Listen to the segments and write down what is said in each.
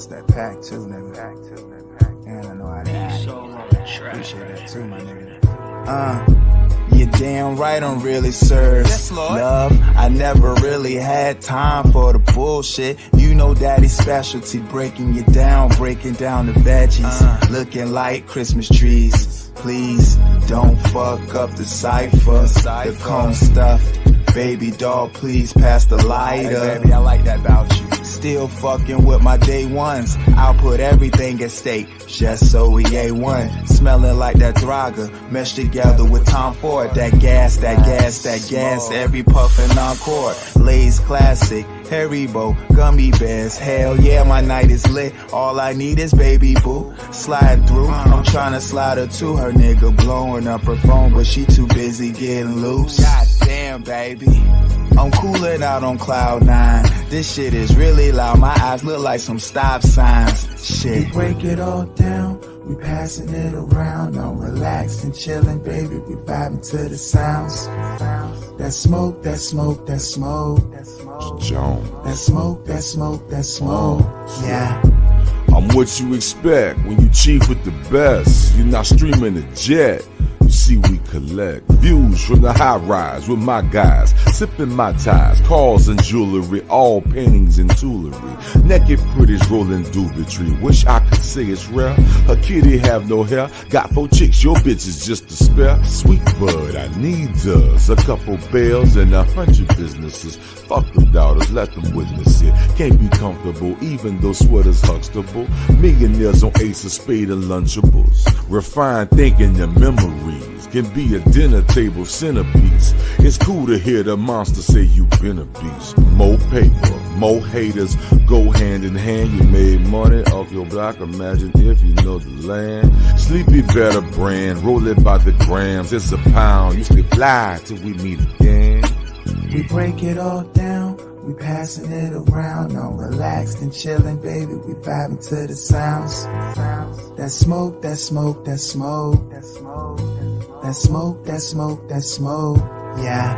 That's that pack too, nigga. And I know how to act. Appreciate that too, my nigga. You're damn right I'm really served. Yes, love, I never really had time for the bullshit. You know daddy's specialty, breaking you down, breaking down the veggies, looking like Christmas trees. Please don't fuck up the cipher, the cone stuffed. Baby doll, please pass the lighter. Hey, baby, I like that about you. Still fucking with my day ones. I'll put everything at stake, just so we A1. Smelling like that Draga, meshed together with Tom Ford. That gas, every puffin' encore. Lay's classic, Haribo, gummy bears. Hell yeah, my night is lit. All I need is baby boo. Slide through, I'm tryna slide her to her nigga, blowing up her phone, but she too busy getting loose. God damn, baby, I'm coolin' out on cloud 9. This shit is really loud, my eyes look like some stop signs. Shit. We break it all down, we passing it around. I'm relaxed and chillin', baby, we vibing to the sounds. That smoke, that smoke, that smoke. Joan. That smoke, that smoke, that smoke. Yeah. I'm what you expect when you chief with the best. You're not streaming a jet. You see we collect views from the high rise with my guys, sipping my ties, cars and jewelry, all paintings and toolery. Naked pretties rolling doobie. Wish I could say it's rare. Her kitty have no hair. Got 4 chicks, your bitch is just a spare. Sweet bud, I need us. A couple bells and 100 businesses. Fuck them daughters, let them witness it. Can't be comfortable, even though sweaters Huxtable. Millionaires on Ace of Spade and Lunchables. Refined thinking and memories can be a dinner table centerpiece. It's cool to hear the monster say you been a beast. More paper, more haters, go hand in hand. You made money off your block, imagine if you know the land. Sleepy better brand, roll it by the grams. It's a pound, you slip fly till we meet again. We break it all down, we passing it around. I'm relaxed and chillin', baby, we vibing to the sounds. That smoke, that smoke, that smoke. That smoke, that smoke, that smoke. Yeah.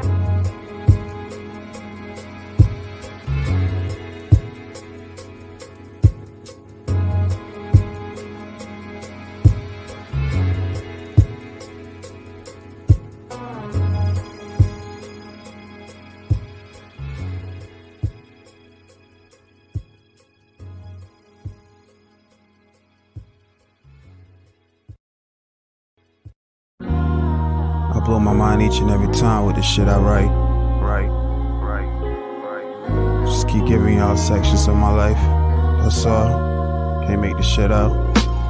I blow my mind each and every time with the shit I write. Just keep giving y'all sections of my life. That's all. Can't make this shit up.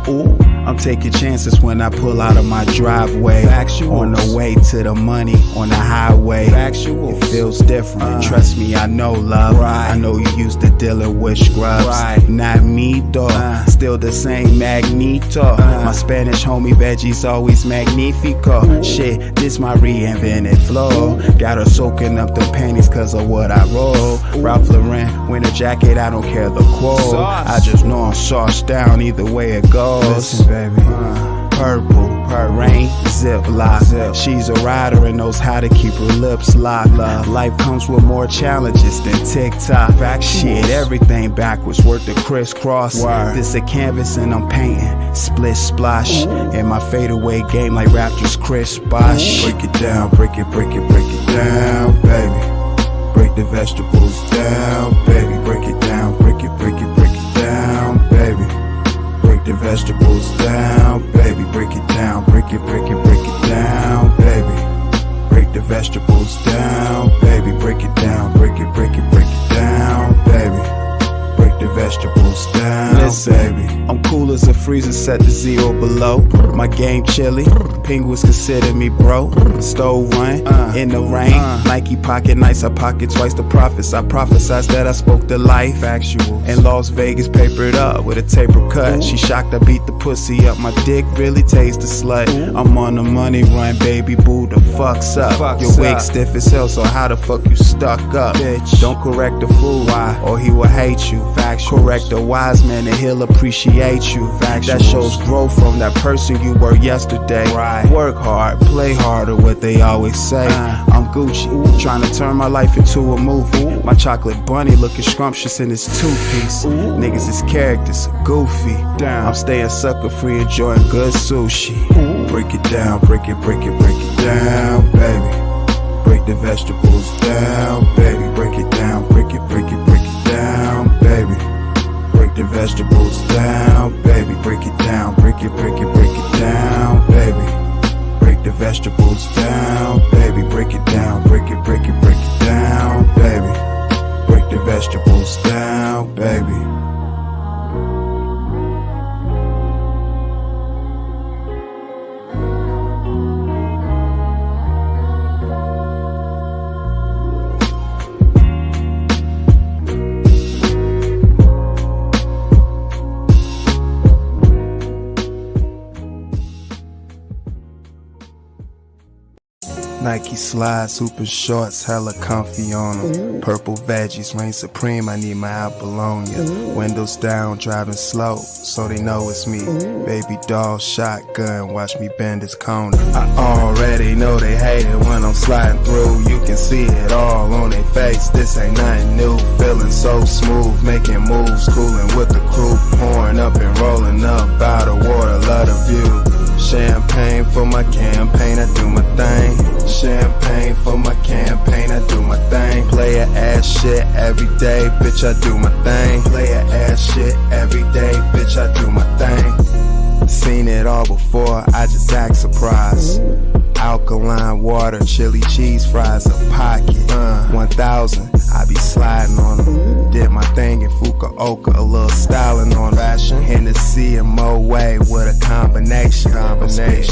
Ooh, I'm taking chances when I pull out of my driveway. Factual. On the way to the money on the highway. Factual. It feels different. Trust me, I know love. Right. I know you used to dealing with scrubs. Right. Not me though. Still the same Magneto. My Spanish homie veggies always magnifico. Ooh. Shit, this my reinvented flow. Got her soaking up the panties cause of what I roll. Ooh. Ralph Lauren, winter jacket, I don't care the quote. Sauce. I just know I'm sauced down either way it goes. Listen, baby. Purple, her rain, zip lock. She's a rider and knows how to keep her lips locked. Life comes with more challenges than TikTok. Shit, everything backwards, work the crisscross. This a canvas and I'm painting, split splash. In my fadeaway game like Raptors Chris Bosh. Break it down, break it down, baby. Break the vegetables down, baby. Break it down, break it down, baby. Break the vegetables down, baby. Break it down, break it down, baby. Break the vegetables down, baby. Break it down, break it down, baby. Break the vegetables down, listen, baby. I'm cool as a freezer set to 0 below. My game chilly, penguins consider me bro. Stove run, in the rain. Nike pocket nights, I pocket twice the profits. I prophesized that I spoke to life. Factual. In Las Vegas, papered up with a taper cut. Ooh. She shocked I beat the pussy up. My dick really tastes the slut. Ooh. I'm on the money run, baby boo, the fuck's up. Your wig stiff as hell, so how the fuck you stuck up? Bitch. Don't correct the fool, why? Or he will hate you. Factual. Correct a wise man and he'll appreciate you. Factual. That chose growth from that person you were yesterday. Work hard, play harder, what they always say. I'm Gucci, trying to turn my life into a movie. My chocolate bunny looking scrumptious in his two-piece. Niggas is characters, goofy. I'm staying sucker free, enjoying good sushi. Break it down, break it down, baby. Break the vegetables down, baby. Break it down, break it down, baby. Break the vegetables down, baby. Break it down, break it down, baby. Break the vegetables down, baby. Break it down, break it down, baby. Break the vegetables down, baby. Nike slides, super shorts, hella comfy on them. Purple veggies, reign supreme, I need my Apollonia. Windows down, driving slow, so they know it's me. Baby doll, shotgun, watch me bend this corner. I already know they hate it when I'm sliding through. You can see it all on their face, this ain't nothing new. Feeling so smooth, making moves, cooling with the crew. Pouring up and rolling up out of water, love the view. Champagne for my campaign, I do my thing. Champagne for my campaign, I do my thing. Player ass shit every day, bitch, I do my thing. Player ass shit every day, bitch, I do my thing. Seen it all before, I just act surprised. Alkaline water, chili cheese fries, a pocket. 1,000, I be sliding on them. Did my thing in Fukuoka, a little styling on fashion. Hennessy and Moet with a combination.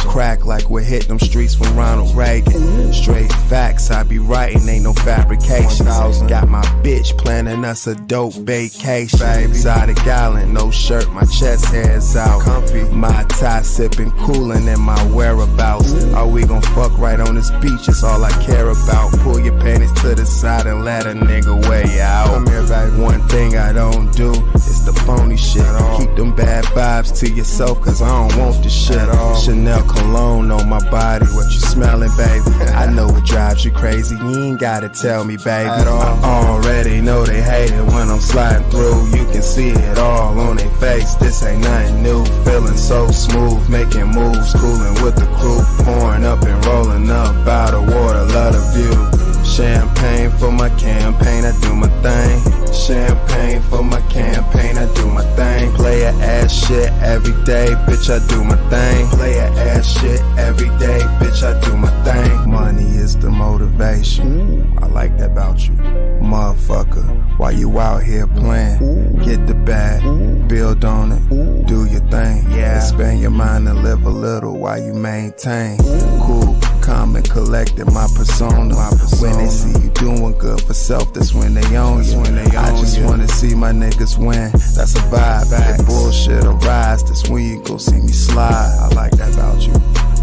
Crack like we hit them streets from Ronald Reagan. Straight facts, I be writing, ain't no fabrication. Got my bitch planning us a dope vacation. Exotic island, no shirt, my chest hairs out. Comfy, my tie sipping, cooling in my whereabouts. Are we gon' fuck right on this beach? It's all I care about. Pull your panties to the side and let a nigga weigh out. Come here, baby. One thing I don't do is the phony shit. Keep them bad vibes to yourself, cause I don't want this shit. Chanel cologne on my body, what you smelling, baby? I know it drives you crazy, you ain't gotta tell me, baby. I already know they hate it when I'm sliding through. You can see it all on their face, this ain't nothing new. Feeling so smooth, making moves, cooling with the crew. Pouring up and rolling up out of water, love the view. Champagne for my campaign, I do my thing. Champagne for my campaign, I do my thing. Player ass shit every day, bitch, I do my thing. Player ass shit every day, bitch, I do my thing. Money is the motivation. I like that about you, motherfucker. While you out here playing, get the bag, build on it, do your thing. Expand your mind and live a little while you maintain. Cool, calm and collected, my persona. When they see you doing good for self, that's when they own you. I just wanna see my niggas win, that's a vibe. If bullshit arise, that's when you go see me slide. I like that about you.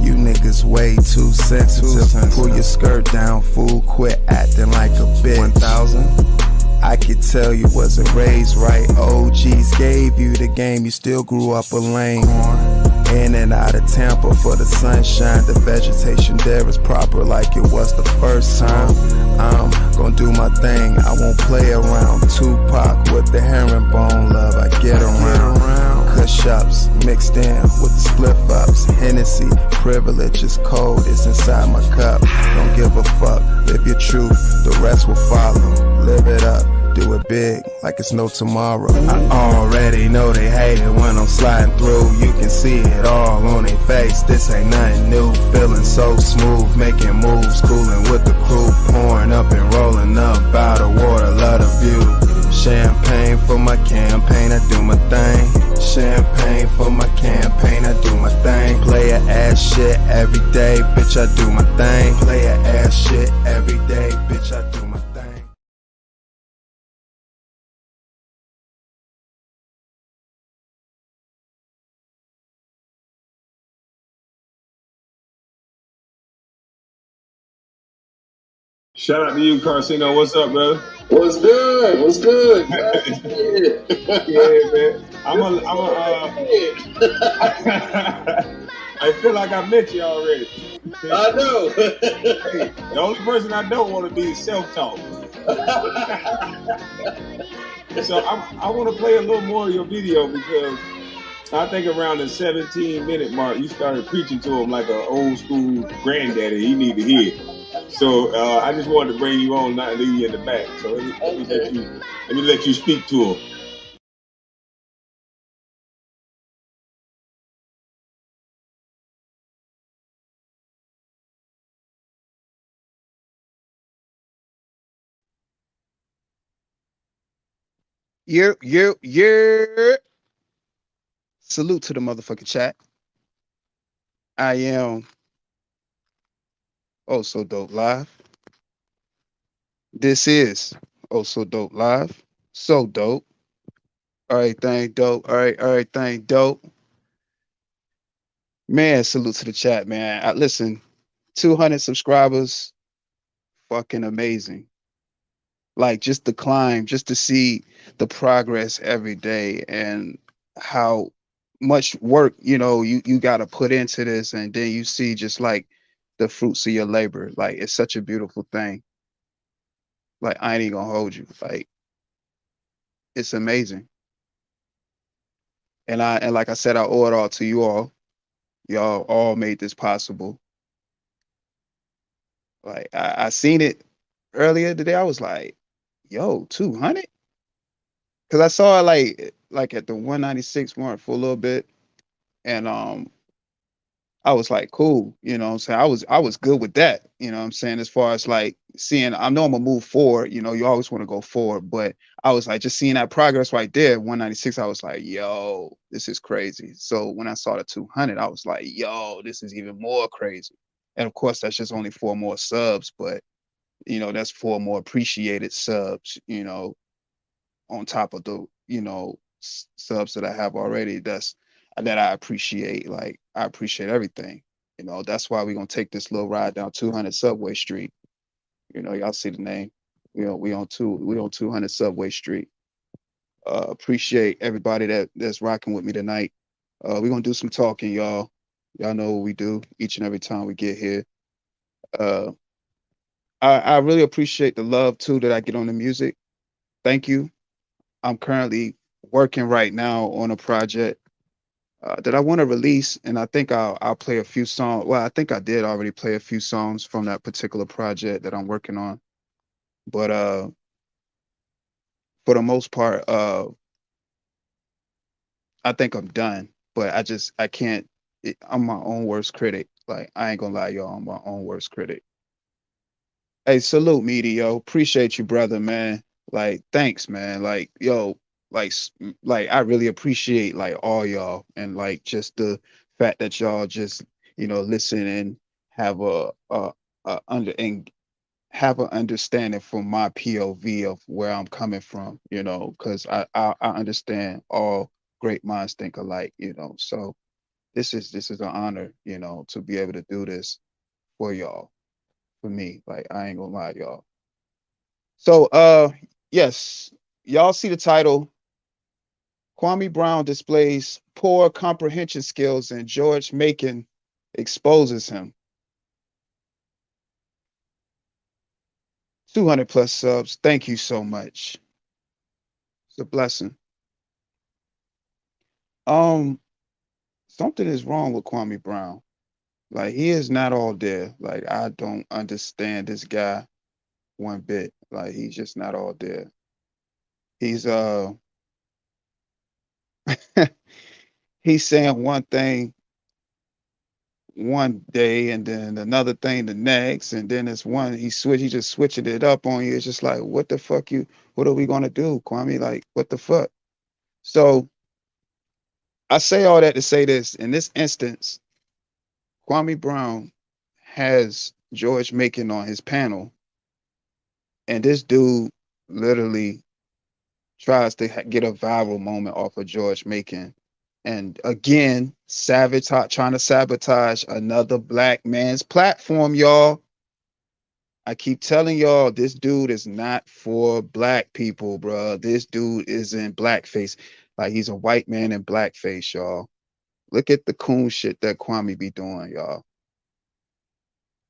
You niggas way too sensitive. Pull your skirt down, fool, quit acting like a bitch. 1,000? I could tell you wasn't raised right. OGs gave you the game, you still grew up a lame. In and out of Tampa for the sunshine. The vegetation there is proper like it was the first time. I'm gonna do my thing, I won't play around. Tupac with the herringbone, love, I get around. Kush-ups mixed in with the split-ups. Hennessy, privilege is cold, it's inside my cup. Don't give a fuck, live your truth, the rest will follow. Live it up, do it big, like it's no tomorrow. I already know they hate it when I'm sliding through. You can see it all on their face, this ain't nothing new. Feeling so smooth, making moves, cooling with the crew. Pouring up and rolling up out of water, love the view. Champagne for my campaign, I do my thing. Champagne for my campaign, I do my thing. Player ass shit every day, bitch, I do my thing. Player ass shit every day, bitch, I do my thing. Shout out to you, Carcino. What's up, brother? What's good? What's good? Yeah, man. I feel like I met you already. I know. Hey, the only person I don't want to be is self-taught. So I want to play a little more of your video because I think around the 17-minute mark, you started preaching to him like an old school granddaddy. He need to hear. So I just wanted to bring you on, not leave you in the back. So let me let you speak to him. Yeah. Salute to the motherfucking chat. I am Oh So Dope Live. This is Oh So Dope Live. So dope. Everything dope. Everything dope. Man, salute to the chat, man. Listen, 200 subscribers, fucking amazing. Like just the climb, just to see the progress every day and how much work, you got to put into this, and then you see just like the fruits of your labor. Like it's such a beautiful thing. Like I ain't even gonna hold you. Like it's amazing. And like I said, I owe it all to you all. Y'all all made this possible. Like I seen it earlier today. I was like, yo, 200? Because I saw it like at the 196 mark for a little bit. And I was like, cool, what I'm saying? I was good with that, what I'm saying, as far as like seeing, I know I'm gonna move forward, you always want to go forward, but I was like just seeing that progress right there, 196, I was like, yo, this is crazy. So when I saw the 200, I was like, yo, this is even more crazy. And of course, that's just only 4 more subs, but that's 4 more appreciated subs, on top of the subs that I have already. That I appreciate. Like I appreciate everything. That's why we're gonna take this little ride down 200 Subway Street. Y'all see the name. We on 200 Subway Street. Appreciate everybody that's rocking with me tonight. We're gonna do some talking, y'all. Y'all know what we do each and every time we get here. Uh, I really appreciate the love too that I get on the music. Thank you. I'm currently working right now on a project that I want to release, and I think I'll play a few songs. Well, I think I did already play a few songs from that particular project that I'm working on. But for the most part, I think I'm done. But I can't. I'm my own worst critic. Like I ain't gonna lie, y'all. I'm my own worst critic. Hey, salute, Meaty, yo. Appreciate you, brother, man. Like, thanks, man. Like, yo, like I really appreciate like all y'all, and like just the fact that y'all just listen and have and have an understanding from my POV of where I'm coming from, because I understand all great minds think alike, So this is an honor, to be able to do this for y'all, for me. Like I ain't gonna lie, y'all. So yes, y'all see the title. Kwame Brown displays poor comprehension skills and George Macon exposes him. 200 plus subs. Thank you so much. It's a blessing. Um, Something is wrong with Kwame Brown. Like he is not all there. Like I don't understand this guy one bit. Like he's just not all there. He's he's saying one thing one day and then another thing the next, and then it's one he just switching it up on you. It's just like what the fuck, what are we gonna do, Kwame? Like what the fuck? So I say all that to say this. In this instance, Kwame Brown has George Macon on his panel, and this dude literally tries to get a viral moment off of George Macon. And again, trying to sabotage another black man's platform, y'all. I keep telling y'all, this dude is not for black people, bro. This dude is in blackface. Like he's a white man in blackface, y'all. Look at the coon shit that Kwame be doing, y'all.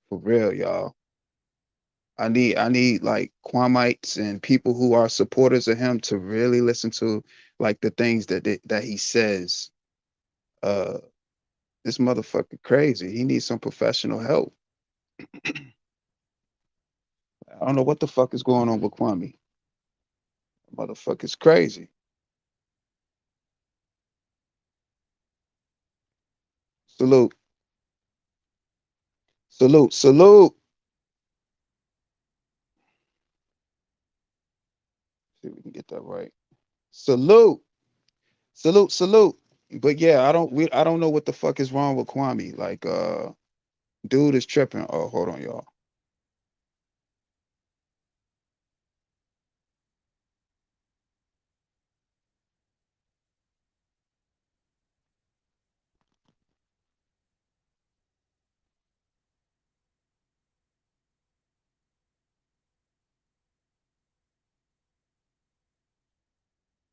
For real, y'all. I need like Kwamites and people who are supporters of him to really listen to like the things that he says. Uh, this motherfucker crazy. He needs some professional help. I don't know what the fuck is going on with Kwame. Motherfucker's crazy. Salute, salute, salute. See if we can get that right. Salute, salute, salute. But yeah, I don't know what the fuck is wrong with Kwame. Like, dude is tripping. Oh, hold on, y'all.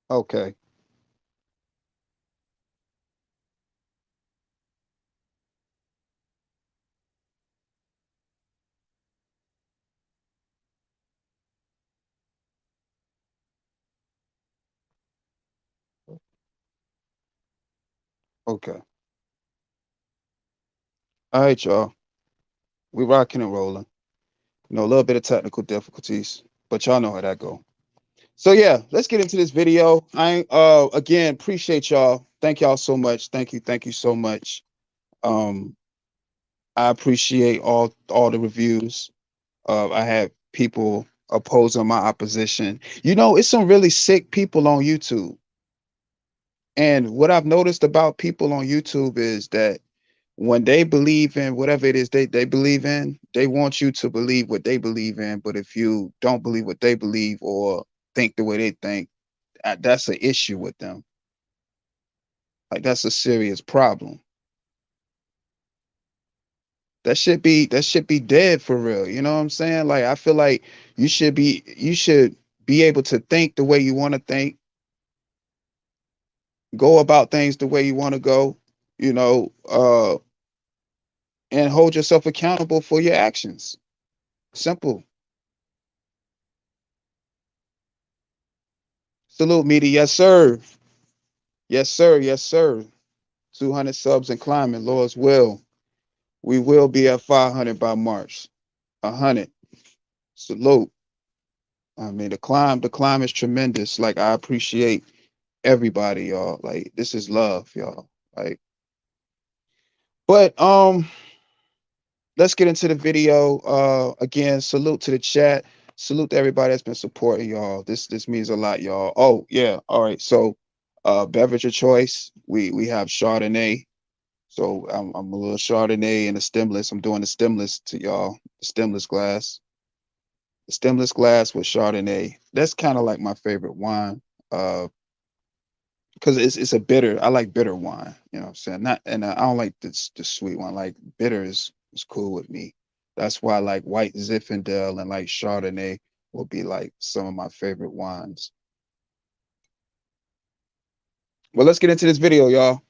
Okay, okay. All right, y'all. We rocking and rolling. You know, a little bit of technical difficulties, but y'all know how that go. So yeah, let's get into this video. I again appreciate y'all. Thank y'all so much. Thank you so much. Um, I appreciate all the reviews. I had people opposing my opposition. You know, it's some really sick people on YouTube. And what I've noticed about people on YouTube is that when they believe in whatever it is they believe in, they want you to believe what they believe in. But if you don't believe what they believe or think the way they think, that's an issue with them. Like that's a serious problem. That should be dead for real. You know what I'm saying? Like I feel like you should be able to think the way you want to think, go about things the way you want to go, you know, and hold yourself accountable for your actions. Simple. Salute media, yes sir. Yes sir, yes sir. 200 subs and climbing, Lord's will. We will be at 500 by March. 100. Salute. I mean, the climb is tremendous. Like I appreciate everybody, y'all. Like this is love, y'all. Like, but let's get into the video. Again, salute to the chat. Salute to everybody that's been supporting y'all. This means a lot, y'all. Oh yeah, all right. So, beverage of choice. We have Chardonnay. So I'm a little Chardonnay and a stemless. I'm doing the stemless to y'all. The stemless glass. The stemless glass with Chardonnay. That's kind of like my favorite wine. Because it's a bitter. I like bitter wine. You know what I'm saying? Not and I don't like the sweet one. Like bitter is cool with me. That's why I like white Zinfandel and like Chardonnay will be like some of my favorite wines. Well, let's get into this video, y'all.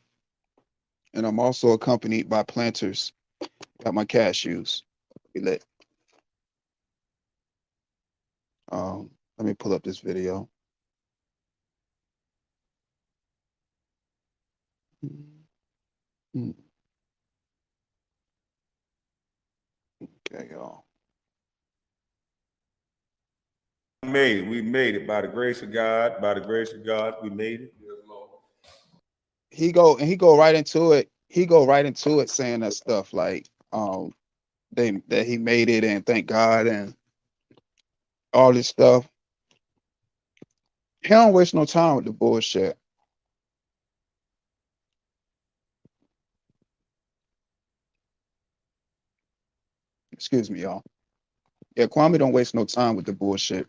And I'm also accompanied by planters. Got my cashews. We lit. Let me pull up this video. Okay, y'all. Made it. We made it by the grace of God. By the grace of God, we made it. He go right into it. He go right into it saying that stuff like that he made it and thank God and all this stuff. He don't waste no time with the bullshit. Excuse me, y'all. Yeah, Kwame don't waste no time with the bullshit.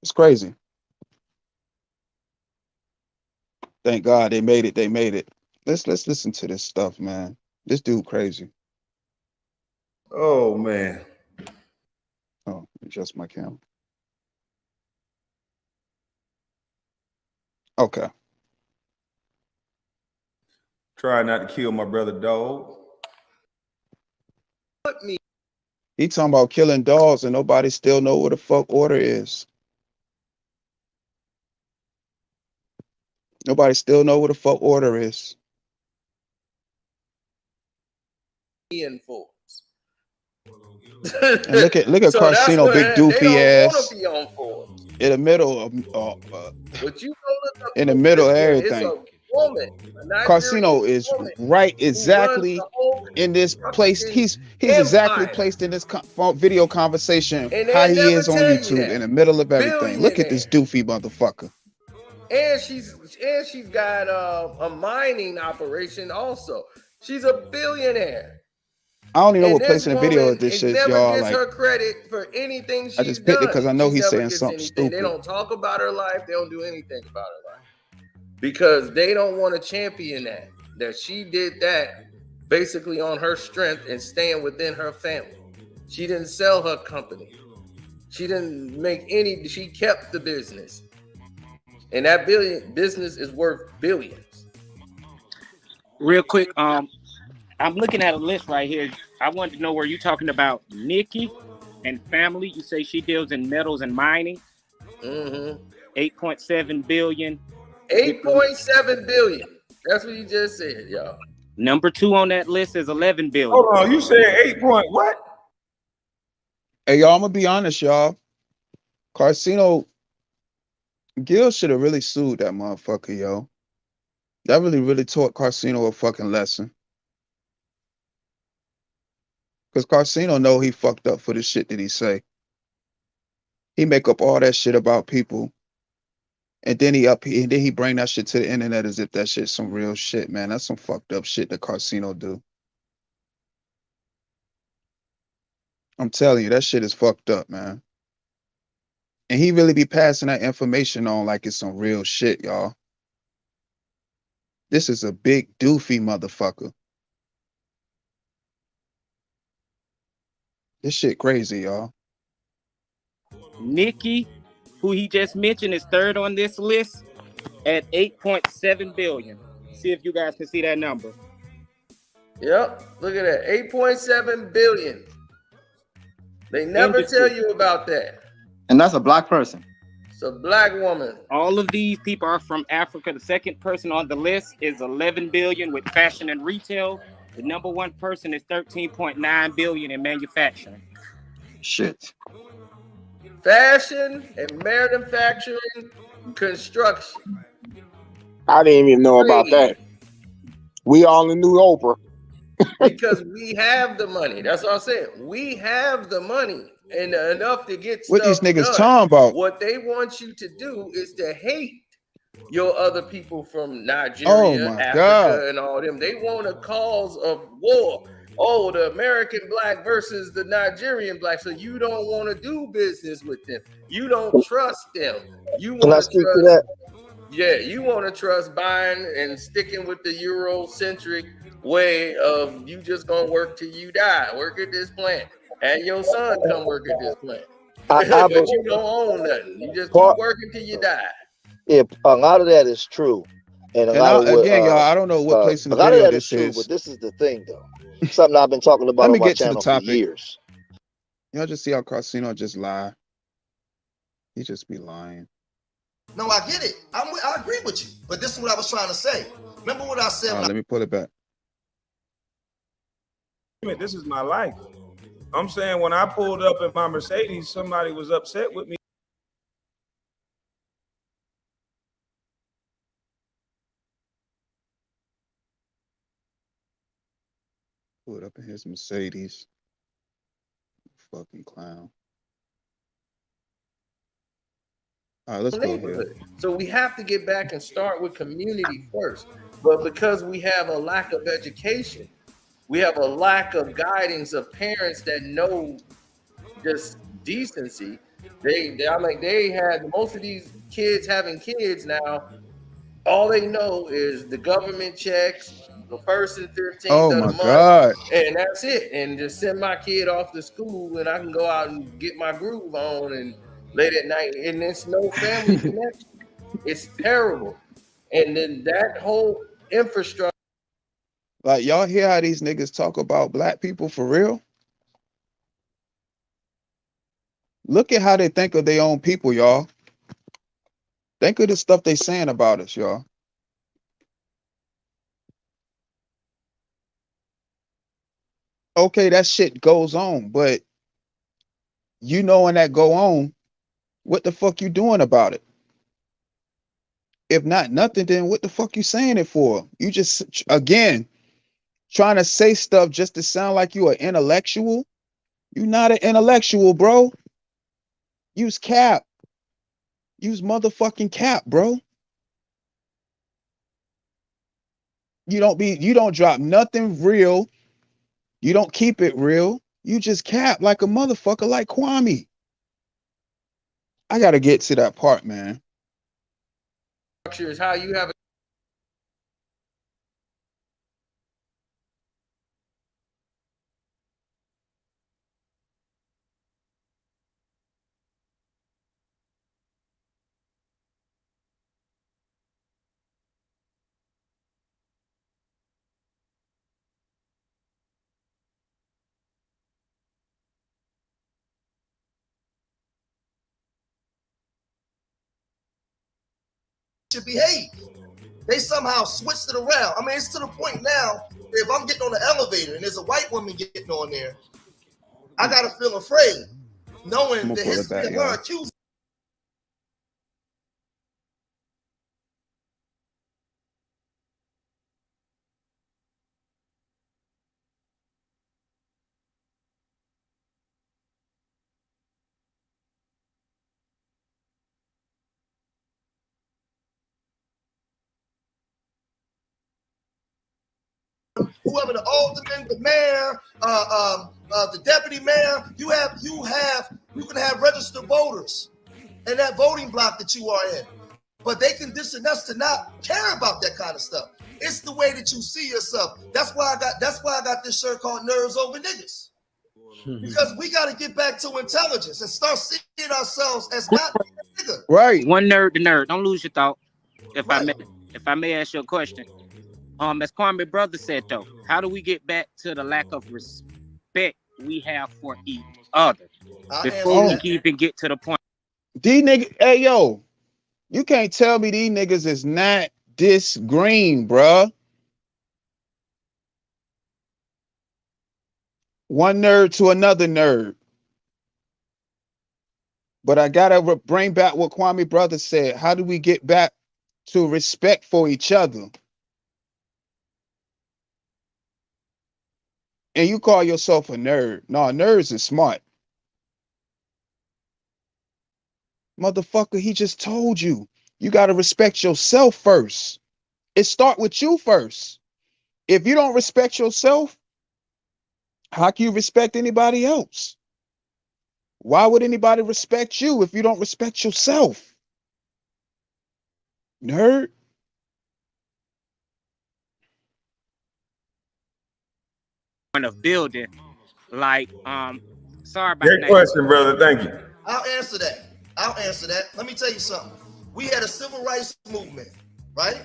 It's crazy. Thank God they made it. They made it. Let's listen to this stuff, man. This dude crazy. Oh man. Oh, adjust my camera. Okay. Try not to kill my brother dog. He talking about killing dogs and nobody still know what the fuck order is. Nobody still know what the fuck order is. And force. And look at So Carsino, big they doofy don't want ass to be on force. in the middle of But you go look up in the middle of it's everything. a woman, a Nigerian Carsino is woman right who runs exactly the whole in this place. fucking He's exactly empire. placed in this video conversation And how they he never is on tell you YouTube that. in the middle of everything. Look at this doofy motherfucker. And she's got a mining operation also. She's a billionaire. I don't even know And what place in the video woman, of this it shit, never y'all. gets Like, her credit for anything she's I just picked it because I know She he's never saying gets something anything. stupid. They don't talk about her life. They don't do anything about her life because they don't want to champion that she did that basically on her strength and staying within her family. She didn't sell her company. She didn't make any. She kept the business, and that business is worth billions. Real quick, I'm looking at a list right here. I wanted to know, were you talking about Nikki and family? You say she deals in metals and mining. 8.7 billion. 8.7 billion. That's what you just said, y'all. Number 2 on that list is 11 billion. Hold on, you said 8 point what? Hey, y'all, I'm gonna be honest, y'all. Carsino Gil should have really sued that motherfucker, yo. That really taught Carsino a fucking lesson. Because Carsino know he fucked up for the shit that he say. He make up all that shit about people. And then he bring that shit to the internet as if that shit's some real shit, man. That's some fucked up shit that Carsino do. I'm telling you, that shit is fucked up, man. And he really be passing that information on like it's some real shit, y'all. This is a big doofy motherfucker. This shit crazy, y'all. Nikki, who he just mentioned, is third on this list at 8.7 billion. See if you guys can see that number. Yep, look at that. 8.7 billion. They never tell you about that. And that's a black person. It's a black woman. All of these people are from Africa. The second person on the list is 11 billion with fashion and retail. The number 1 person is 13.9 billion in manufacturing. Shit. Fashion and manufacturing, construction. I didn't even know about that. We only knew Oprah. Because we have the money. That's what I'm saying. We have the money and enough to get what stuff these niggas done. talking about? What they want you to do is to hate your other people from Nigeria, Africa, God. and all them. They want a cause of war. Oh, the American black versus the Nigerian black. So you don't want to do business with them. You don't trust them. You Can I want speak to to that? Yeah, you want to trust buying and sticking with the Eurocentric way of you just gonna work till you die. Work at this plant. And your son come work at this plant. But you don't own nothing. You just keep working till you die. Yeah, a lot of that is true. And y'all, I don't know what place in the video video that this is. is. But this is the thing, though. Something I've been talking about Let me on my get to the channel for topic. years. Y'all just see how Carsino just lie. He just be lying. No, I get it. I agree with you. But this is what I was trying to say. Remember what I said? Let me pull it back. This is my life. I'm saying when I pulled up in my Mercedes, somebody was upset with me. Pulled up in his Mercedes. Fucking clown. All right, let's go here. So we have to get back and start with community first. But because we have a lack of education, we have a lack of guidance of parents that know just decency. They had most of these kids having kids now. All they know is the government checks, the 1st and 15th Oh of the my month, God. and that's it. And just send my kid off to school, and I can go out and get my groove on and late at night. And it's no family connection. It's terrible. And then that whole infrastructure. Like, y'all hear how these niggas talk about black people for real? Look at how they think of their own people, y'all. Think of the stuff they saying about us, y'all. Okay, that shit goes on, but you knowing that go on, what the fuck you doing about it? If not nothing, then what the fuck you saying it for? You just, again, trying to say stuff just to sound like you an intellectual. You not an intellectual, bro. Use cap. Use motherfucking cap, bro. You don't drop nothing real. You don't keep it real. You just cap like a motherfucker like Kwame. I gotta get to that part, man. Is how you have should behave. They somehow switched it around. I mean, it's to the point now, if I'm getting on the elevator and there's a white woman getting on there, I gotta feel afraid, knowing the history of her accusing. Whoever the alderman, the mayor, the deputy mayor, you can have registered voters in that voting block that you are in, but they condition us to not care about that kind of stuff. It's the way that you see yourself. That's why I got this shirt called Nerves Over Niggas, because we got to get back to intelligence and start seeing ourselves as not nigga. Right. One nerd to nerd. Don't lose your thought. If I may ask you a question. As Kwame brother said though, how do we get back to the lack of respect we have for each other before we even get to the point? These niggas, hey yo, you can't tell me these niggas is not this green, bruh. One nerd to another nerd. But I gotta bring back what Kwame brother said. How do we get back to respect for each other? And you call yourself a nerd. No, nerds is smart. Motherfucker, he just told you. You got to respect yourself first. It start with you first. If you don't respect yourself, how can you respect anybody else? Why would anybody respect you if you don't respect yourself? Nerd. Of building, like sorry about Great question, brother. Thank you. I'll answer that. Let me tell you something. We had a civil rights movement, right?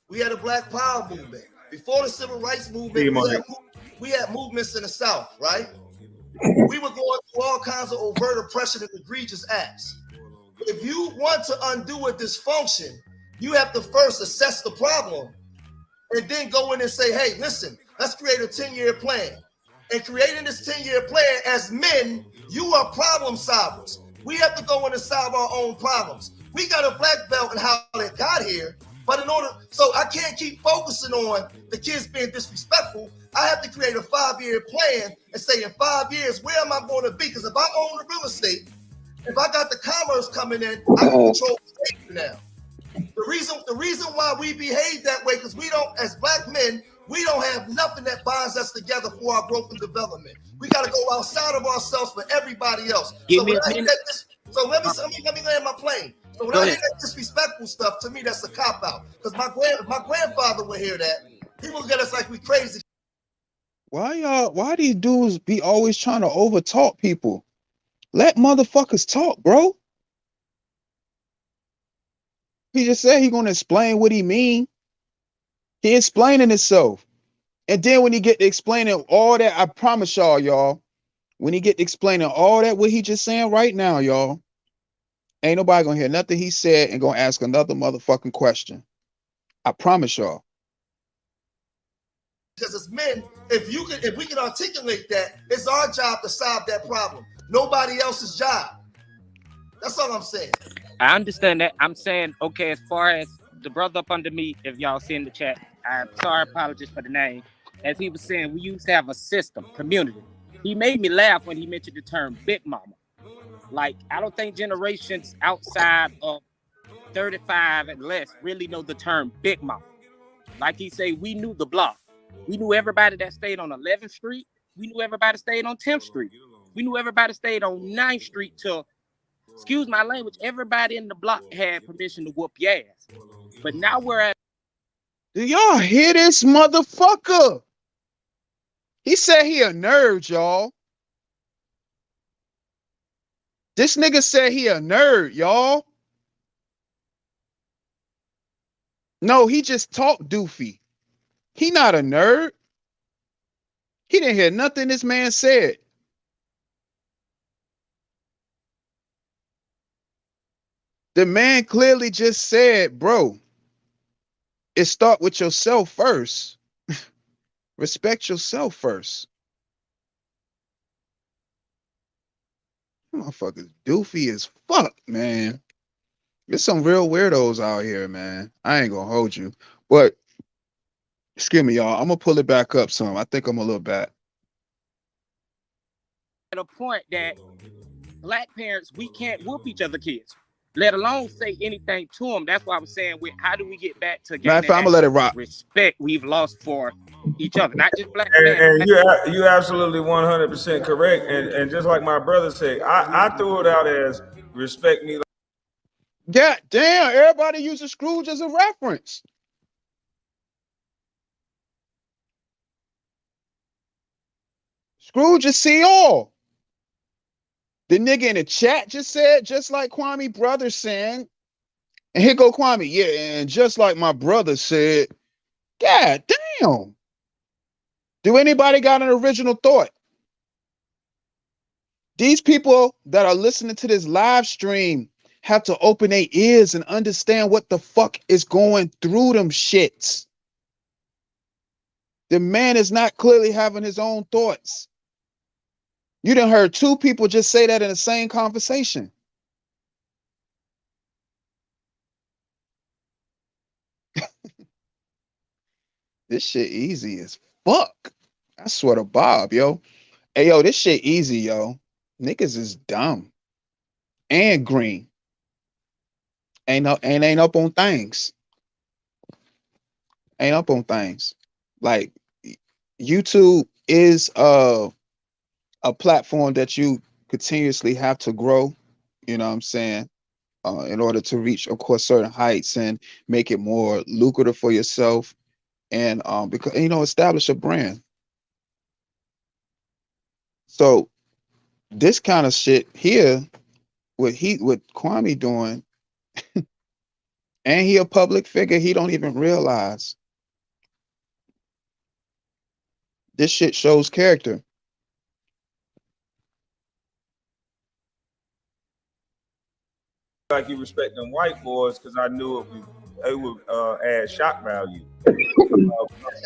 We had a Black Power movement. Before the civil rights movement, we had movements in the South, right? We were going through all kinds of overt oppression and egregious acts. If you want to undo a dysfunction, you have to first assess the problem and then go in and say, hey, listen, let's create a 10-year plan. And creating this 10-year plan, as men, you are problem solvers. We have to go in and solve our own problems. We got a black belt in how it got here, but so I can't keep focusing on the kids being disrespectful. I have to create a 5-year plan and say in 5 years, where am I going to be? Because if I own the real estate, if I got the commerce coming in, I can control the state now. The reason why we behave that way, because we don't, as black men, we don't have nothing that binds us together for our growth and development. We got to go outside of ourselves for everybody else. So let me land my plane. So when I hear that disrespectful stuff, to me, that's a cop-out. Because my grandfather would hear that, He look at us like we crazy. Why these dudes be always trying to overtalk people? Let motherfuckers talk, bro. He just said he gonna explain what he mean. He explaining himself. And then when he get to explaining all that, I promise y'all, when he get to explaining all that, what he just saying right now, y'all, ain't nobody gonna hear nothing he said and gonna ask another motherfucking question. I promise y'all. Because as men, if we can articulate that, it's our job to solve that problem. Nobody else's job. That's all I'm saying. I understand that. I'm saying, okay, as far as the brother up under me, if y'all see in the chat, I'm sorry, apologies for the name. As he was saying, we used to have a system, community. He made me laugh when he mentioned the term Big Mama. Like, I don't think generations outside of 35 and less really know the term Big Mama. Like he say, we knew the block. We knew everybody that stayed on 11th Street. We knew everybody stayed on 10th Street. We knew everybody stayed on 9th Street till, excuse my language, everybody in the block had permission to whoop your ass. But now we're at... Do y'all hear this motherfucker? He said he a nerd, y'all. This nigga said he a nerd, y'all. No, he just talked doofy. He not a nerd. He didn't hear nothing this man said. The man clearly just said, bro, it start with yourself first. Respect yourself first. Motherfuckers doofy as fuck, man. There's some real weirdos out here, man. I ain't gonna hold you. But excuse me, y'all. I'm gonna pull it back up some. I think I'm a little bad. At a point that black parents, we can't whoop each other kids, let alone say anything to them. That's why I was saying, how do we get back to getting I'm gonna let it rock. Respect we've lost for each other, not just black and you're absolutely 100% correct. And just like my brother said, I threw it out as respect me. God damn, everybody uses Scrooge as a reference. Scrooge is see all. The nigga in the chat just said, just like Kwame brother saying, and here go Kwame, yeah, and just like my brother said, God damn. Do anybody got an original thought? These people that are listening to this live stream have to open their ears and understand what the fuck is going through them shits. The man is not clearly having his own thoughts. You done heard two people just say that in the same conversation. This shit easy as fuck. I swear to Bob, yo. Hey, yo, this shit easy, yo. Niggas is dumb and green. Ain't up on things. Ain't up on things. Like YouTube is a platform that you continuously have to grow. You know what I'm saying? In order to reach, of course, certain heights and make it more lucrative for yourself, and because establish a brand. So this kind of shit here, what Kwame doing, and he a public figure, he don't even realize. This shit shows character. Like you respect them white boys because I knew it would add shock value.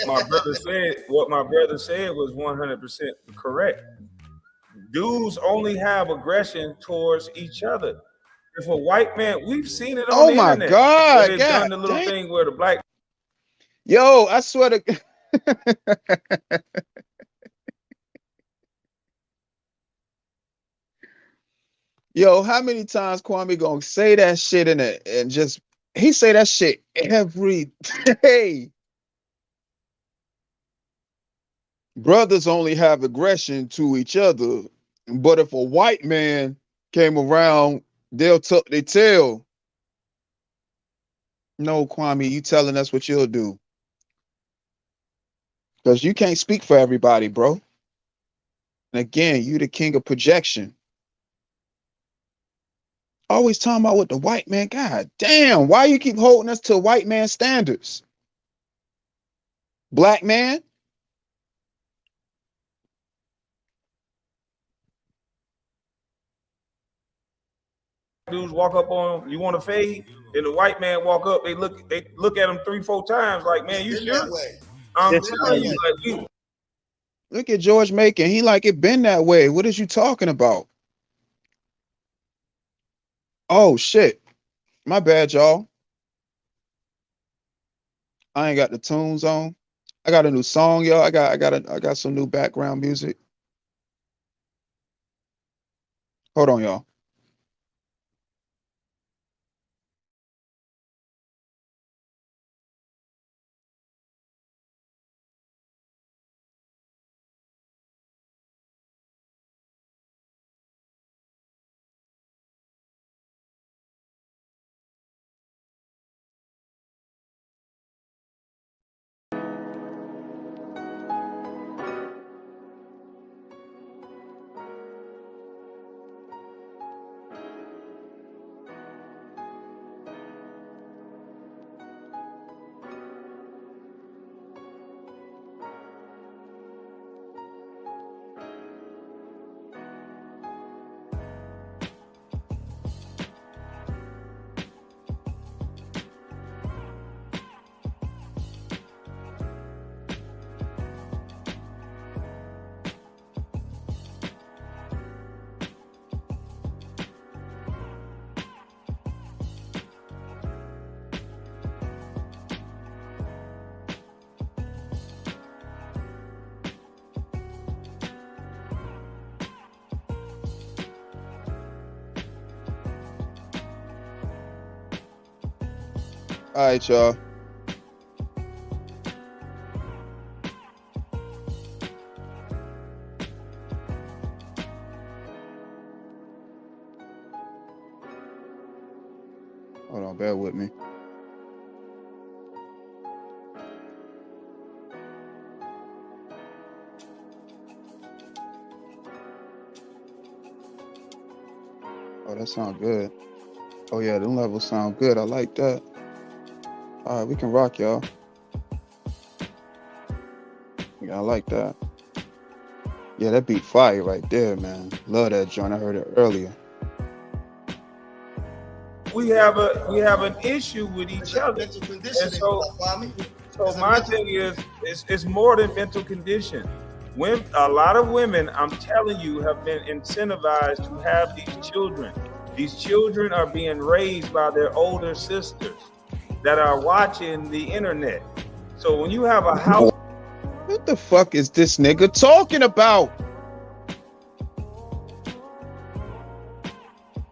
My brother said what my brother said was 100% correct. Dudes only have aggression towards each other. If a white man, we've seen it on the internet. Oh my God! They've done the little thing where the black. Yo, I swear to. Yo, how many times Kwame gonna say that shit and just he say that shit every day. Brothers only have aggression to each other, but if a white man came around, they'll tuck their tail. No, Kwame, you telling us what you'll do. Because you can't speak for everybody, bro. And again, you the king of projection. Always talking about what the white man. God damn, why you keep holding us to white man standards? Black man? Dudes walk up on him, you want to fade? Then the white man walk up, they look at him 3-4 times like, man, you sure? I'm telling you, like, look at George Macon. He like it been that way. What is you talking about? Oh shit. My bad, y'all. I ain't got the tunes on. I got a new song, y'all. I got some new background music. Hold on, y'all. All right, y'all. Hold on, bear with me. Oh, that sounds good. Oh yeah, them levels sound good. I like that. All right, we can rock, y'all. Yeah, I like that. Yeah, that beat fire right there, man. Love that joint. I heard it earlier. we have an issue with each other. And so my thing is, it's more than mental condition. When a lot of women, I'm telling you, have been incentivized to have these children. These children are being raised by their older sisters that are watching the internet. So when you have a house, what the fuck is this nigga talking about?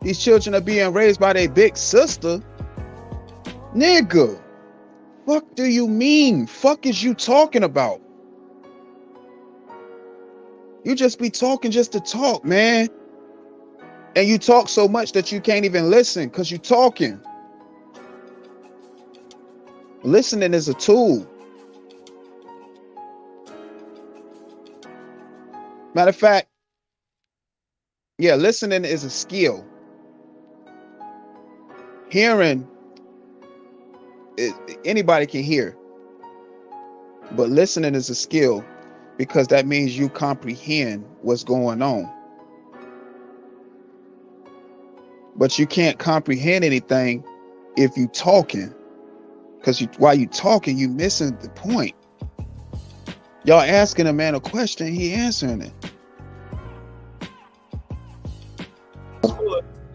These children are being raised by their big sister. Nigga, fuck do you mean? Fuck is you talking about? You just be talking just to talk, man. And you talk so much that you can't even listen because you talking. Listening is a tool. Matter of fact, yeah, listening is a skill. Hearing, anybody can hear. But listening is a skill because that means you comprehend what's going on. But you can't comprehend anything if you talking. Because while you talking, you missing the point. Y'all asking a man a question, he answering it.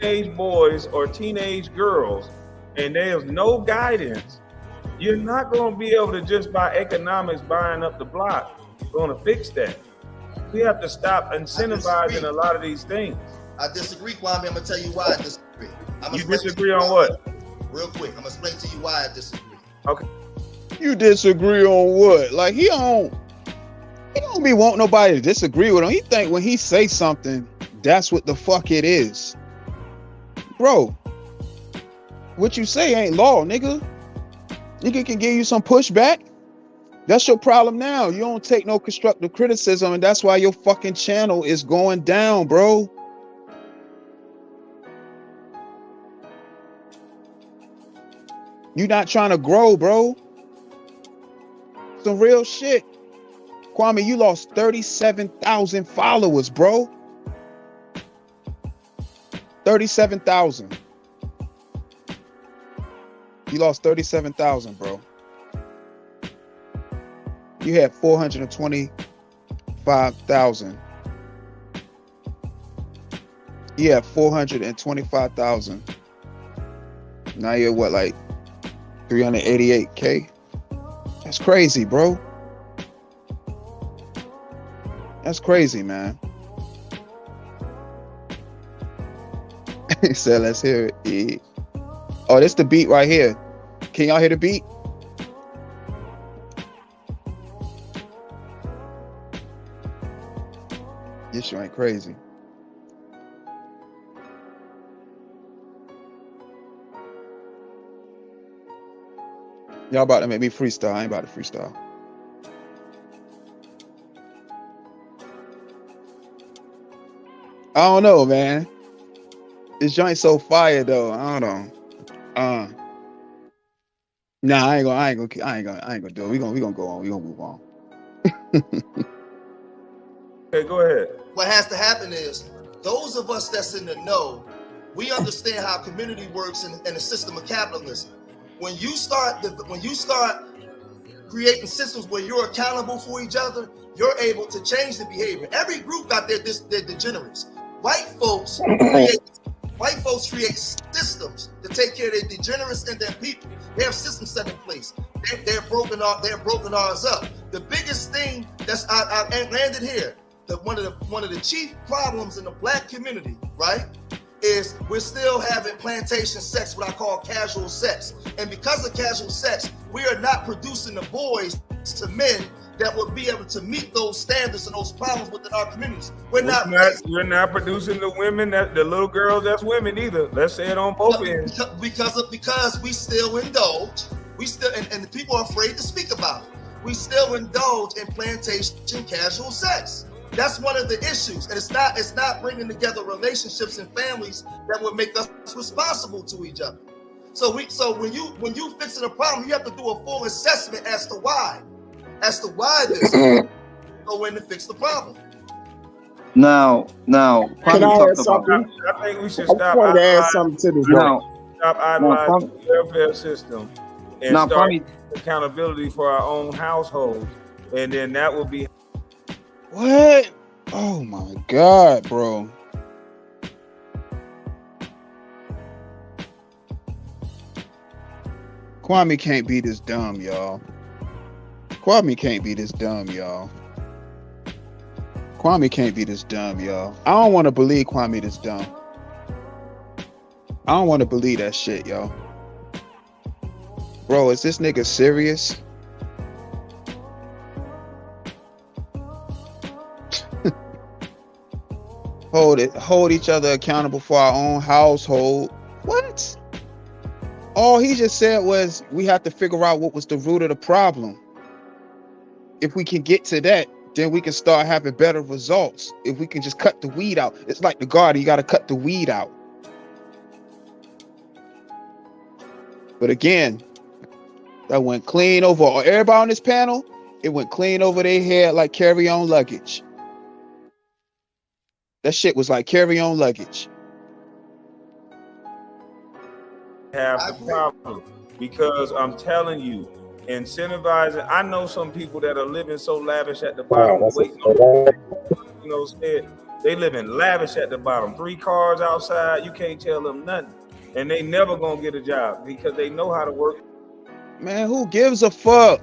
Teenage boys or teenage girls, and there's no guidance, you're not going to be able to just by economics buying up the block going to fix that. We have to stop incentivizing a lot of these things. I disagree, Kwame. I'm gonna tell you why I disagree. You disagree on what? Real quick, I'm gonna explain to you why I disagree. Okay. You disagree on what? Like he don't be want nobody to disagree with him. He think when he say something, that's what the fuck it is. Bro, what you say ain't law, nigga. Nigga can give you some pushback. That's your problem now. You don't take no constructive criticism, and that's why your fucking channel is going down, bro. You not trying to grow, bro. Some real shit. Kwame, you lost 37,000 followers, bro. 37,000. You lost 37,000, bro. You had 425,000. You had 425,000. Now you're what, like 388K? That's crazy, bro. That's crazy, man. He said, let's hear it. Yeah. Oh, this the beat right here. Can y'all hear the beat? This shit ain't crazy. Y'all about to make me freestyle. I ain't about to freestyle. I don't know, man. This joint so fire though. I don't know. Nah, I ain't gonna do it. We gonna go on. We gonna move on. Okay, go ahead. What has to happen is those of us that's in the know, we understand how community works in the system of capitalism. When you start creating systems where you're accountable for each other, you're able to change the behavior. Every group got their degenerates. White folks create systems to take care of their degenerates and their people. They have systems set in place. They're broken ours up. The biggest thing that's I landed here. One of the chief problems in the black community, right, is we're still having plantation sex, what I call casual sex. And because of casual sex, we are not producing the boys to men that would be able to meet those standards and those problems within our communities. We're not producing the women, the little girls that's women either. Let's say it on both ends. Because we still indulge. And the people are afraid to speak about it. We still indulge in plantation casual sex. That's one of the issues, and it's not bringing together relationships and families that would make us responsible to each other. So when you fixing a problem, you have to do a full assessment as to why this, so when to fix the problem. Now, can I add something? I think we should stop. I wanted to add something to this. Stop idolizing the welfare system and start accountability for our own households, and then that will be. What? Oh my God, bro. Kwame can't be this dumb, y'all. Kwame can't be this dumb, y'all. Kwame can't be this dumb, y'all. I don't want to believe Kwame this dumb. I don't want to believe that shit, y'all. Bro, is this nigga serious? Hold each other accountable for our own household. What? All he just said was we have to figure out what was the root of the problem. If we can get to that, then we can start having better results. If we can just cut the weed out. It's like the garden, you got to cut the weed out. But again, that went clean over everybody on this panel. It went clean over their head like carry-on luggage. That shit was like carry-on luggage. Have the problem because I'm telling you, incentivizing. I know some people that are living so lavish at the bottom. They living lavish at the bottom. 3 cars outside, you can't tell them nothing, and they never gonna get a job because they know how to work. Man, who gives a fuck?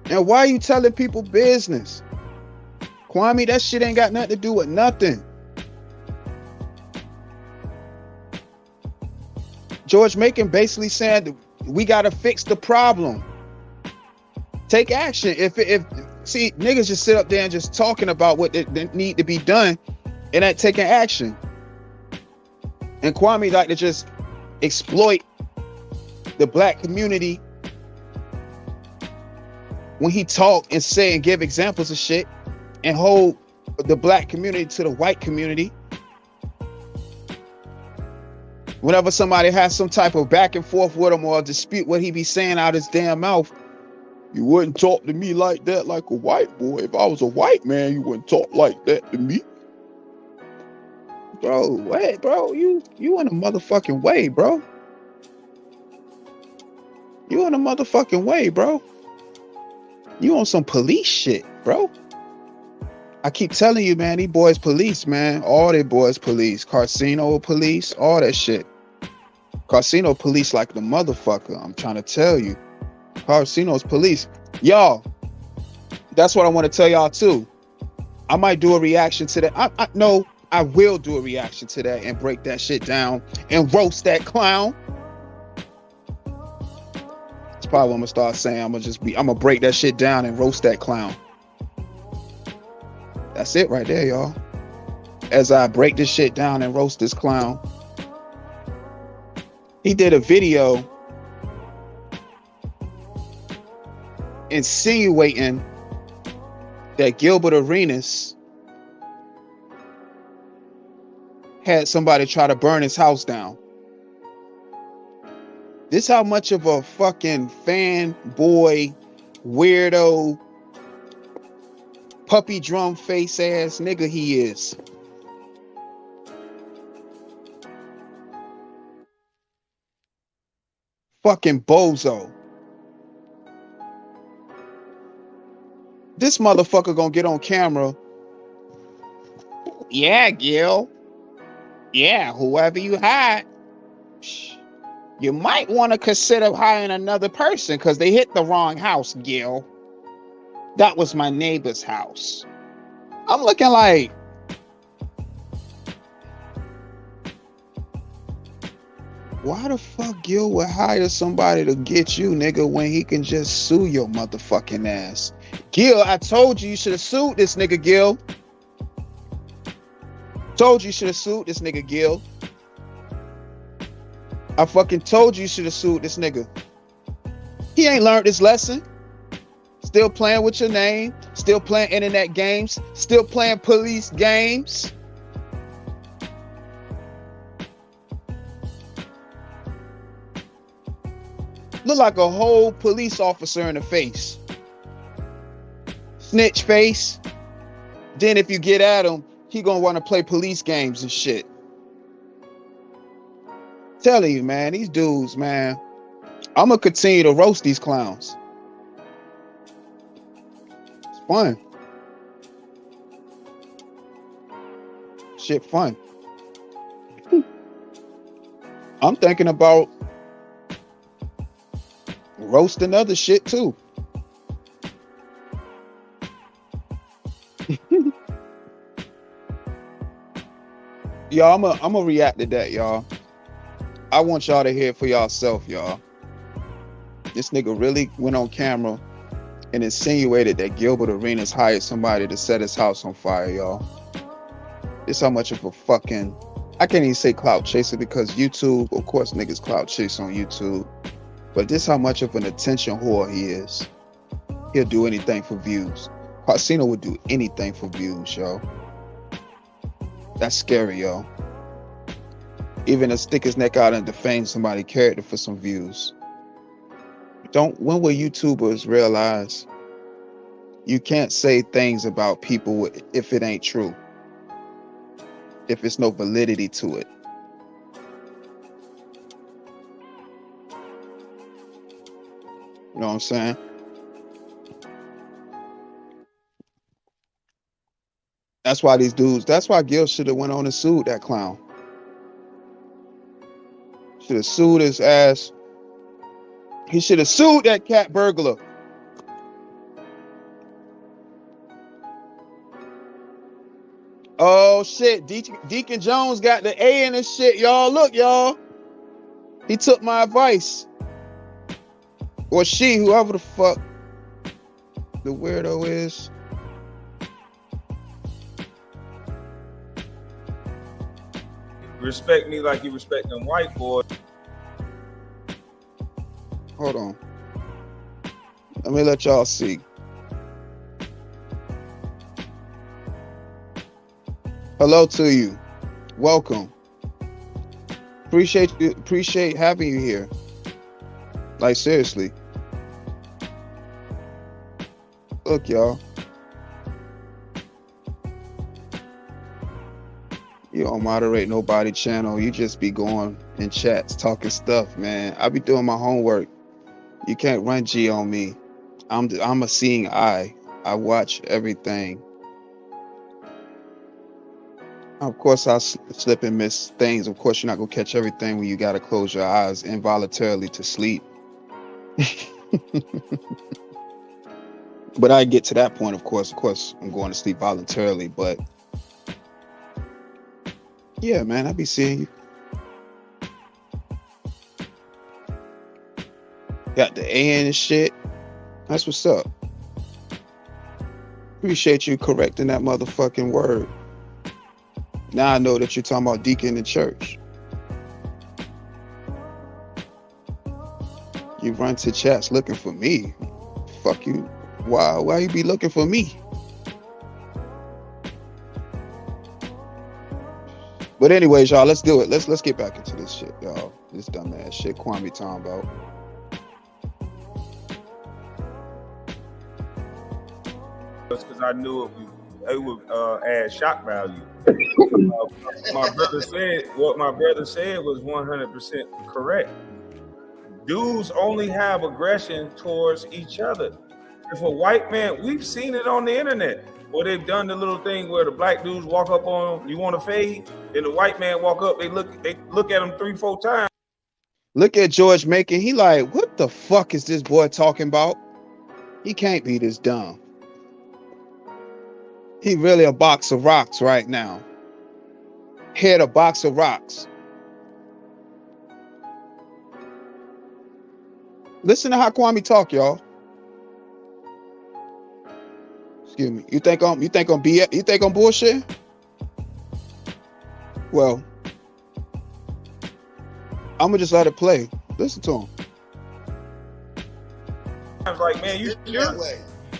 And why are you telling people business? Kwame, that shit ain't got nothing to do with nothing. George Macon basically said we gotta fix the problem. Take action. See, niggas just sit up there and just talking about what they need to be done and not taking action. And Kwame like to just exploit the black community when he talk and say and give examples of shit and hold the black community to the white community. Whenever somebody has some type of back and forth with him or dispute what he be saying out his damn mouth, you wouldn't talk to me like that like a white boy. If I was a white man, you wouldn't talk like that to me. Bro, wait, bro, you in a motherfucking way, bro. You in a motherfucking way, bro. You on some police shit, bro. I keep telling you, man, these boys police, man. All they boys police. Casino police, all that shit. Casino police like the motherfucker. I'm trying to tell you. Casino's police. Y'all, that's what I want to tell y'all too. I might do a reaction to that. I will do a reaction to that and break that shit down and roast that clown. That's probably what I'm gonna start saying. I'm gonna break that shit down and roast that clown. That's it right there, y'all. As I break this shit down and roast this clown. He did a video insinuating that Gilbert Arenas had somebody try to burn his house down. This how much of a fucking fanboy, weirdo, puppy drum face ass nigga he is. Fucking bozo. This motherfucker gonna get on camera. Yeah, Gil. Yeah, whoever you hide, you might want to consider hiring another person because they hit the wrong house, Gil. That was my neighbor's house. I'm looking like, why the fuck Gil would hire somebody to get you, nigga, when he can just sue your motherfucking ass? Gil, I told you should have sued this nigga, Gil. Told you should have sued this nigga, Gil. I fucking told you should have sued this nigga. He ain't learned his lesson. Still playing with your name. Still playing internet games. Still playing police games. Look like a whole police officer in the face. Snitch face. Then if you get at him, he gonna want to play police games and shit. Telling you, man, these dudes, man, I'm gonna continue to roast these clowns. It's fun. Shit fun. I'm thinking about roasting other shit too. Y'all, I'm gonna react to that, y'all. I want y'all to hear it for yourself, y'all. This nigga really went on camera and insinuated that Gilbert Arenas hired somebody to set his house on fire, y'all. This how much of a fucking, I can't even say clout chaser because YouTube, of course niggas clout chase on YouTube, but this how much of an attention whore he is. He'll do anything for views. Casino would do anything for views, yo. That's scary, yo. Even to stick his neck out and defame somebody's character for some views. When will YouTubers realize you can't say things about people if it ain't true? If it's no validity to it. You know what I'm saying? That's why these dudes, that's why Gil should have went on and sued that clown. Should have sued his ass. He should have sued that cat burglar. Oh shit, Deacon Jones got the A in his shit, y'all. Look, y'all. He took my advice. Or she, whoever the fuck the weirdo is. Respect me like you respect them white boys. Hold on. Let me let y'all see. Hello to you. Welcome. Appreciate having you here. Like, seriously. Look, y'all. You don't moderate nobody channel. You just be going in chats, talking stuff, man. I be doing my homework. You can't run G on me. I'm a seeing eye. I watch everything. Of course, I slip and miss things. Of course, you're not gonna catch everything when you gotta close your eyes involuntarily to sleep. But I get to that point, of course, I'm going to sleep voluntarily. But yeah, man, I be seeing you. Got the A and shit. That's what's up. Appreciate you correcting that motherfucking word. Now I know that you're talking about deacon in church. You run to chats looking for me. Fuck you. Why you be looking for me? But anyways, y'all, let's do it. Let's get back into this shit, y'all. This dumbass shit Kwame talking about. Because I knew it would add shock value. My brother said what my brother said was 100% correct. Dudes only have aggression towards each other. If a white man, we've seen it on the internet, where they've done the little thing where the black dudes walk up on them, you want to fade, then the white man walk up, they look at him 3-4 times. Look at George Macon. He like, what the fuck is this boy talking about? He can't be this dumb. He really a box of rocks right now. Head a box of rocks. Listen to how Kwame talk, y'all. Excuse me. You think I'm bullshit? Well, I'm gonna just let it play. Listen to him. I was like, man, you sure?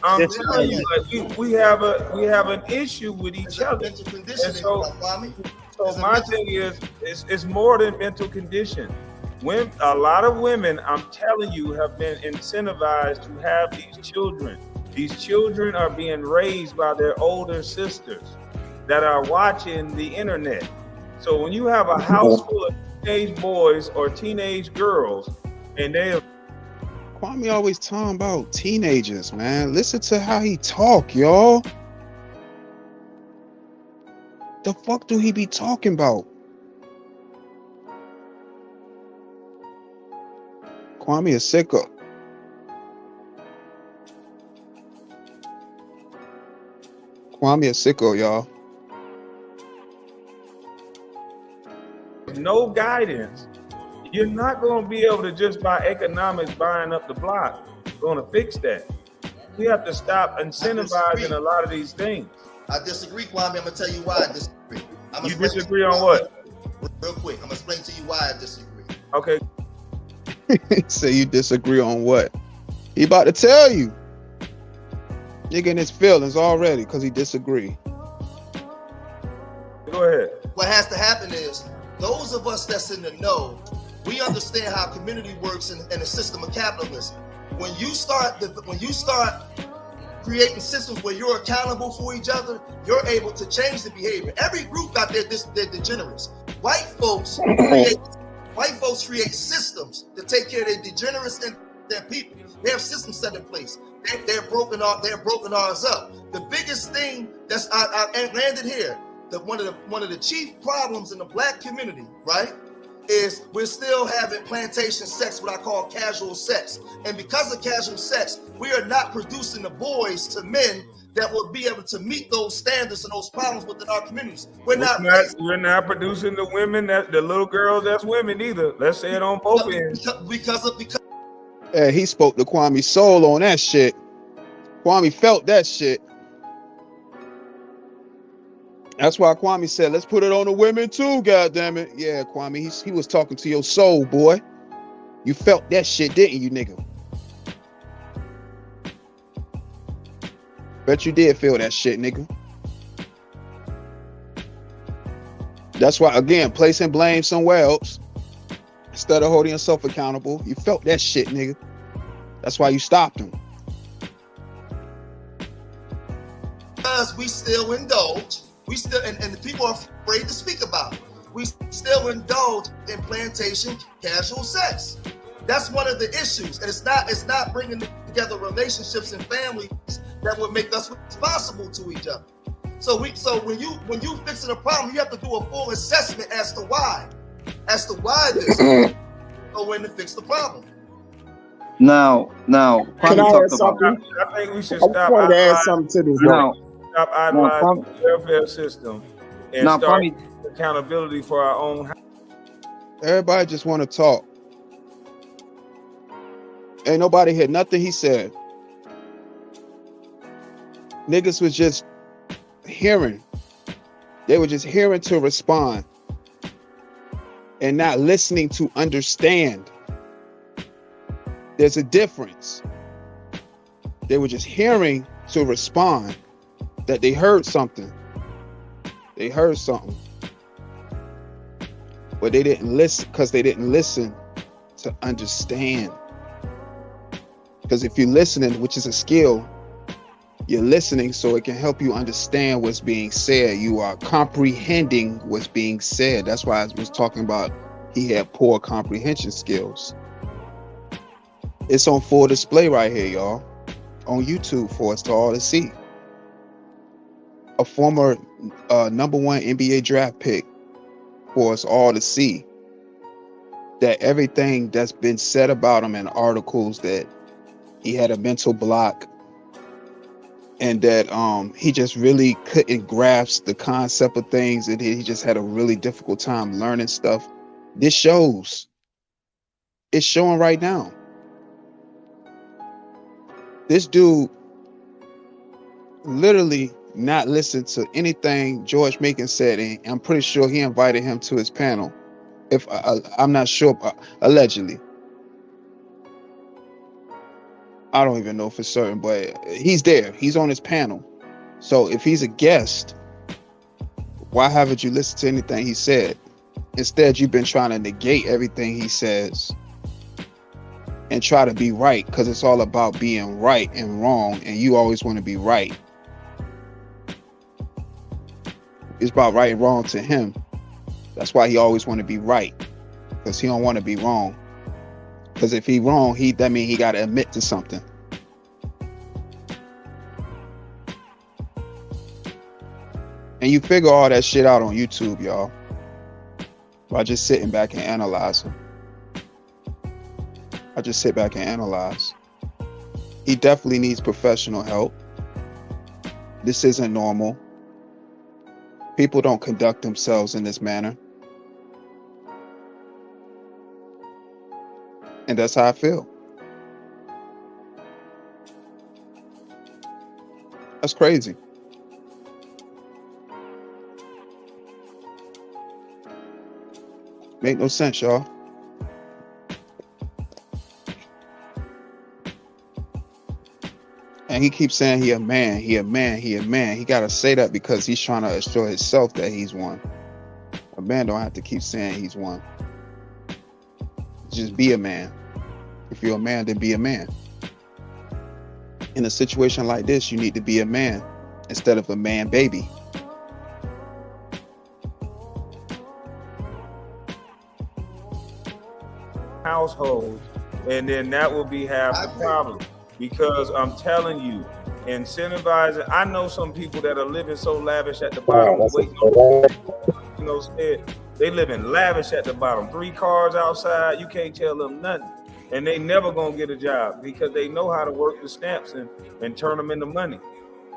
I'm telling you, like we have an issue with each other. And so my thing is, it's more than mental condition. When a lot of women, I'm telling you, have been incentivized to have these children. These children are being raised by their older sisters that are watching the internet. So when you have a house full of teenage boys or teenage girls, and they Kwame always talking about teenagers, man. Listen to how he talk, y'all. The fuck do he be talking about? Kwame a sicko. Kwame a sicko, y'all. no guidance, you're not going to be able to just by economics buying up the block going to fix that. We have to stop incentivizing a lot of these things. I disagree, Kwame. I'm going to tell you why I disagree. You disagree on what? Real quick, I'm going to explain to you why I disagree. Okay. Say you disagree on what? He about to tell you. Nigga in his feelings already because he disagree. Go ahead. What has to happen is those of us that's in the know, we understand how community works in the system of capitalism. When you start creating systems where you're accountable for each other, you're able to change the behavior. Every group got their degenerates. White folks create systems to take care of their degenerates and their people. They have systems set in place. They're broken ours up. The biggest thing that's I landed here, one of the chief problems in the black community, right, is we're still having plantation sex, what I call casual sex. And because of casual sex, we are not producing the boys to men that will be able to meet those standards and those problems within our communities. We're not producing the women, the little girls that's women either. Let's say it on both ends. Because hey, he spoke to Kwame's soul on that shit. Kwame felt that shit. That's why Kwame said, let's put it on the women too, goddammit. Yeah, Kwame, he was talking to your soul, boy. You felt that shit, didn't you, nigga? Bet you did feel that shit, nigga. That's why, again, placing blame somewhere else instead of holding yourself accountable. You felt that shit, nigga. That's why you stopped him. Because we still indulge, and the people are afraid to speak about it. We still indulge in plantation casual sex. That's one of the issues, and it's not bringing together relationships and families that would make us responsible to each other. So when you fixing a problem, you have to do a full assessment as to why this, or when to fix the problem. Now, Can I add talked about. something? I think we should I just wanted to add something to this. stop idolizing the welfare system and Now, start Kwame, accountability for our own. Everybody just want to talk. Ain't nobody heard nothing he said. Niggas was just hearing. They were just hearing to respond and not listening to understand. There's a difference. They were just hearing to respond that they heard something. They heard something. But they didn't listen because they didn't listen to understand. Because if you're listening, which is a skill, you're listening so it can help you understand what's being said. You are comprehending what's being said. That's why I was talking about he had poor comprehension skills. It's on full display right here, y'all, on YouTube for us to all to see. A former number one NBA draft pick for us all to see that everything that's been said about him in articles, that he had a mental block and that he just really couldn't grasp the concept of things, and he just had a really difficult time learning stuff. This shows. It's showing right now. This dude literally not listened to anything George Macon said, and I'm pretty sure he invited him to his panel. If I'm not sure, allegedly. I don't even know for certain, but he's there. He's on his panel. So if he's a guest, why haven't you listened to anything he said? Instead, you've been trying to negate everything he says and try to be right, because it's all about being right and wrong, and you always want to be right. It's about right and wrong to him. That's why he always want to be right, because he don't want to be wrong. Because if he wrong, that means he got to admit to something. And you figure all that shit out on YouTube, y'all, by just sitting back and analyzing. I just sit back and analyze. He definitely needs professional help. This isn't normal. People don't conduct themselves in this manner. And that's how I feel. That's crazy. Make no sense, y'all. And he keeps saying he a man, he a man, he a man. He got to say that because he's trying to assure himself that he's one. A man don't have to keep saying he's one. Just be a man. If you're a man, then be a man. In a situation like this, you need to be a man instead of a man baby. Households, and then that will be half the problem. Because I'm telling you, incentivizing. I know some people that are living so lavish at the bottom. They living lavish at the bottom. 3 cars outside, you can't tell them nothing, and they never gonna get a job because they know how to work the stamps and turn them into money.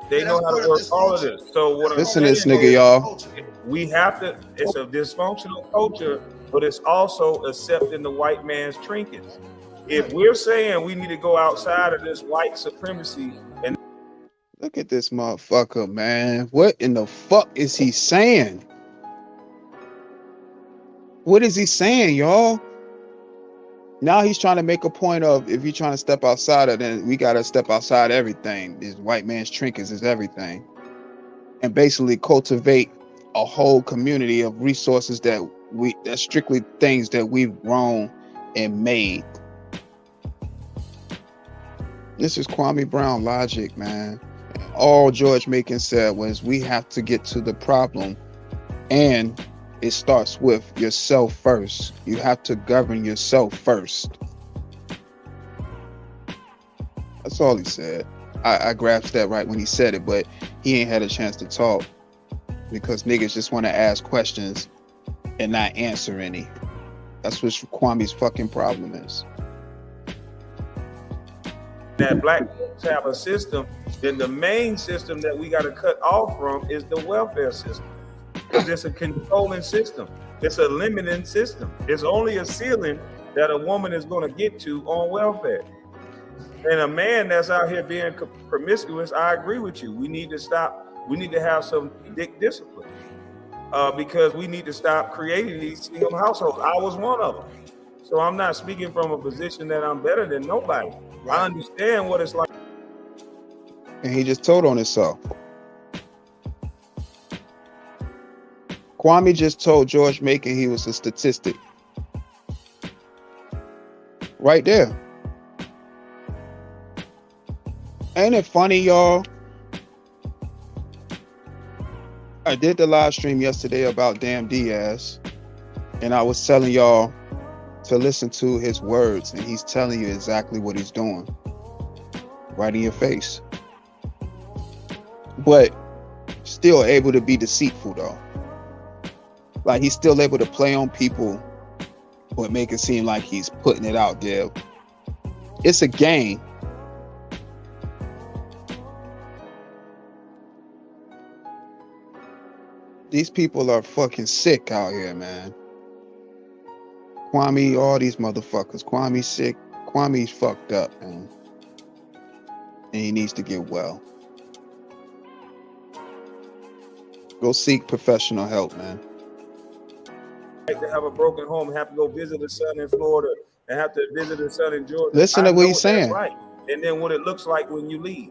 They know how to work all of this. So what listen to this nigga, y'all. We have to. It's a dysfunctional culture, but it's also accepting the white man's trinkets. If we're saying we need to go outside of this white supremacy and look at this motherfucker, man. What in the fuck is he saying? What is he saying, y'all? Now he's trying to make a point of, if you're trying to step outside of, then we got to step outside everything. This white man's trinkets is everything. And basically cultivate a whole community of resources that's strictly things that we've grown and made. This is Kwame Brown logic, man. All George Macon said was we have to get to the problem, and it starts with yourself first. You have to govern yourself first. That's all he said. I grasped that right when he said it, but he ain't had a chance to talk because niggas just want to ask questions and not answer any. That's what Kwame's fucking problem is. That black folks have a system, then the main system that we got to cut off from is the welfare system. Because it's a controlling system. It's a limiting system. There's only a ceiling that a woman is going to get to on welfare. And a man that's out here being promiscuous, I agree with you. We need to stop. We need to have some dick discipline because we need to stop creating these single households. I was one of them. So I'm not speaking from a position that I'm better than nobody. I understand what it's like. And he just told on himself. Kwame just told George Macon he was a statistic. Right there. Ain't it funny, y'all? I did the live stream yesterday about Damn Diaz, and I was telling y'all to listen to his words, and he's telling you exactly what he's doing. Right in your face. But still able to be deceitful, though. Like, he's still able to play on people, but make it seem like he's putting it out there. It's a game. These people are fucking sick out here, man. Kwame, all these motherfuckers. Kwame's sick. Kwame's fucked up, man. And he needs to get well. Go seek professional help, man. Like to have a broken home, have to go visit a son in Florida, and have to visit a son in Georgia. Listen to what he's saying. Right. And then what it looks like when you leave.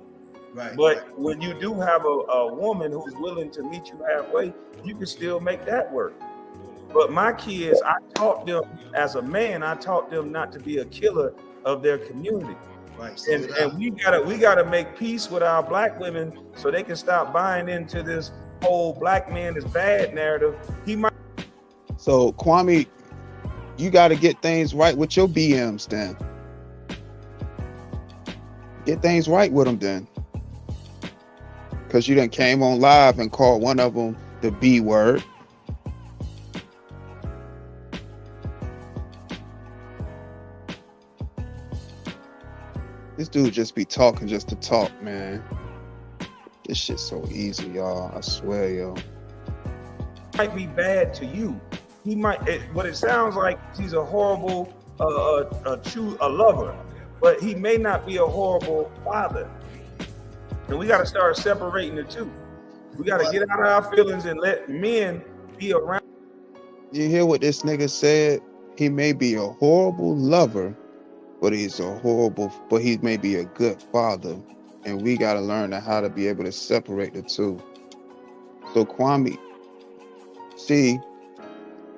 Right. But when you do have a woman who's willing to meet you halfway, you can still make that work. But my kids, I taught them as a man, I taught them not to be a killer of their community. Right. And we gotta make peace with our black women so they can stop buying into this whole black man is bad narrative. So Kwame, you got to get things right with your BMs then. Get things right with them then. Because you done came on live and called one of them the B word. This dude just be talking just to talk, man. This shit's so easy, y'all. I swear, yo. Might be bad to you. He might, but it sounds like he's a horrible, a lover, but he may not be a horrible father. And we got to start separating the two. We got to get out of our feelings and let men be around. You hear what this nigga said? He may be a horrible lover, but he may be a good father. And we got to learn how to be able to separate the two. So Kwame, see,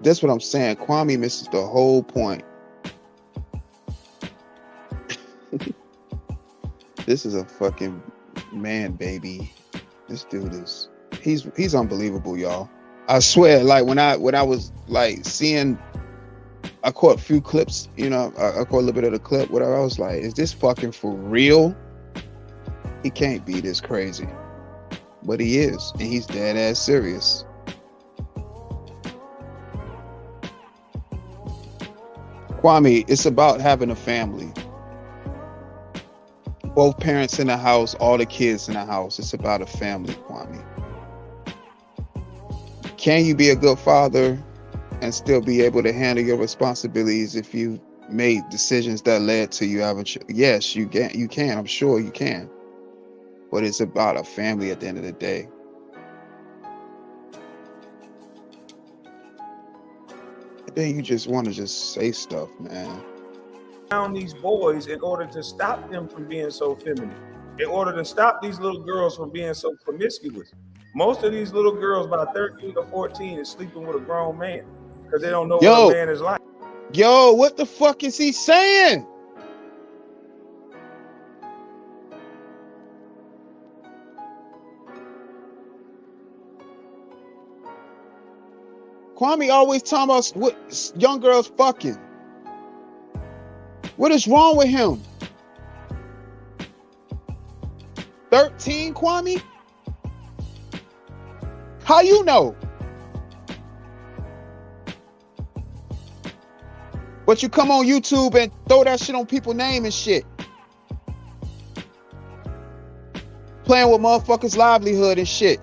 that's what I'm saying. Kwame misses the whole point. This is a fucking man, baby. This dude is, he's unbelievable, y'all. I swear, like when I was like seeing, I caught a few clips, you know, I caught a little bit of the clip, whatever. I was like, is this fucking for real? He can't be this crazy. But he is, and he's dead ass serious. Kwame, it's about having a family. Both parents in the house, all the kids in the house. It's about a family, Kwame. Can you be a good father and still be able to handle your responsibilities if you made decisions that led to you having children? Yes, you can. You can. I'm sure you can. But it's about a family at the end of the day. And then you just want to just say stuff, man. Around these boys in order to stop them from being so feminine, in order to stop these little girls from being so promiscuous. Most of these little girls by 13 or 14 is sleeping with a grown man because they don't know what a man is like. Yo, what the fuck is he saying? Kwame always talking about what young girls fucking. What is wrong with him? 13, Kwame? How you know? But you come on YouTube and throw that shit on people's name and shit. Playing with motherfuckers' livelihood and shit.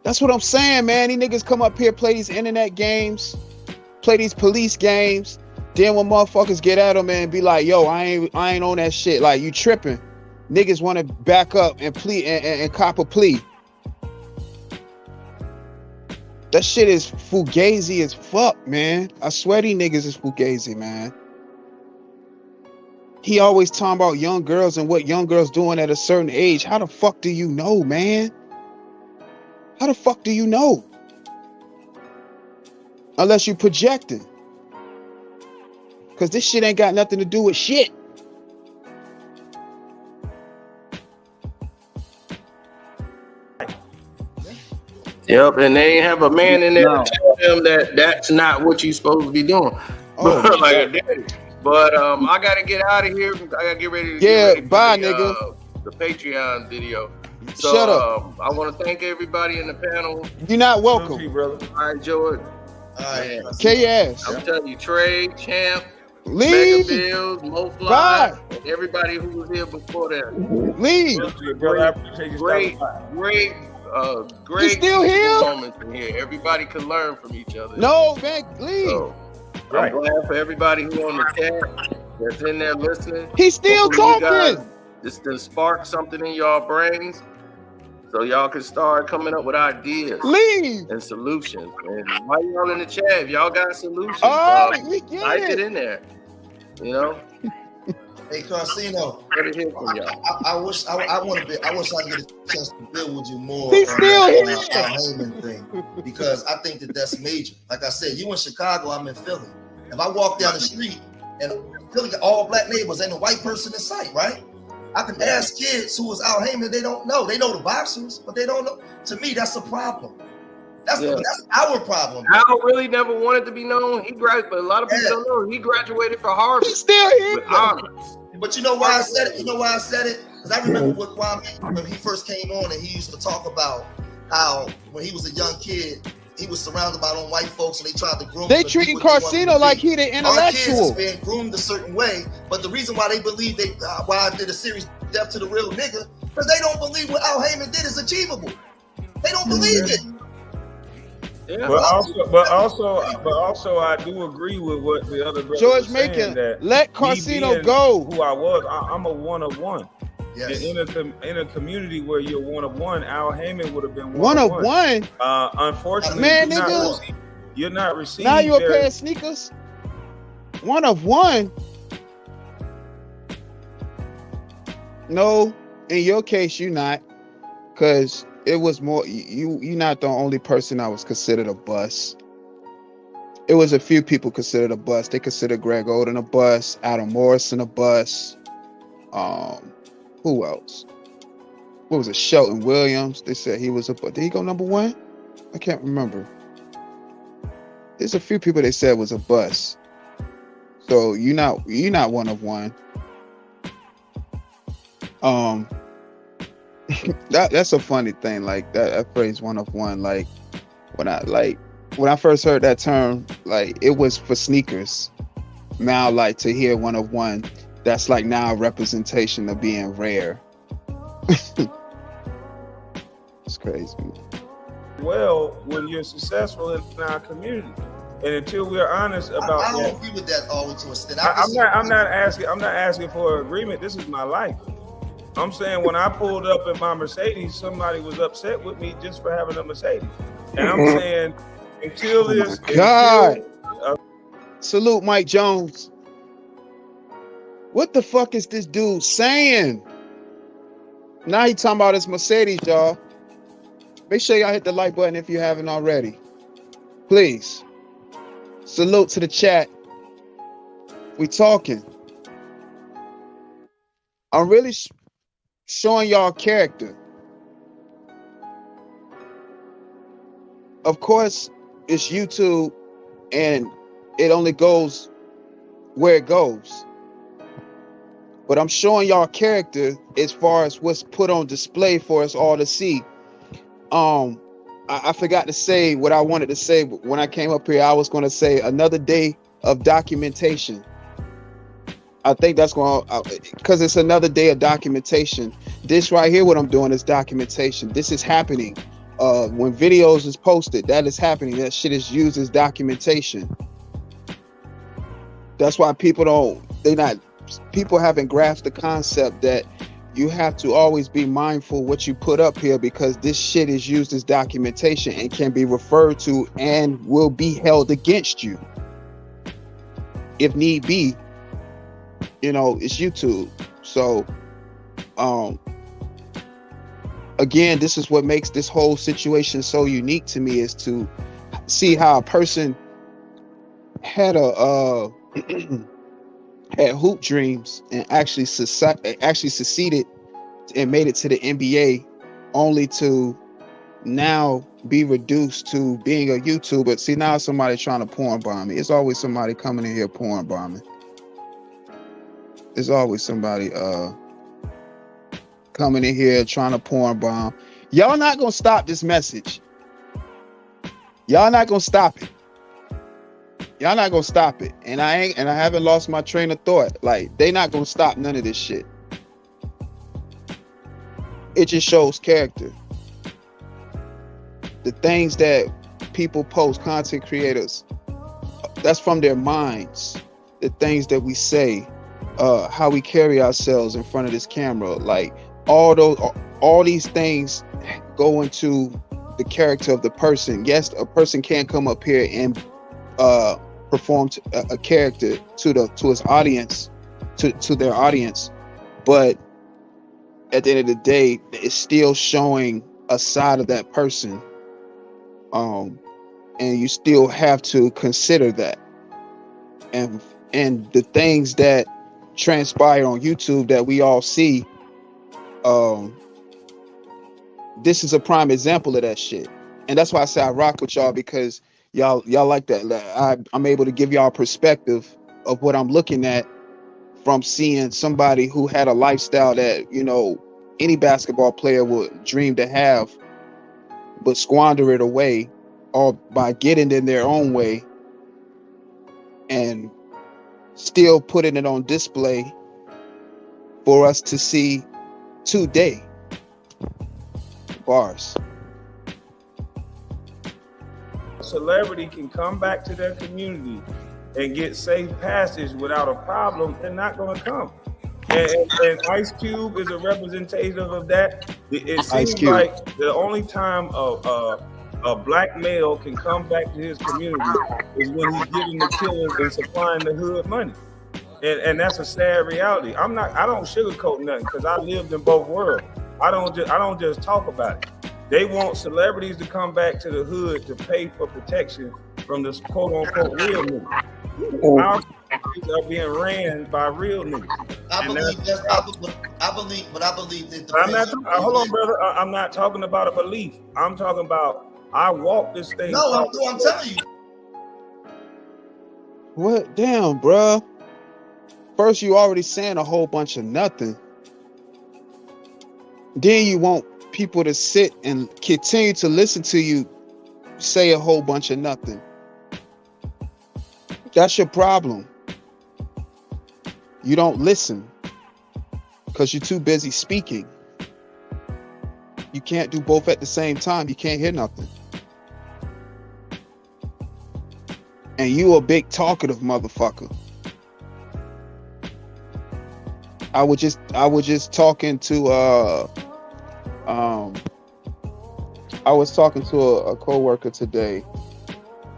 That's what I'm saying, man. These niggas come up here, play these internet games, play these police games. Then when motherfuckers get at them and be like, yo, I ain't on that shit. Like, you tripping. Niggas want to back up and plea and cop a plea. That shit is fugazi as fuck, man. I swear these niggas is fugazi, man. He always talking about young girls and what young girls doing at a certain age. How the fuck do you know, man? How the fuck do you know? Unless you projecting. Because this shit ain't got nothing to do with shit. Yep, and they ain't have a man in there to tell them that that's not what you supposed to be doing. Oh, like a daddy. But I gotta get out of here. I gotta get ready to bye, nigga. The Patreon video. So, Shut up. I want to thank everybody in the panel. You're not welcome. You, brother. I enjoyed. K ass. I'm telling you, Trey, Champ, Leave. Mega Bills, Mo Fly, Bye. and everybody who was here before that. Leave. Great still here? moments in here. Everybody can learn from each other. No, man, leave. So, I'm glad for everybody who on the chat that's in there listening. He's still talking. This done spark something in y'all brains, so y'all can start coming up with ideas and solutions. And while y'all in the chat, if y'all got solutions, type it in there. You know. Hey, Carsino, I wish I get a chance to build with you more on the Heyman thing, because I think that's major. Like I said, you in Chicago, I'm in Philly. If I walk down the street and Philly got all black neighbors, ain't a white person in sight, right? I can ask kids who was out Heyman, they don't know. They know the boxers, but they don't know. To me, that's a problem. That's our problem. Al really never wanted to be known. He graduated, but a lot of people don't know. He graduated from Harvard. He's still here. With honors. But you know why I said it? You know why I said it? Because I remember with Kwame, when he first came on, and he used to talk about how when he was a young kid, he was surrounded by them white folks, and they tried to groom him. They treating Carsino like he the intellectual. Our kids is being groomed a certain way, but the reason why they believe why I did a series Death to the Real Nigga, because they don't believe what Al Heyman did is achievable. They don't believe it. Yeah. But also, I do agree with what the other brother George was Macon, saying, that let Carsino go. Who I was, I'm a one of one. Yes. In a community where you're one of one, Al Heyman would have been one of one. Unfortunately, man, you're not received. Now you're a pair of sneakers. One of one. No, in your case, you're not, because it was more. You're not the only person that was considered a bust. It was a few people considered a bust. They considered Greg Oden a bust, Adam Morrison a bust. Who else? What was it? Shelton Williams. They said he was a bust. Did he go number one? I can't remember. There's a few people they said was a bust. So you're not one of one. That's a funny thing, like that phrase one of one. Like when I first heard that term, like it was for sneakers. Now, like, to hear one of one, that's like now a representation of being rare. It's crazy. Well, when you're successful in our community, and until we're honest about I don't agree with that all the way to a extent. I'm not asking for agreement. This is my life. I'm saying when I pulled up in my Mercedes, somebody was upset with me just for having a Mercedes. And I'm saying until this salute Mike Jones. What the fuck is this dude saying? Now he talking about his Mercedes, y'all. Make sure y'all hit the like button if you haven't already. Please. Salute to the chat. We talking. I'm really showing y'all character. Of course, it's YouTube and it only goes where it goes. But I'm showing y'all character as far as what's put on display for us all to see. I forgot to say what I wanted to say when I came up here. I was going to say another day of documentation. I think that's going to, because it's another day of documentation. This right here, what I'm doing is documentation. This is happening. When videos is posted, that is happening. That shit is used as documentation. That's why people haven't grasped the concept that you have to always be mindful what you put up here, because this shit is used as documentation and can be referred to and will be held against you if need be. You know, it's YouTube. So again, this is what makes this whole situation so unique to me, is to see how a person had had hoop dreams and actually succeeded and made it to the NBA, only to now be reduced to being a YouTuber. See, now somebody trying to porn bomb me. It's always somebody coming in here porn bombing. There's always somebody coming in here trying to porn bomb. Y'all not gonna stop this message. Y'all not gonna stop it. Y'all not gonna stop it. And I haven't lost my train of thought. Like, they not gonna stop none of this shit. It just shows character. The things that people post, content creators, that's from their minds. The things that we say, how we carry ourselves in front of this camera, like all these things go into the character of the person. Yes, a person can't come up here and perform a character to his audience, to their audience, but at the end of the day, it's still showing a side of that person, and you still have to consider that, and the things that transpire on YouTube that we all see. This is a prime example of that shit, and that's why I say I rock with y'all, because y'all like that. I'm able to give y'all a perspective of what I'm looking at from seeing somebody who had a lifestyle that, you know, any basketball player would dream to have, but squander it away, or by getting in their own way and still putting it on display for us to see today. Bars. A celebrity can come back to their community and get safe passage without a problem, they're not going to come. And Ice Cube is a representative of that. It seems like the only time a black male can come back to his community is when he's giving the killers and supplying the hood money. And that's a sad reality. I don't sugarcoat nothing, because I lived in both worlds. I don't just talk about it. They want celebrities to come back to the hood to pay for protection from this quote unquote real niggas. Our communities are being ran by real niggas. I believe that. Hold on, brother. I'm not talking about a belief. I'm talking about, I walk this thing. No, I'm telling you. What? Damn, bruh. First, you already saying a whole bunch of nothing. Then you want people to sit and continue to listen to you say a whole bunch of nothing. That's your problem. You don't listen because you're too busy speaking. You can't do both at the same time. You can't hear nothing. And you a big talkative motherfucker. I was just talking to I was talking to a co-worker today,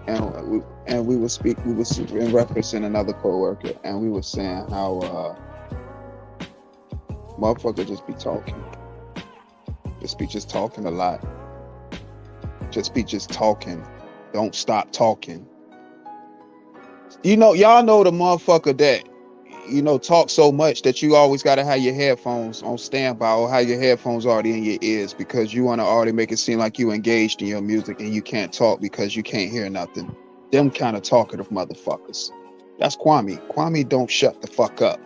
and we was in referencing another co-worker, and we were saying how motherfucker just be talking. Just be just talking a lot. Just be just talking. Don't stop talking. You know, y'all know the motherfucker that, you know, talk so much that you always got to have your headphones on standby or have your headphones already in your ears because you want to already make it seem like you engaged in your music and you can't talk because you can't hear nothing. Them kind of talkative motherfuckers. That's Kwame. Kwame don't shut the fuck up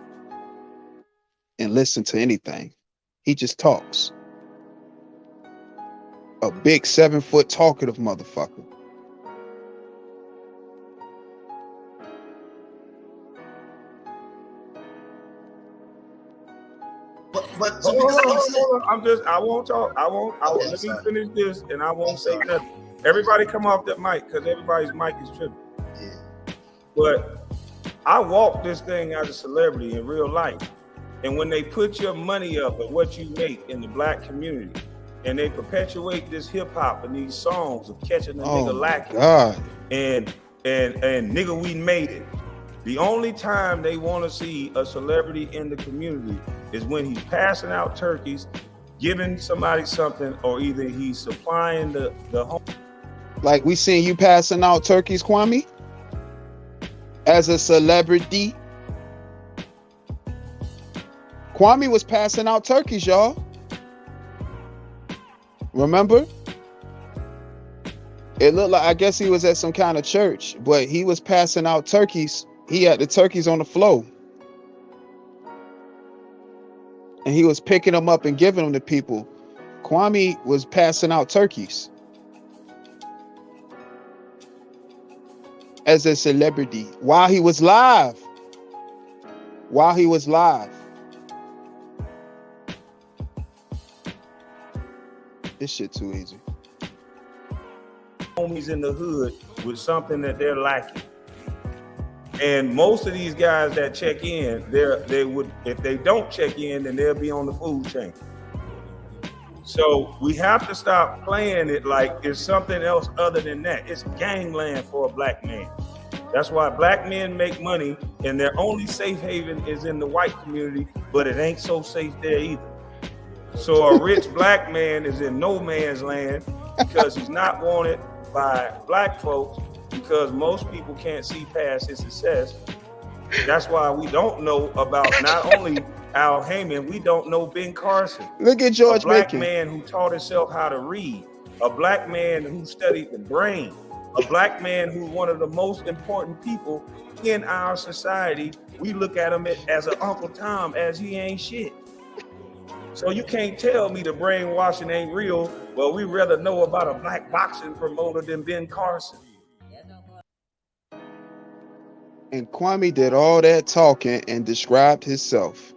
and listen to anything. He just talks. A big 7-foot talkative motherfucker. But Hold on. I won't talk. Let me finish this and I won't say nothing. Everybody come off that mic because everybody's mic is tripping. Yeah. But I walk this thing as a celebrity in real life. And when they put your money up and what you make in the black community, and they perpetuate this hip hop and these songs of catching a nigga lacking and nigga, we made it. The only time they want to see a celebrity in the community is when he's passing out turkeys, giving somebody something, or either he's supplying the home. Like we seen you passing out turkeys, Kwame, as a celebrity. Kwame was passing out turkeys, y'all. Remember? It looked like, I guess he was at some kind of church, but he was passing out turkeys. He had the turkeys on the floor. And he was picking them up and giving them to people. Kwame was passing out turkeys as a celebrity while he was live. This shit too easy. Homies in the hood with something that they're lacking. And most of these guys that check in, they would, if they don't check in, then they'll be on the food chain. So we have to stop playing it like it's something else other than that. It's gangland for a black man. That's why black men make money and their only safe haven is in the white community, but it ain't so safe there either. So a rich black man is in no man's land because he's not wanted by black folks because most people can't see past his success. That's why we don't know about not only Al Heyman, we don't know Ben Carson. Look at George Macon. A black Macon. man who taught himself how to read. A black man who studied the brain. A black man who's one of the most important people in our society. We look at him as an Uncle Tom as he ain't shit. So you can't tell me the brainwashing ain't real, but we rather know about a black boxing promoter than Ben Carson. And Kwame did all that talking and described himself.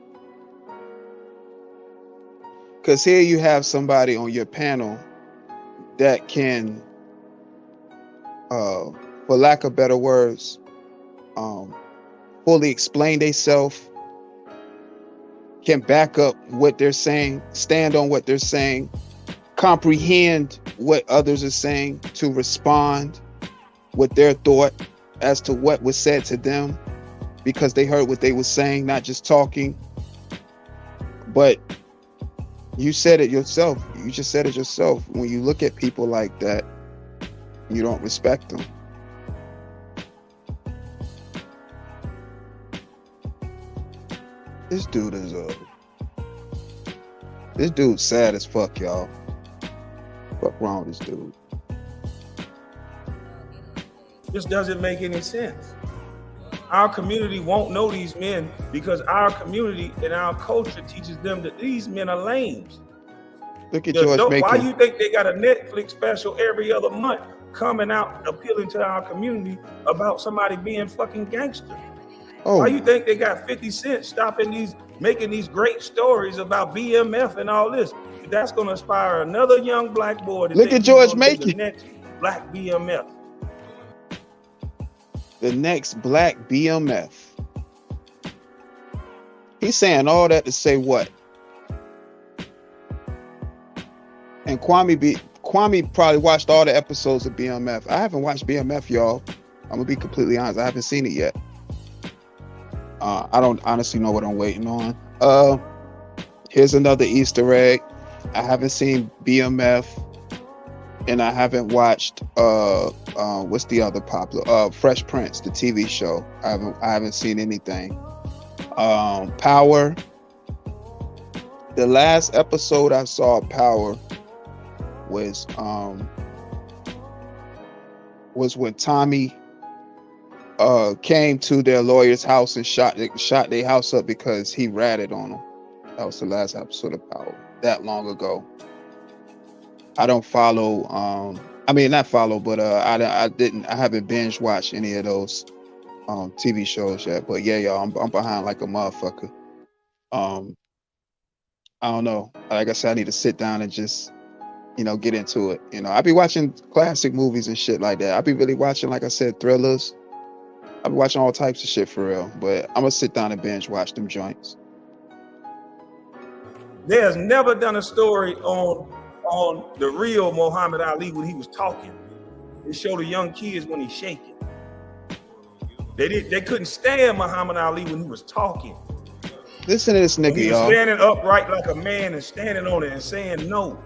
Because here you have somebody on your panel that can, for lack of better words, fully explain themselves, can back up what they're saying, stand on what they're saying, comprehend what others are saying, to respond with their thought as to what was said to them because they heard what they were saying, not just talking. But you said it yourself. You just said it yourself. When you look at people like that, you don't respect them. This dude's sad as fuck, y'all. Fuck wrong with this dude? This doesn't make any sense. Our community won't know these men because our community and our culture teaches them that these men are lames. Look at George Macon. Why you think they got a Netflix special every other month coming out appealing to our community about somebody being fucking gangster? Oh. Why you think they got 50 Cent making these great stories about BMF and all this? That's going to inspire another young black boy to look at George Macon. The next black BMF. The next black BMF. He's saying all that to say what? And Kwame probably watched all the episodes of BMF. I haven't watched BMF, y'all. I'm gonna be completely honest. I haven't seen it yet. I don't honestly know what I'm waiting on. Here's another Easter egg. I haven't seen BMF, and I haven't watched what's the other popular Fresh Prince, the TV show. I haven't seen anything. Power. The last episode I saw of Power was when Tommy came to their lawyer's house and shot their house up because he ratted on them. That was the last episode of Power, that long ago. I don't follow I mean not follow, but I haven't binge watched any of those TV shows yet. But yeah, y'all, I'm behind like a motherfucker. I don't know. Like I said, I need to sit down and just, get into it. I be watching classic movies and shit like that. I be really watching, like I said, thrillers. I be watching all types of shit for real. But I'm gonna sit down and binge watch them joints. There's never done a story on the real Muhammad Ali when he was talking. They show the young kids when he's shaking. They couldn't stand Muhammad Ali when he was talking. Listen to this nigga, He was y'all. standing upright like a man and standing on it and saying no.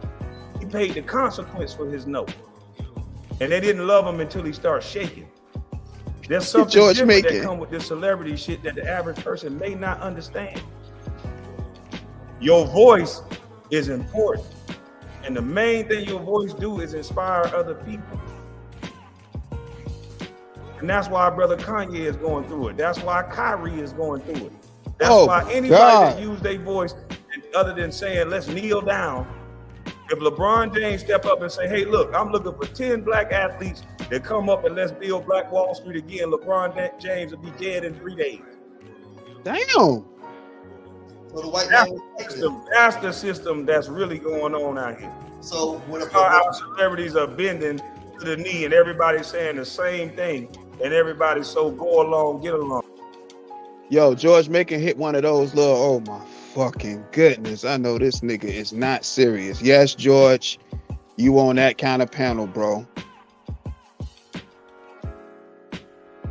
He paid the consequence for his no. And they didn't love him until he started shaking. There's something George different Macon. that come with this celebrity shit that the average person may not understand. Your voice is important. And the main thing your voice do is inspire other people. And that's why brother Kanye is going through it. That's why Kyrie is going through it. That's why anybody that use their voice, other than saying, let's kneel down, if LeBron James step up and say, hey, look, I'm looking for 10 black athletes that come up and let's build Black Wall Street again, LeBron James will be dead in 3 days. Damn. So the white man That's the system that's really going on out here. So when our celebrities are bending to the knee and everybody's saying the same thing, and everybody's so go along, get along. Yo, George Macon hit one of those little, oh my fucking goodness. I know this nigga is not serious. Yes, George, you on that kind of panel, bro.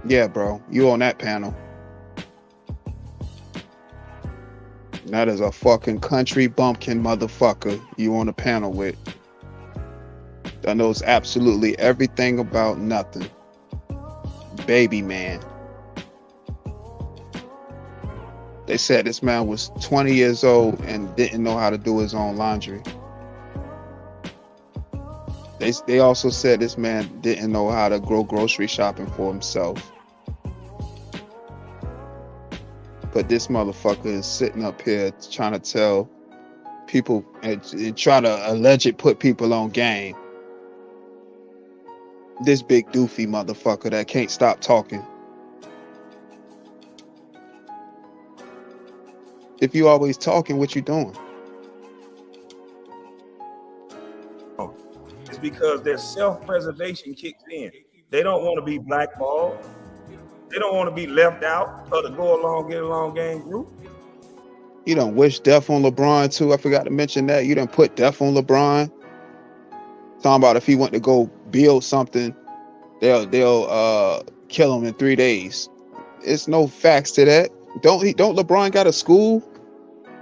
Yeah, bro, you on that panel. That is a fucking country bumpkin motherfucker you on the panel with. That knows absolutely everything about nothing. Baby man. They said this man was 20 years old and didn't know how to do his own laundry. They also said this man didn't know how to go grocery shopping for himself. But this motherfucker is sitting up here trying to tell people and try to allegedly put people on game. This big doofy motherfucker that can't stop talking. If you always talking, what you doing? It's because their self-preservation kicks in. They don't want to be blackballed. They don't want to be left out of the go along, get along gang group. You done wish death on LeBron too. I forgot to mention that. You done put death on LeBron. Talking about if he went to go build something, they'll kill him in 3 days. It's no facts to that. Don't LeBron got a school,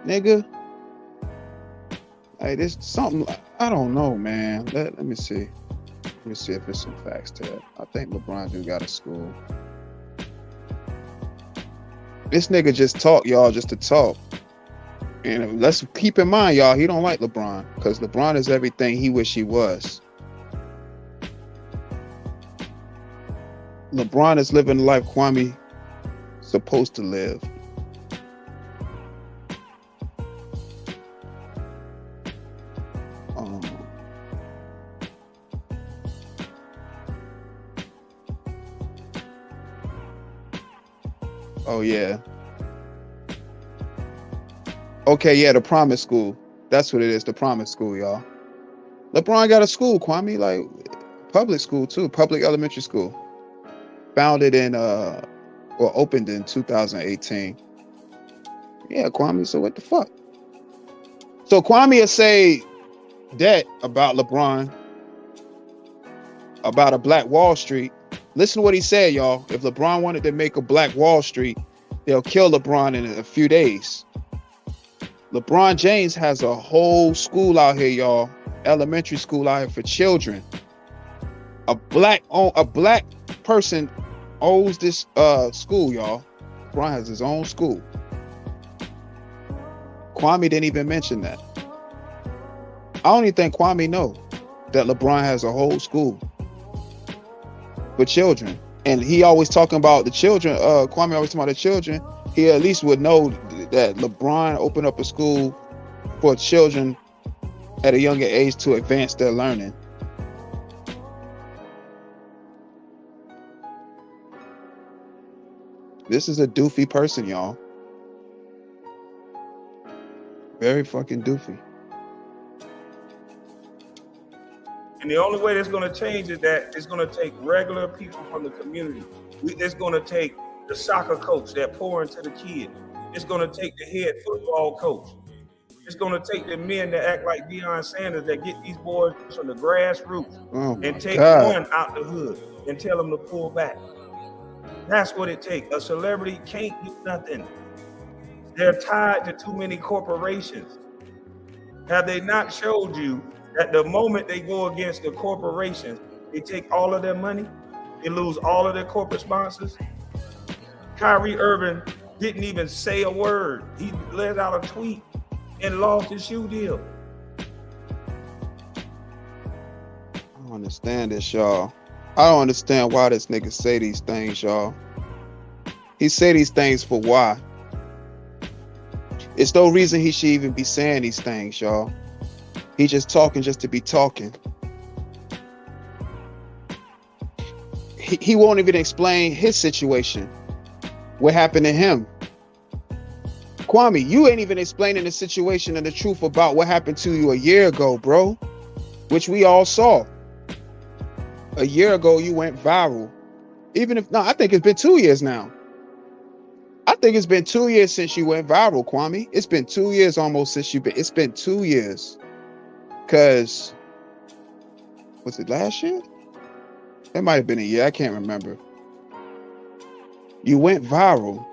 nigga? Hey, there's something I don't know, man. Let me see. Let me see if there's some facts to that. I think LeBron do got a school. This nigga just talk, y'all, just to talk. And let's keep in mind, y'all, he don't like LeBron because LeBron is everything he wish he was. LeBron is living the life Kwame supposed to live. Oh yeah. Okay, yeah, the Promise School. That's what it is, the Promise School, y'all. LeBron got a school, Kwame, like public school too, public elementary school. Founded in or opened in 2018. Yeah, Kwame, so what the fuck? So Kwame will say that about LeBron, about a Black Wall Street. Listen to what he said, y'all. If LeBron wanted to make a Black Wall Street, they'll kill LeBron in a few days. LeBron James has a whole school out here, y'all. Elementary school out here for children. A black person owns this school, y'all. LeBron has his own school. Kwame didn't even mention that. I don't even think Kwame know that LeBron has a whole school for children. And he always talking about the children. Kwame always talking about the children. He at least would know that LeBron opened up a school for children at a younger age to advance their learning. This is a doofy person, y'all. Very fucking doofy. And the only way that's going to change is that it's going to take regular people from the community. It's going to take the soccer coach that pour into the kid. It's going to take the head football coach. It's going to take the men that act like Deion Sanders that get these boys from the grassroots and take one out the hood and tell them to pull back. That's what it takes. A celebrity can't do nothing. They're tied to too many corporations. Have they not showed you that the moment they go against the corporations, they take all of their money, they lose all of their corporate sponsors? Kyrie Irving didn't even say a word. He let out a tweet and lost his shoe deal. I don't understand this, y'all. I don't understand why this nigga say these things, y'all. He say these things for why? It's no reason he should even be saying these things, y'all. He just talking just to be talking. He won't even explain his situation. What happened to him? Kwame, you ain't even explaining the situation and the truth about what happened to you a year ago, bro. Which we all saw. A year ago, you went viral. I think it's been 2 years now. I think it's been 2 years since you went viral, Kwame. It's been 2 years almost since it's been 2 years. Cause, was it last year? It might have been a year, I can't remember. You went viral.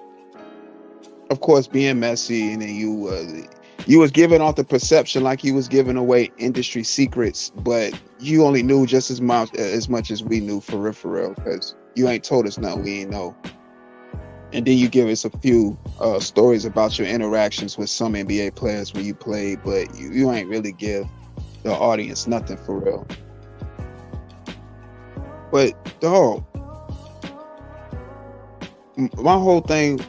Of course, being messy, and then you was giving off the perception like you was giving away industry secrets, but you only knew just as much as we knew for real, because you ain't told us nothing we ain't know. And then you give us a few stories about your interactions with some NBA players when you played, but you ain't really give the audience nothing for real. But dog, my whole thing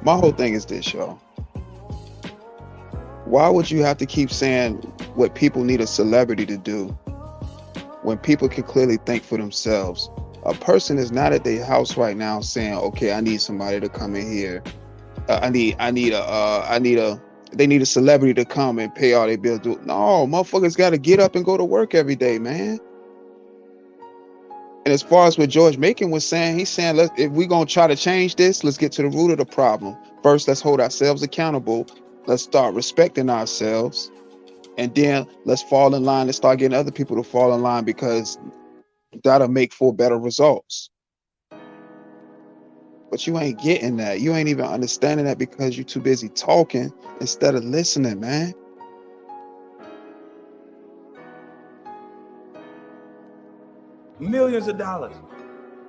is this, y'all. Why would you have to keep saying what people need a celebrity to do when people can clearly think for themselves? A person is not at their house right now saying, okay, I need somebody to come in here. They need a celebrity to come and pay all their bills. No, motherfuckers got to get up and go to work every day, man. And as far as what George Macon was saying, he's saying, if we're going to try to change this, let's get to the root of the problem. First, let's hold ourselves accountable. Let's start respecting ourselves. And then let's fall in line and start getting other people to fall in line, because that'll make for better results. But you ain't getting that. You ain't even understanding that because you're too busy talking instead of listening, man. Millions of dollars.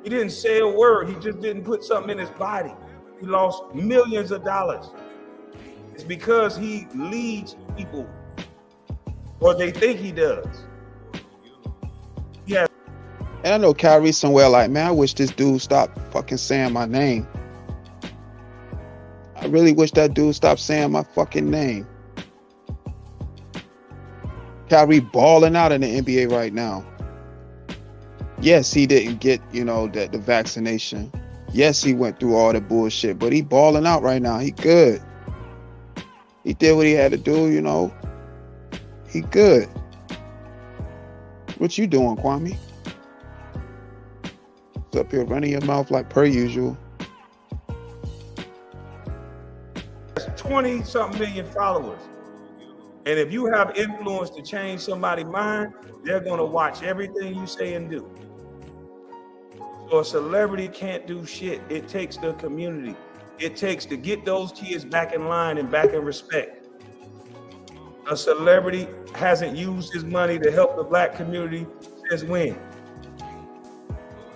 He didn't say a word. He just didn't put something in his body. He lost millions of dollars. It's because he leads people, or they think he does. Yeah. And I know Kyrie somewhere like, man, I wish this dude stopped fucking saying my name. I really wish that dude stopped saying my fucking name. Kyrie balling out in the NBA right now. Yes, he didn't get, the vaccination. Yes, he went through all the bullshit, but he balling out right now. He good. He did what he had to do, He good. What you doing, Kwame? It's up here running your mouth like per usual. 20-something million followers. And if you have influence to change somebody's mind, they're going to watch everything you say and do. So a celebrity can't do shit. It takes the community. It takes to get those kids back in line and back in respect. A celebrity hasn't used his money to help the black community since when?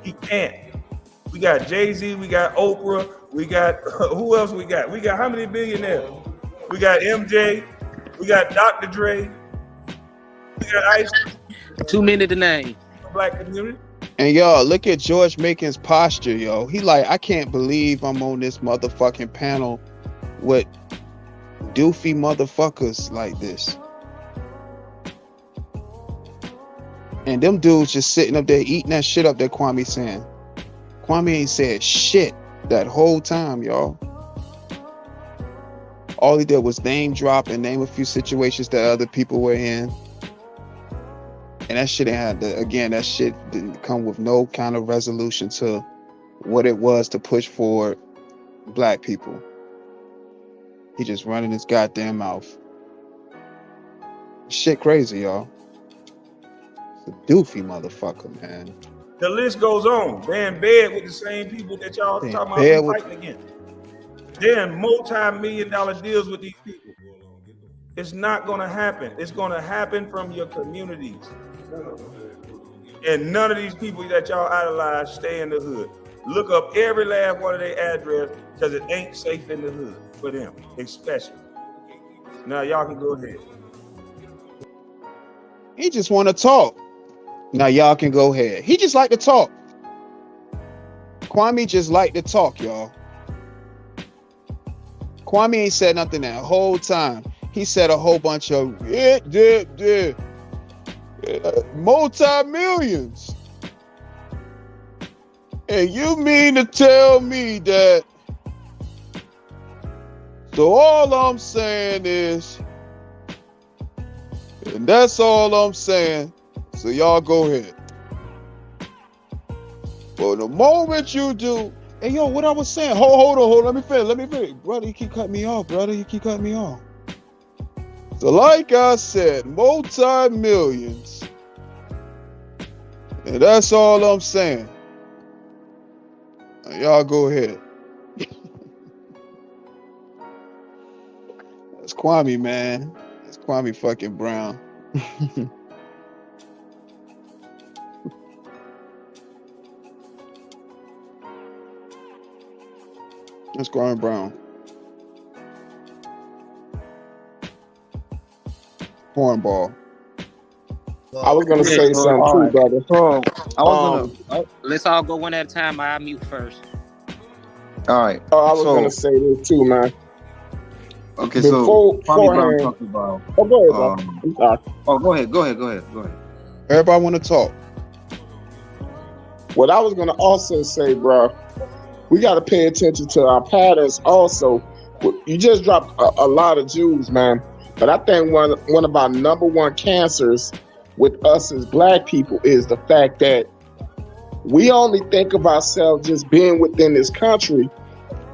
He can't. We got Jay-Z, we got Oprah, we got who else we got? We got how many billionaires? We got MJ, we got Dr. Dre, we got Ice. Too many to name. Black community. And y'all, look at George Macon's posture, yo. He like, I can't believe I'm on this motherfucking panel with doofy motherfuckers like this. And them dudes just sitting up there eating that shit up that Kwame saying. Kwame ain't said shit that whole time, y'all. All he did was name drop and name a few situations that other people were in. And that shit ain't that shit didn't come with no kind of resolution to what it was to push forward black people. He just running his goddamn mouth. Shit crazy, y'all. It's a doofy motherfucker, man. The list goes on. They're in bed with the same people that y'all talking about fighting against. They're in multi-million-dollar deals with these people. It's not going to happen. It's going to happen from your communities. And none of these people that y'all idolize stay in the hood. Look up every last one of their address because it ain't safe in the hood for them, especially. Now y'all can go ahead. He just want to talk. Now y'all can go ahead. He just like to talk. Kwame just like to talk, y'all. Kwame ain't said nothing that whole time. He said a whole bunch of multi-millions. And you mean to tell me that? So all I'm saying is, and that's all I'm saying. So y'all go ahead. But the moment you do, hey yo, what I was saying, hold on, let me finish. Brother, you keep cutting me off, So like I said, multi-millions. And that's all I'm saying. Now, y'all go ahead. That's Kwame, man. That's Kwame fucking Brown. That's Kwame Brown. Hornball. I was gonna say something too, brother. So I was gonna. Let's all go one at a time. I'll mute first. All right. I was gonna say this too, man. Okay, so Kwame Brown talking about. Oh, go ahead, bro. I'm sorry. Go ahead. Everybody want to talk. What I was gonna also say, bro, we got to pay attention to our patterns. Also, you just dropped a lot of Jews, man. But I think one of our number one cancers with us as black people is the fact that we only think of ourselves just being within this country,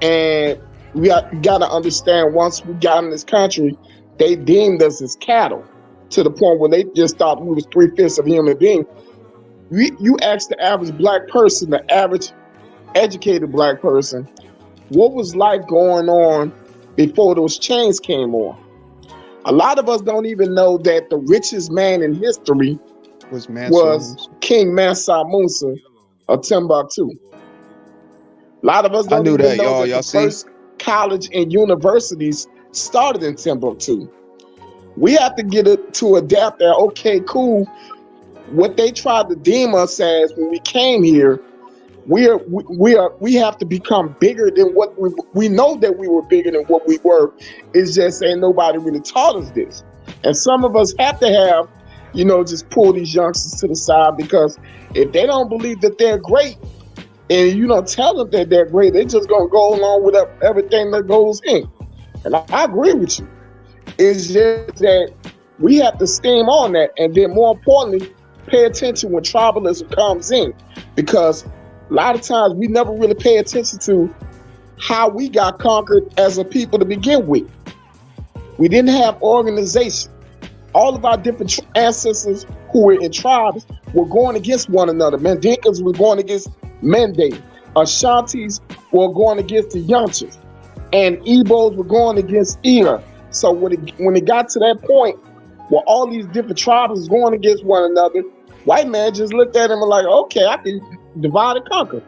and we got to understand once we got in this country, they deemed us as cattle to the point where they just thought we was 3/5 of a human being. You ask the average black person, the average educated black person, what was life going on before those chains came on? A lot of us don't even know that the richest man in history was King Mansa Musa of Timbuktu. A lot of us don't even know that the first college and universities started in Timbuktu. We have to get it to adapt that, okay, cool. What they tried to deem us as when we came here, we have to become bigger than what we know that we were bigger than what we were. It's just ain't nobody really taught us this. And some of us have to have, just pull these youngsters to the side, because if they don't believe that they're great and you don't tell them that they're great, they're just gonna go along with everything that goes in. And I agree with you. It's just that we have to stem on that, and then more importantly, pay attention when tribalism comes in, because a lot of times we never really pay attention to how we got conquered as a people to begin with. We didn't have organization. All of our different ancestors who were in tribes were going against one another. Mandinkas were going against Mende. Ashantis were going against the Yanchas. And Igbos were going against Ira. So when it got to that point where all these different tribes was going against one another, white man just looked at him and like, okay, I can divide and conquer.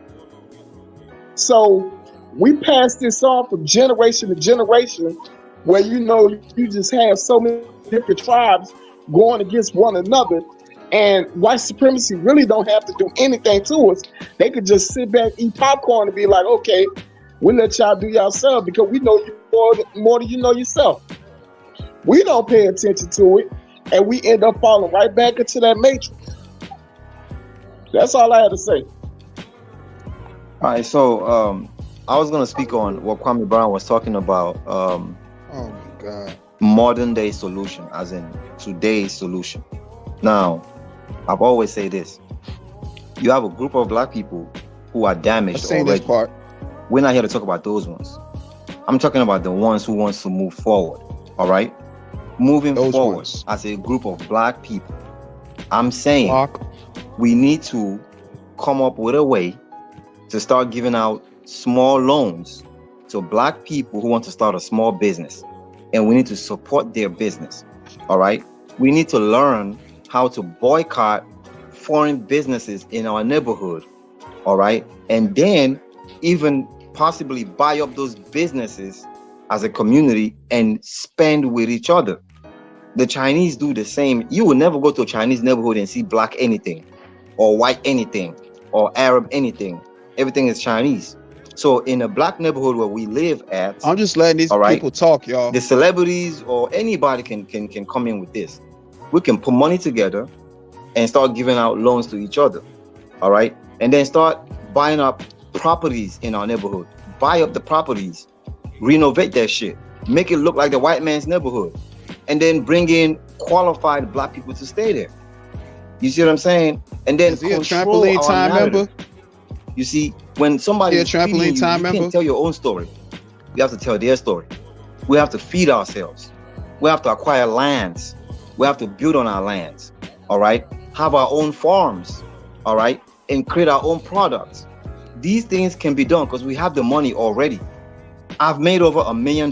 So we passed this on from generation to generation, where you just have so many different tribes going against one another, and white supremacy really don't have to do anything to us. They could just sit back, eat popcorn, and be like, okay, we'll let y'all do yourself because we know you more than you know yourself. We don't pay attention to it, and we end up falling right back into that matrix. That's all I had to say. All right, so I was gonna speak on what Kwame Brown was talking about. Oh my God. Modern day solution, as in today's solution. Now, I've always say this: you have a group of black people who are damaged already. This part. We're not here to talk about those ones. I'm talking about the ones who wants to move forward. All right, moving those forward ones. As a group of black people. I'm saying we need to come up with a way to start giving out small loans to black people who want to start a small business, and we need to support their business. All right, we need to learn how to boycott foreign businesses in our neighborhood. All right, and then even possibly buy up those businesses as a community and spend with each other. The Chinese do the same. You will never go to a Chinese neighborhood and see black anything, or white anything, or Arab anything. Everything is Chinese. So in a black neighborhood where we live at, I'm just letting these people talk, y'all. The celebrities or anybody can come in with this. We can put money together and start giving out loans to each other. All right, and then start buying up properties in our neighborhood. Buy up the properties, renovate that shit, make it look like the white man's neighborhood, and then bring in qualified black people to stay there. You see what I'm saying? And then is he a trampoline time member? You see, when somebody is trampoline time member, you can't tell your own story. You have to tell their story. We have to feed ourselves. We have to acquire lands. We have to build on our lands. All right, have our own farms. All right, and create our own products. These things can be done because we have the money already. I've made over $1 million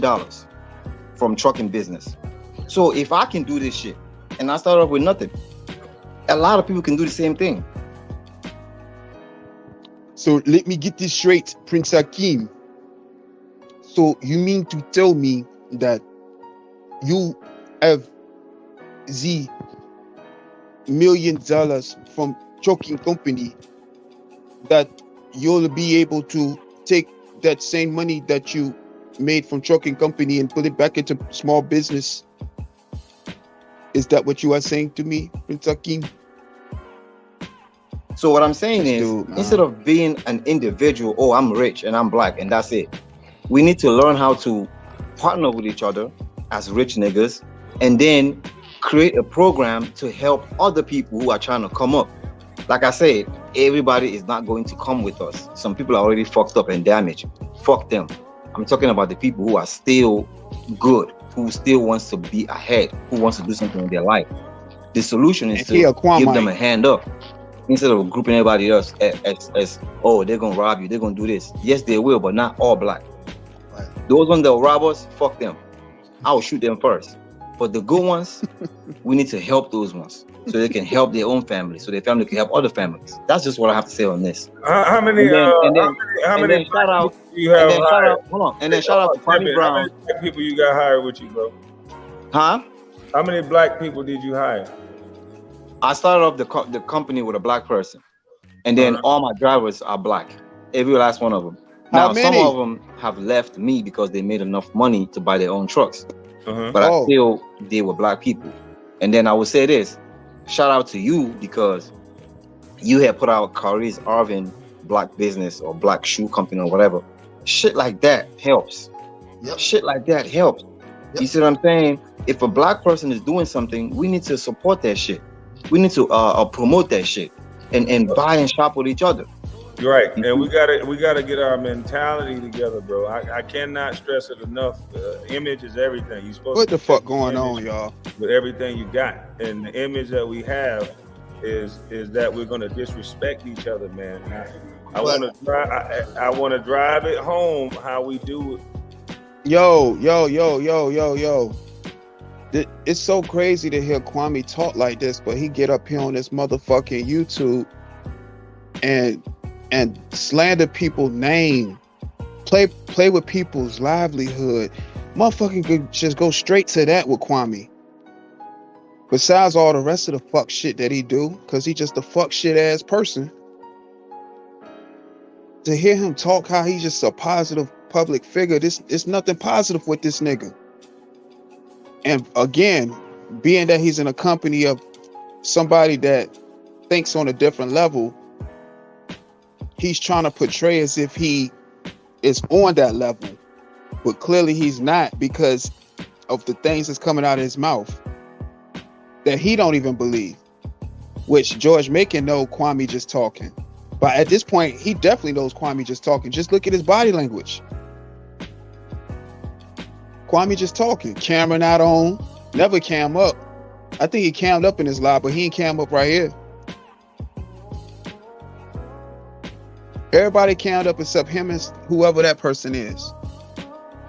from trucking business. So if I can do this shit and I start off with nothing, a lot of people can do the same thing. So let me get this straight, Prince Hakeem. So you mean to tell me that you have the $1 million from trucking company, that you'll be able to take that same money that you made from trucking company and put it back into small business? Is that what you are saying to me, Prince Hakeem? So what I'm saying is, instead of being an individual, oh, I'm rich and I'm black and that's it, we need to learn how to partner with each other as rich niggas and then create a program to help other people who are trying to come up. Like I said, everybody is not going to come with us. Some people are already fucked up and damaged. Fuck them. I'm talking about the people who are still good, who still wants to be ahead, who wants to do something in their life. The solution is to give them a hand up instead of grouping everybody else as oh, they're gonna rob you, they're gonna do this. Yes, they will, but not all black. Right. Those ones that will rob us, fuck them. I will shoot them first. But the good ones, we need to help those ones so they can help their own family, so their family can help other families. That's just what I have to say on this. How many shout out do you have hired? Hold on, and then shout out to Kwame Brown. How many black people you got hired with you, bro? Huh? How many black people did you hire? I started off the company with a black person, and then all my drivers are black, every last one of them. Now some of them have left me because they made enough money to buy their own trucks, but I still deal with black people. And then I would say this, shout out to you because you had put out Kari's Arvin black business or black shoe company or whatever. Shit like that helps. Yep. Shit like that helps. Yep. You see what I'm saying? If a black person is doing something, we need to support that shit. We need to promote that shit and buy and shop with each other. You're right, and we gotta get our mentality together, bro. I cannot stress it enough. Image is everything. You supposed what the fuck going on, y'all? With everything you got, and the image that we have is that we're gonna disrespect each other, man. I want to drive it home how we do it. Yo. it's so crazy to hear Kwame talk like this, but he get up here on this motherfucking YouTube and slander people's name, play with people's livelihood. Motherfucking could just go straight to that with Kwame. Besides all the rest of the fuck shit that he do, because he just a fuck shit ass person. To hear him talk how he's just a positive public figure, it's nothing positive with this nigga. And again, being that he's in a company of somebody that thinks on a different level, he's trying to portray as if he is on that level. But clearly he's not, because of the things that's coming out of his mouth that he don't even believe, which George Macon know Kwame just talking. But at this point, he definitely knows Kwame just talking. Just look at his body language. Kwame just talking. Camera not on. Never cam up. I think he cammed up in his live, but he ain't cam up right here. Everybody cammed up except him and whoever that person is.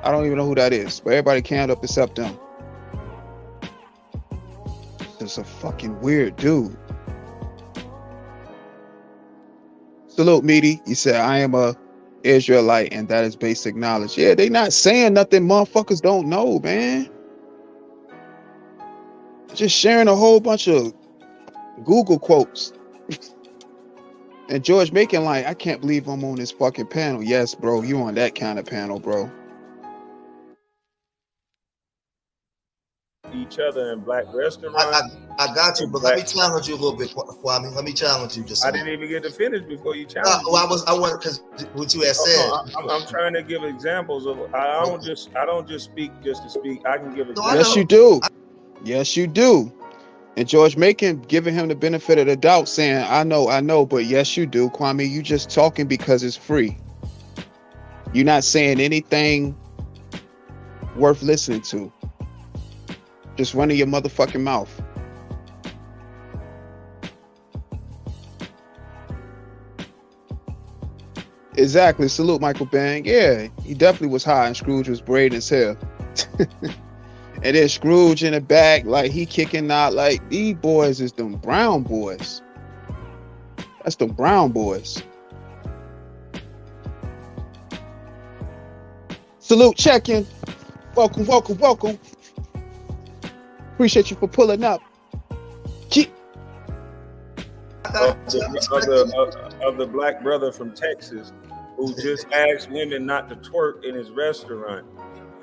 I don't even know who that is, but everybody cammed up except them. It's a fucking weird dude. Salute, Meaty. He said, I am a Israelite, and that is basic knowledge. Yeah, they not saying nothing motherfuckers don't know, man. Just sharing a whole bunch of Google quotes. And George Macon like, I can't believe I'm on this fucking panel. Yes, bro, you on that kind of panel, bro. Each other in black restaurants. I got you, but let me challenge you a little bit, Kwame. Let me challenge you just. I didn't even get to finish before you challenged. Well, I want because what you had said. I'm trying to give examples of. I don't just speak just to speak. I can give examples. Yes, you do. Yes, you do. And George Macon giving him the benefit of the doubt, saying, I know, but yes, you do, Kwame. You just talking because it's free. You're not saying anything worth listening to. Just running your motherfucking mouth. Exactly. Salute Michael Bang. Yeah, he definitely was high and Scrooge was braiding his hair. And then Scrooge in the back, like he kicking out. Like these boys is them brown boys. That's them brown boys. Salute, check-in. Welcome. Appreciate you for pulling up. Of the black brother from Texas who just asked women not to twerk in his restaurant.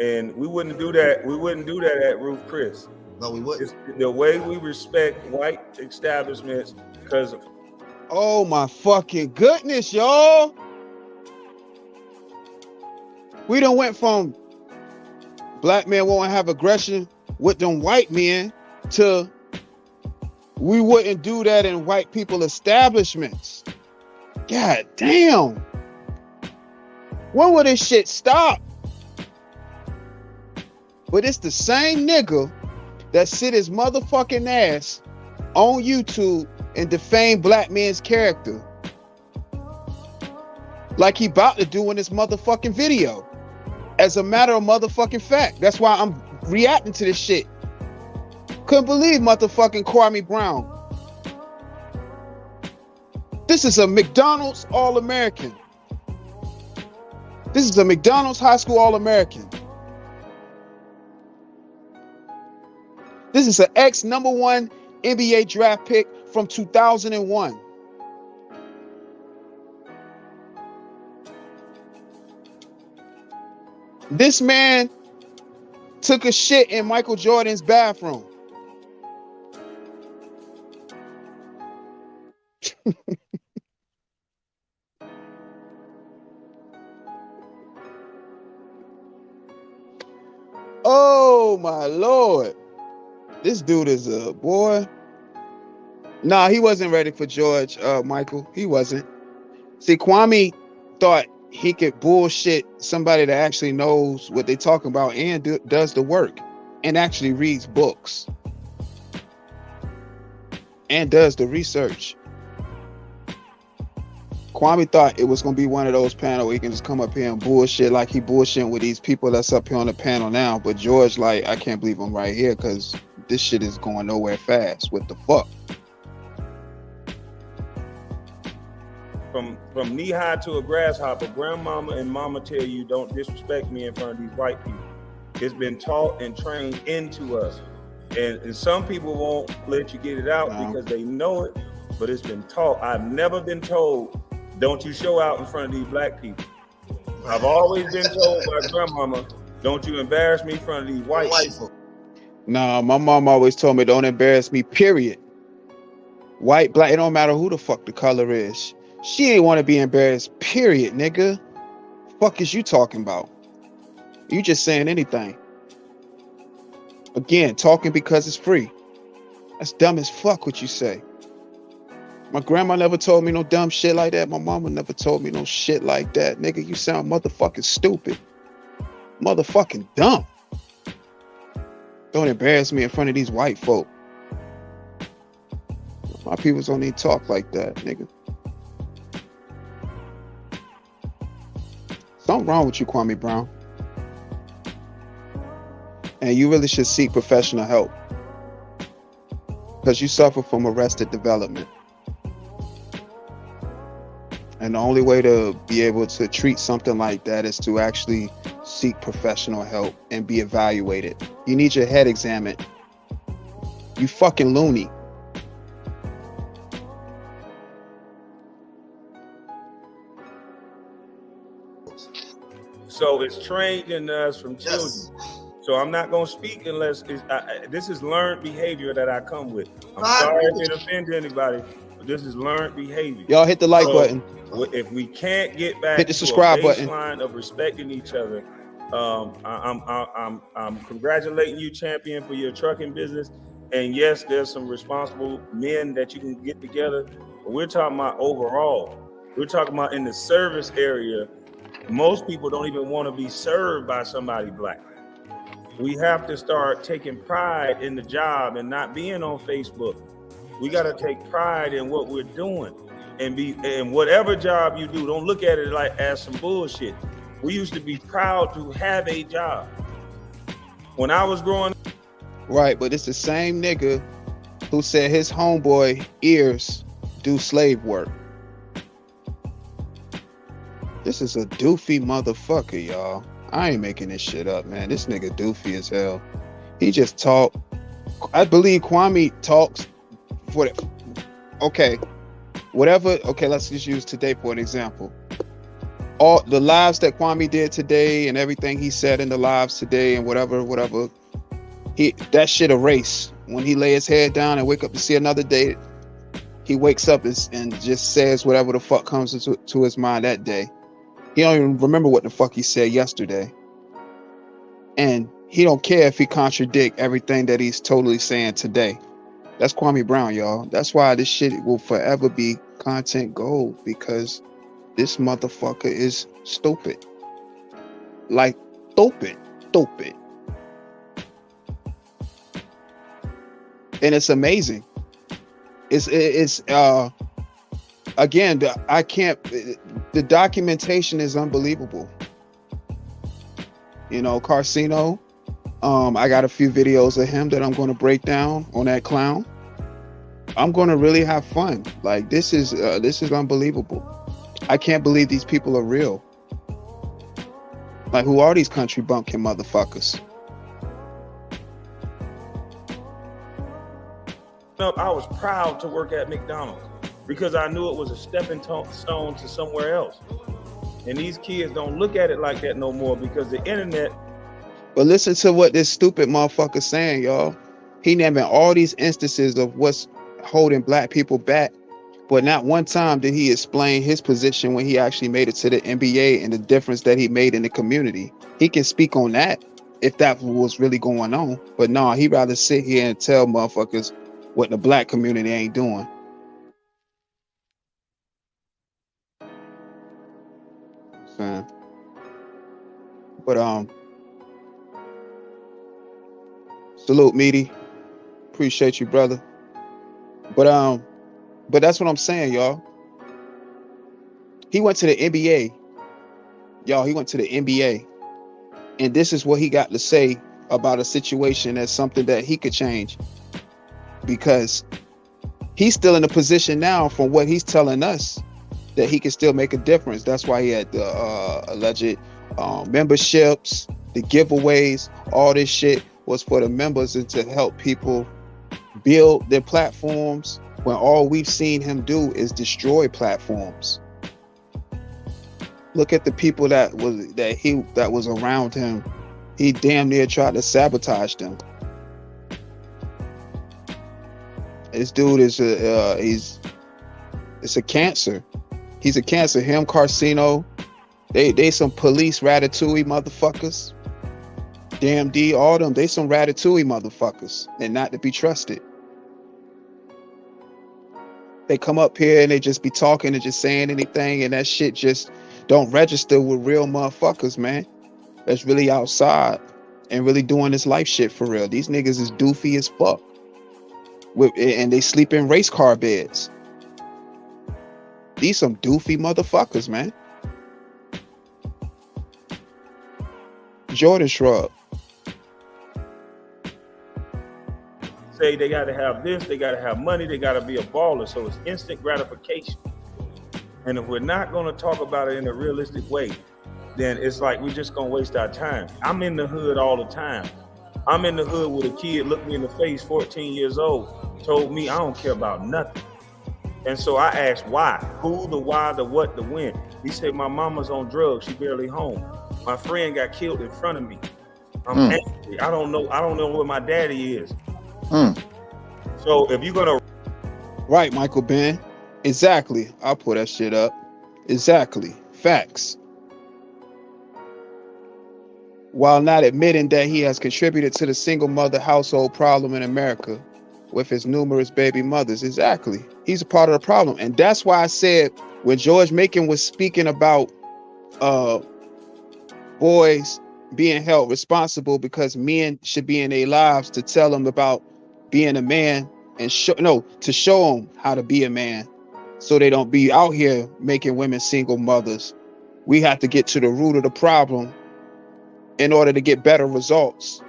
And we wouldn't do that. We wouldn't do that at Ruth Chris. No, we wouldn't. It's the way we respect white establishments because. Oh my fucking goodness, y'all. We done went from black men won't have aggression with them white men to we wouldn't do that in white people establishments. God damn. When will this shit stop? But it's the same nigga that sit his motherfucking ass on YouTube and defame black men's character like he about to do in this motherfucking video. As a matter of motherfucking fact. That's why I'm reacting to this shit. Couldn't believe motherfucking Kwame Brown. This is a McDonald's All-American. This is a McDonald's High School All-American. This is an ex-number 1 NBA draft pick from 2001. This man took a shit in Michael Jordan's bathroom. Oh my Lord. This dude is a boy. Nah, he wasn't ready for George, Michael. He wasn't. See, Kwame thought he could bullshit somebody that actually knows what they're talking about and does the work and actually reads books and does the research. Kwame thought it was going to be one of those panels where he can just come up here and bullshit like he bullshitting with these people that's up here on the panel now. But George, like, I can't believe I'm right here because this shit is going nowhere fast. What the fuck? From knee high to a grasshopper, grandmama and mama tell you don't disrespect me in front of these white people. It's been taught and trained into us. And some people won't let you get it out because they know it, but it's been taught. I've never been told, don't you show out in front of these black people. I've always been told by grandmama, don't you embarrass me in front of these white people. Nah, my mom always told me, don't embarrass me, period. White, black, it don't matter who the fuck the color is. She ain't want to be embarrassed, period, nigga. Fuck is you talking about? You just saying anything. Again, talking because it's free. That's dumb as fuck what you say. My grandma never told me no dumb shit like that. My mama never told me no shit like that. Nigga, you sound motherfucking stupid. Motherfucking dumb. Don't embarrass me in front of these white folk. My people don't need to talk like that, nigga. Something wrong with you, Kwame Brown. And you really should seek professional help. Because you suffer from arrested development. And the only way to be able to treat something like that is to actually seek professional help and be evaluated. You need your head examined. You fucking loony. So it's trained in us from children. Yes. So I'm not going to speak unless this is learned behavior that I come with. I'm sorry if it offends anybody, but this is learned behavior. Y'all hit the like button. If we can't get back hit the subscribe to a baseline button of respecting each other, I'm congratulating you, champion, for your trucking business. And yes, there's some responsible men that you can get together. But we're talking about overall. We're talking about in the service area. Most people don't even want to be served by somebody black. We have to start taking pride in the job and not being on Facebook. We got to take pride in what we're doing and whatever job you do, don't look at it like as some bullshit. We used to be proud to have a job. When I was growing up. Right, but it's the same nigga who said his homeboy ears do slave work. This is a doofy motherfucker, y'all. I ain't making this shit up, man. This nigga doofy as hell. He just talk. I believe Kwame talks for it. Okay, whatever. Okay, let's just use today for an example. All the lives that Kwame did today and everything he said in the lives today and whatever, that shit erased. When he lay his head down and wake up to see another day, he wakes up and just says whatever the fuck comes to his mind that day. He don't even remember what the fuck he said yesterday. And he don't care if he contradict everything that he's totally saying today. That's Kwame Brown, y'all. That's why this shit will forever be content gold, because this motherfucker is stupid. Like, stupid. And it's amazing. It's again, the documentation is unbelievable. You know, Carcino, I got a few videos of him that I'm going to break down on that clown. I'm going to really have fun. Like, this is unbelievable. I can't believe these people are real. Like, who are these country bumpkin motherfuckers? I was proud to work at McDonald's because I knew it was a stepping stone to somewhere else. And these kids don't look at it like that no more because the internet. But listen to what this stupid motherfucker's saying, y'all. He naming all these instances of what's holding black people back, but not one time did he explain his position when he actually made it to the NBA and the difference that he made in the community. He can speak on that if that was really going on. But no, he'd rather sit here and tell motherfuckers what the black community ain't doing. But salute, Meaty. Appreciate you, brother. But that's what I'm saying, y'all. He went to the NBA. Y'all, he went to the NBA. And this is what he got to say about a situation as something that he could change, because he's still in a position now from what he's telling us that he can still make a difference. That's why he had the alleged memberships, the giveaways, all this shit was for the members and to help people build their platforms, when all we've seen him do is destroy platforms. Look at the people that was around him. He damn near tried to sabotage them. This dude is it's a cancer. He's a cancer. Him, Carcino, they some police ratatouille motherfuckers. Damn D, all them, they some ratatouille motherfuckers and not to be trusted. They come up here and they just be talking and just saying anything, and that shit just don't register with real motherfuckers, man. That's really outside and really doing this life shit for real. These niggas is doofy as fuck. And they sleep in race car beds. These some doofy motherfuckers, man. Jordan shrug. Say they got to have this, they got to have money, they got to be a baller. So it's instant gratification. And if we're not going to talk about it in a realistic way, then it's like we're just going to waste our time. I'm in the hood all the time. I'm in the hood with a kid looked me in the face, 14 years old, told me I don't care about nothing. And so I asked why, who, the why, the what, the when. He said, my mama's on drugs, she barely home. My friend got killed in front of me. I'm angry. I don't know where my daddy is. So if you're gonna, right, Michael Ben, exactly. I'll pull that shit up. Exactly, facts. While not admitting that he has contributed to the single mother household problem in America with his numerous baby mothers. Exactly, he's a part of the problem, and that's why I said when George Macon was speaking about boys being held responsible because men should be in their lives to tell them about being a man and show them how to be a man, so they don't be out here making women single mothers. We have to get to the root of the problem in order to get better results.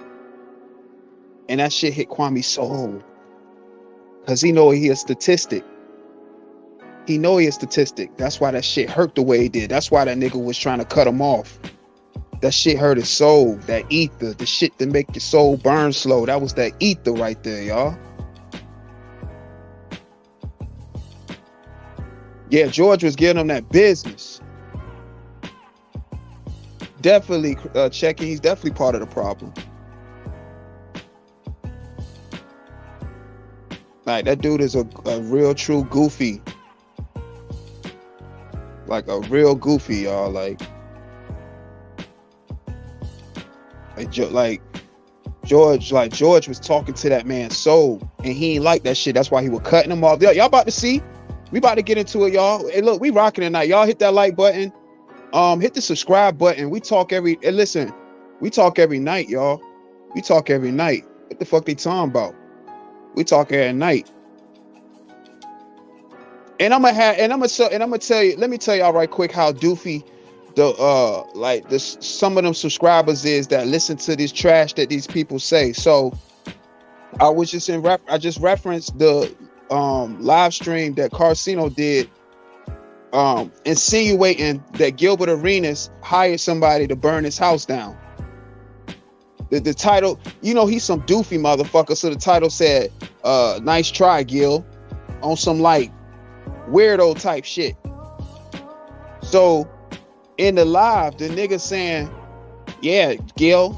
And that shit hit Kwame's soul, because he know he a statistic. He know he a statistic. That's why that shit hurt the way he did. That's why that nigga was trying to cut him off. That shit hurt his soul. That ether, the shit that make your soul burn slow. That was that ether right there, y'all. Yeah, George was giving him that business. Definitely checking. He's definitely part of the problem. Like, that dude is a real true goofy. Like a real goofy, y'all. Like George was talking to that man's soul, and he ain't like that shit. That's why he was cutting him off. Y'all about to see. We about to get into it, y'all. Hey, look, we rocking tonight. Y'all hit that like button. Hit the subscribe button. We talk every night, y'all. We talk every night. What the fuck they talking about? We talk every night. And I'm gonna tell you, let me tell y'all right quick how doofy some of them subscribers is that listen to this trash that these people say. So I just referenced the live stream that Carcino did, insinuating that Gilbert Arenas hired somebody to burn his house down. The title, he's some doofy motherfucker, so the title said, nice try, Gil, on some like weirdo type shit. So in the live, the nigga saying, yeah, Gil,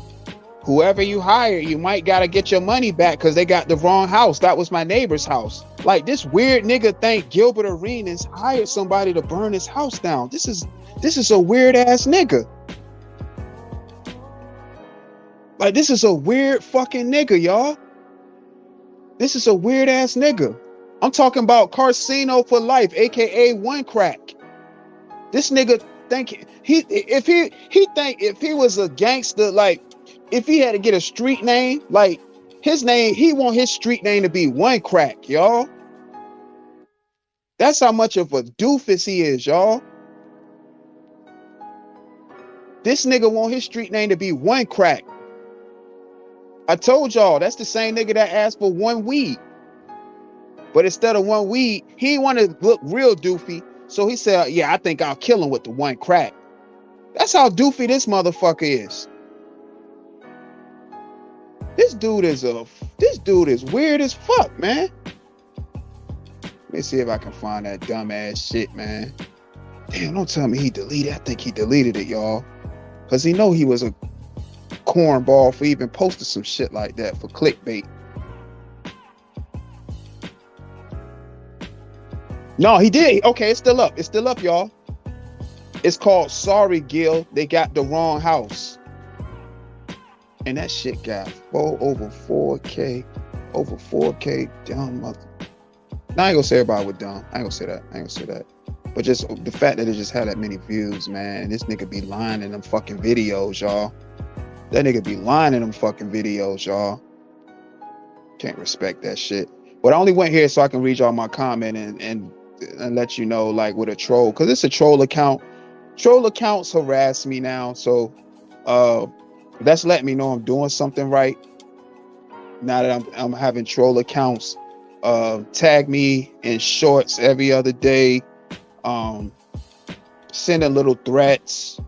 whoever you hire, you might gotta get your money back because they got the wrong house. That was my neighbor's house. Like, this weird nigga think Gilbert Arenas hired somebody to burn his house down. This is a weird ass nigga. Like, this is a weird fucking nigga, y'all. This is a weird ass nigga. I'm talking about Carcino for life, aka One Crack. This nigga think if he was a gangster, like if he had to get a street name, like his name, he want his street name to be One Crack, y'all. That's how much of a doofus he is, y'all. This nigga want his street name to be One Crack. I told y'all that's the same nigga that asked for one weed. But instead of one weed, he wanted to look real doofy. So he said, yeah, I think I'll kill him with the one crack. That's how doofy this motherfucker is. This dude is weird as fuck, man. Let me see if I can find that dumbass shit, man. Damn, don't tell me he deleted. I think he deleted it, y'all. Cause he know he was a cornball for even posting some shit like that for clickbait. No, he did. Okay, it's still up. It's still up, y'all. It's called Sorry Gil. They got the wrong house. And that shit got over 4K. Over 4K. Dumb mother. Now I ain't gonna say everybody was dumb. I ain't gonna say that. But just the fact that it just had that many views, man. This nigga be lying in them fucking videos, y'all. That nigga be lying in them fucking videos, y'all. Can't respect that shit. But I only went here so I can read y'all my comment and let you know, like, with a troll. Because it's a troll account. Troll accounts harass me now. So that's letting me know I'm doing something right. Now that I'm having troll accounts tag me in shorts every other day, sending little threats.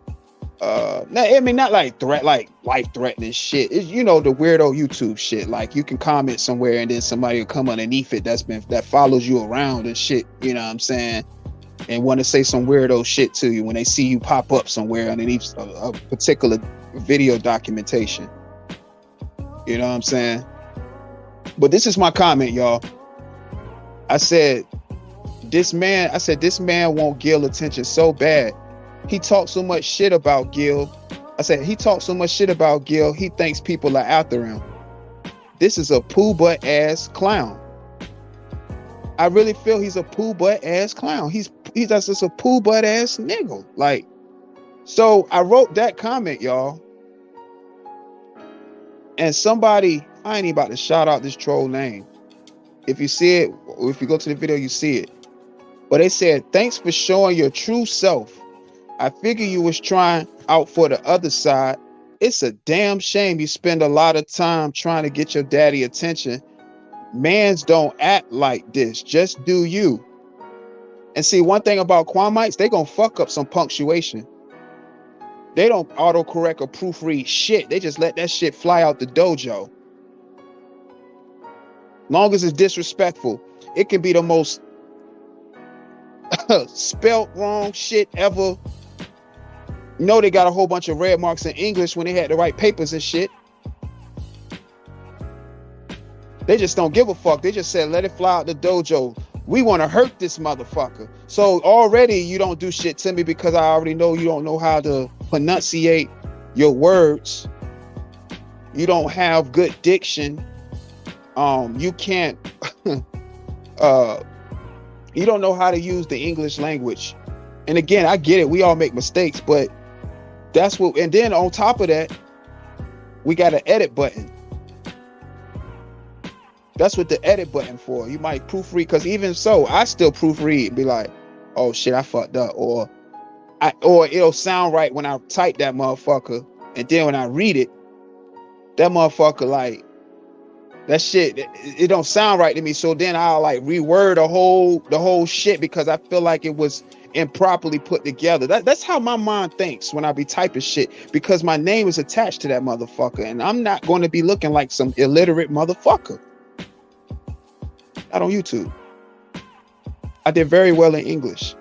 Not like threat, like life-threatening shit. It's, you know, the weirdo YouTube shit. Like, you can comment somewhere and then somebody will come underneath it that follows you around and shit. You know what I'm saying? And want to say some weirdo shit to you when they see you pop up somewhere underneath a particular video documentation. You know what I'm saying? But this is my comment, y'all. I said this man want Gil attention so bad. He talks so much shit about Gil. I said he talks so much shit about Gil, he thinks people are after him. This is a poo butt ass clown. I really feel he's a poo butt ass clown. He's just a poo butt ass nigga. Like, so I wrote that comment, y'all. And somebody, I ain't even about to shout out this troll name. If you see it, or if you go to the video, you see it. But they said, thanks for showing your true self. I figure you was trying out for the other side. It's a damn shame you spend a lot of time trying to get your daddy attention. Mans don't act like this. Just do you. And see, one thing about Kwamites, they gonna fuck up some punctuation. They don't autocorrect or proofread shit. They just let that shit fly out the dojo. Long as it's disrespectful, it can be the most spelt wrong shit ever. You know, they got a whole bunch of red marks in English when they had to write papers and shit. They just don't give a fuck. They just said, let it fly out the dojo. We want to hurt this motherfucker. So already you don't do shit to me because I already know you don't know how to pronunciate your words. You don't have good diction. You can't, you don't know how to use the English language. And again, I get it. We all make mistakes, but that's what, and then on top of that, we got an edit button. That's what the edit button for. You might proofread, because even so, I still proofread and be like, oh shit, I fucked up. Or it'll sound right when I type that motherfucker. And then when I read it, that motherfucker, like, that shit, it don't sound right to me. So then I'll like reword the whole shit because I feel like it was improperly put together. That's how my mind thinks when I be typing shit, because my name is attached to that motherfucker, and I'm not going to be looking like some illiterate motherfucker. Not on YouTube. I did very well in English.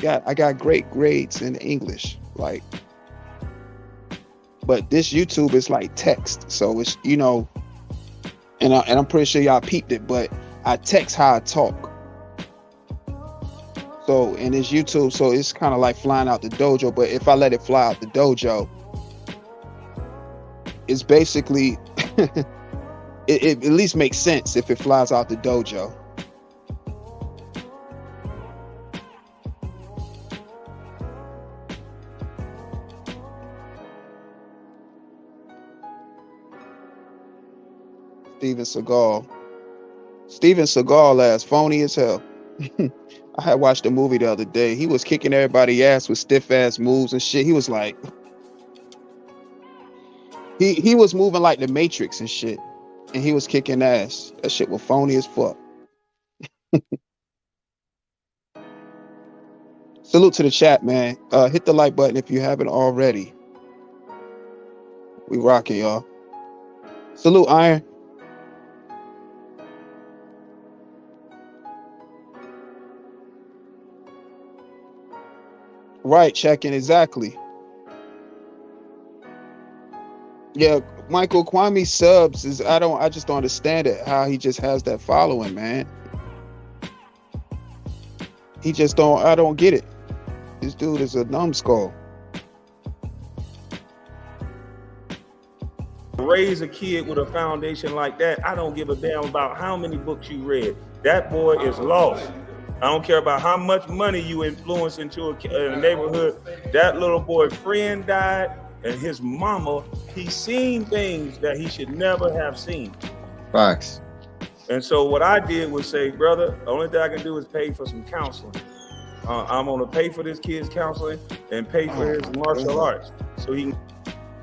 I got great grades in English, like. But this YouTube is like text, so it's, you know, and I'm pretty sure y'all peeped it, but I text how I talk. So in this YouTube, so it's kind of like flying out the dojo. But if I let it fly out the dojo, it's basically it at least makes sense if it flies out the dojo. Steven Seagal ass phony as hell. I had watched a movie the other day. He was kicking everybody's ass with stiff ass moves and shit. He was like, He was moving like the Matrix and shit, and he was kicking ass. That shit was phony as fuck. Salute to the chat, man. Hit the like button if you haven't already. We rocking, y'all. Salute, Iron. Right, checking exactly. Yeah, Michael Kwame subs is I just don't understand it. How he just has that following, man. I don't get it. This dude is a numbskull. Raise a kid with a foundation like that, I don't give a damn about how many books you read. That boy is lost. I don't care about how much money you influence into a neighborhood. That little boy friend died, and his mama, he's seen things that he should never have seen. Facts. And so what I did was say, brother, the only thing I can do is pay for some counseling. I'm gonna pay for this kid's counseling and pay for his martial arts. So he.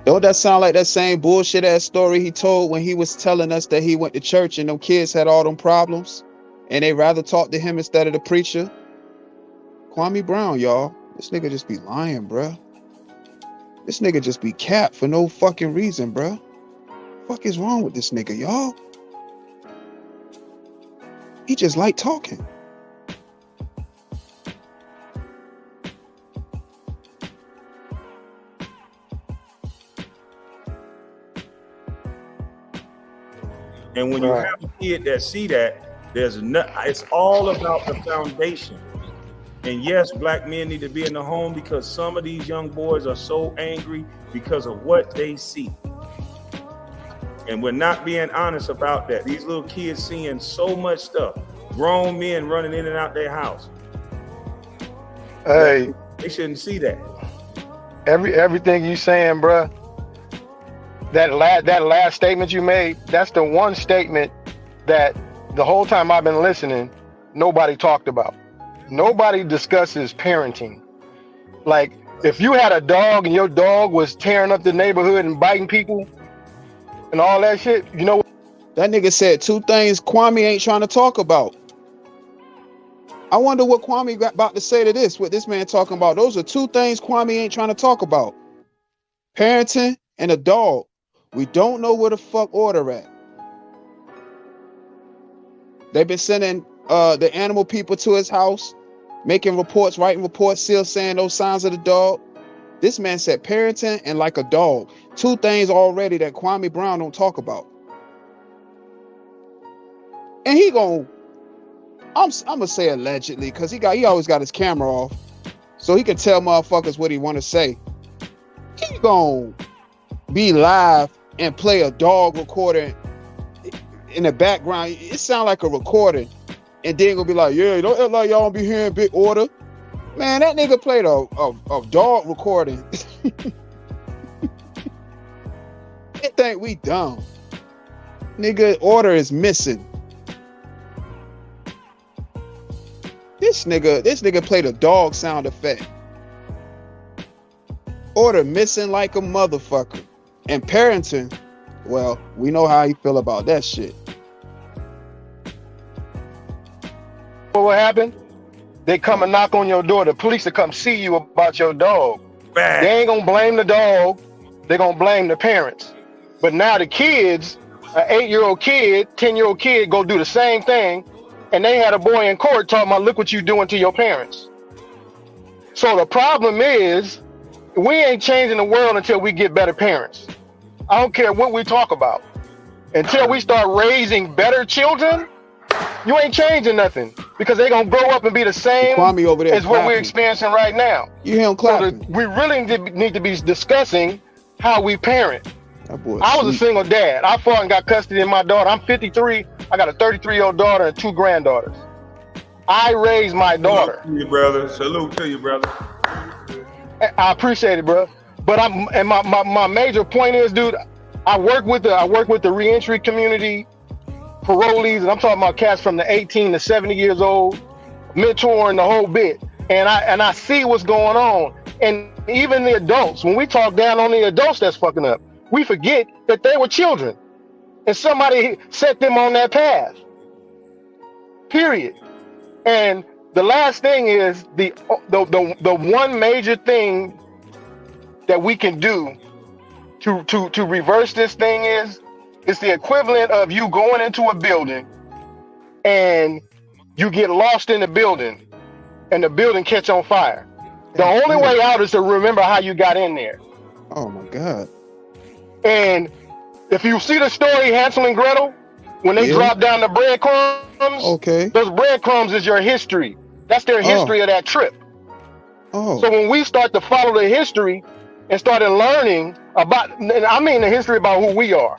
Don't that sound like that same bullshit ass story he told when he was telling us that he went to church and them kids had all them problems and they rather talk to him instead of the preacher? Kwame Brown, y'all. This nigga just be lying, bruh. This nigga just be capped for no fucking reason, bruh. Fuck is wrong with this nigga, y'all? He just like talking. And when you have a kid that see that, it's all about the foundation. And yes, black men need to be in the home because some of these young boys are so angry because of what they see. And we're not being honest about that. These little kids seeing so much stuff. Grown men running in and out their house. Hey, they shouldn't see that. Everything you saying, bruh. That last statement you made, that's the one statement that the whole time I've been listening, nobody talked about. Nobody discusses parenting. Like, if you had a dog and your dog was tearing up the neighborhood and biting people and all that shit, you know what? That nigga said two things Kwame ain't trying to talk about. I wonder what Kwame got about to say to this, what this man talking about. Those are two things Kwame ain't trying to talk about. Parenting and a dog. We don't know where the fuck Order at. They've been sending the animal people to his house, making reports, writing reports, still saying those signs of the dog. This man said parenting and like a dog. Two things already that Kwame Brown don't talk about. And I'm gonna say allegedly, because he always got his camera off, so he can tell motherfuckers what he want to say. He gonna be live and play a dog recording in the background. It sound like a recording, and then gonna be like, yeah, don't act like y'all don't be hearing Big Order. Man, that nigga played a dog recording. They think we dumb. Nigga, Order is missing. This nigga played a dog sound effect. Order missing like a motherfucker. And parenting, well, we know how he feel about that shit. What happened? They come and knock on your door. The police will come see you about your dog. Bad. They ain't gonna blame the dog. They're gonna blame the parents. But now the kids, an 8-year-old kid, 10-year-old kid, go do the same thing. And they had a boy in court talking about, look what you doing to your parents. So the problem is, we ain't changing the world until we get better parents. I don't care what we talk about. Until we start raising better children, you ain't changing nothing. Because they're going to grow up and be the same over there as what we're experiencing right now. You hear him clapping? So we really need to be discussing how we parent. That boy I was a single dad. I fought and got custody of my daughter. I'm 53. I got a 33-year-old daughter and 2 granddaughters. I raised my daughter. Salute to you, brother. Salute to you, brother. I appreciate it, bro. But my major point is, dude, I work with the reentry community, parolees, and I'm talking about cats from the 18 to 70 years old, mentoring the whole bit. And I see what's going on. And even the adults, when we talk down on the adults that's fucking up, we forget that they were children and somebody set them on that path. Period. And the last thing is the one major thing that we can do to reverse this thing is it's the equivalent of you going into a building and you get lost in the building and the building catch on fire. The only way out is to remember how you got in there. Oh my God. And if you see the story Hansel and Gretel, when they drop down the breadcrumbs, those breadcrumbs is your history. That's their history of that trip. So when we start to follow the history and started learning about, I mean the history about who we are.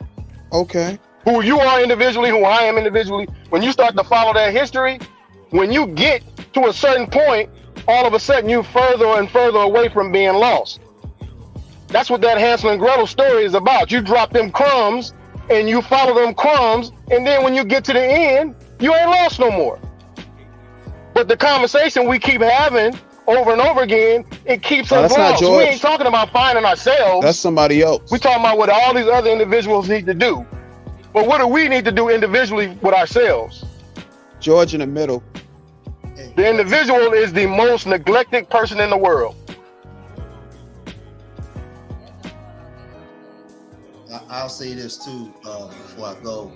Who you are individually, who I am individually. When you start to follow that history, when you get to a certain point, all of a sudden you further and further away from being lost. That's what that Hansel and Gretel story is about. You drop them crumbs and you follow them crumbs, and then when you get to the end, you ain't lost no more. But the conversation we keep having over and over again, it keeps us lost. We ain't talking about finding ourselves. That's somebody else. We're talking about what all these other individuals need to do. But what do we need to do individually with ourselves? George in the middle. The individual is the most neglected person in the world. I'll say this too before I go.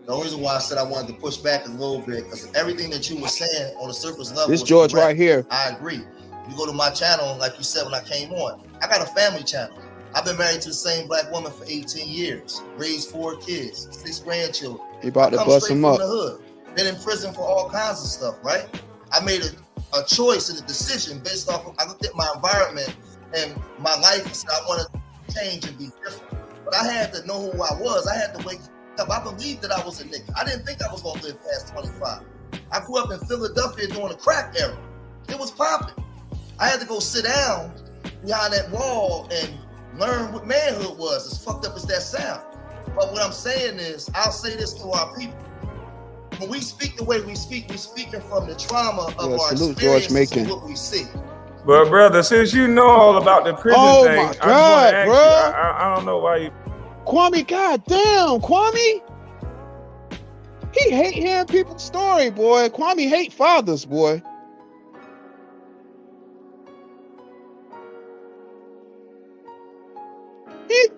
The only reason why I said I wanted to push back a little bit, because everything that you were saying on the surface level, this George correct. Right here. I agree. You go to my channel, like you said when I came on, I got a family channel. I've been married to the same black woman for 18 years, raised 4 kids, 6 grandchildren. He about to bust him up. From the hood. Been in prison for all kinds of stuff, right? I made a choice and a decision based off of, I looked at my environment and my life and said I want to change and be different. But I had to know who I was. I had to wake up. I believed that I was a nigga. I didn't think I was going to live past 25. I grew up in Philadelphia during the crack era. It was popping. I had to go sit down behind that wall and learn what manhood was, as fucked up as that sound. But what I'm saying is, I'll say this to our people. When we speak the way we speak, we're speaking from the trauma of our experiences and what we see. But brother, since you know all about the prison thing, my God, bro. I don't know why you. Kwame, goddamn, Kwame. He hate hearing people's story, boy. Kwame hate fathers, boy.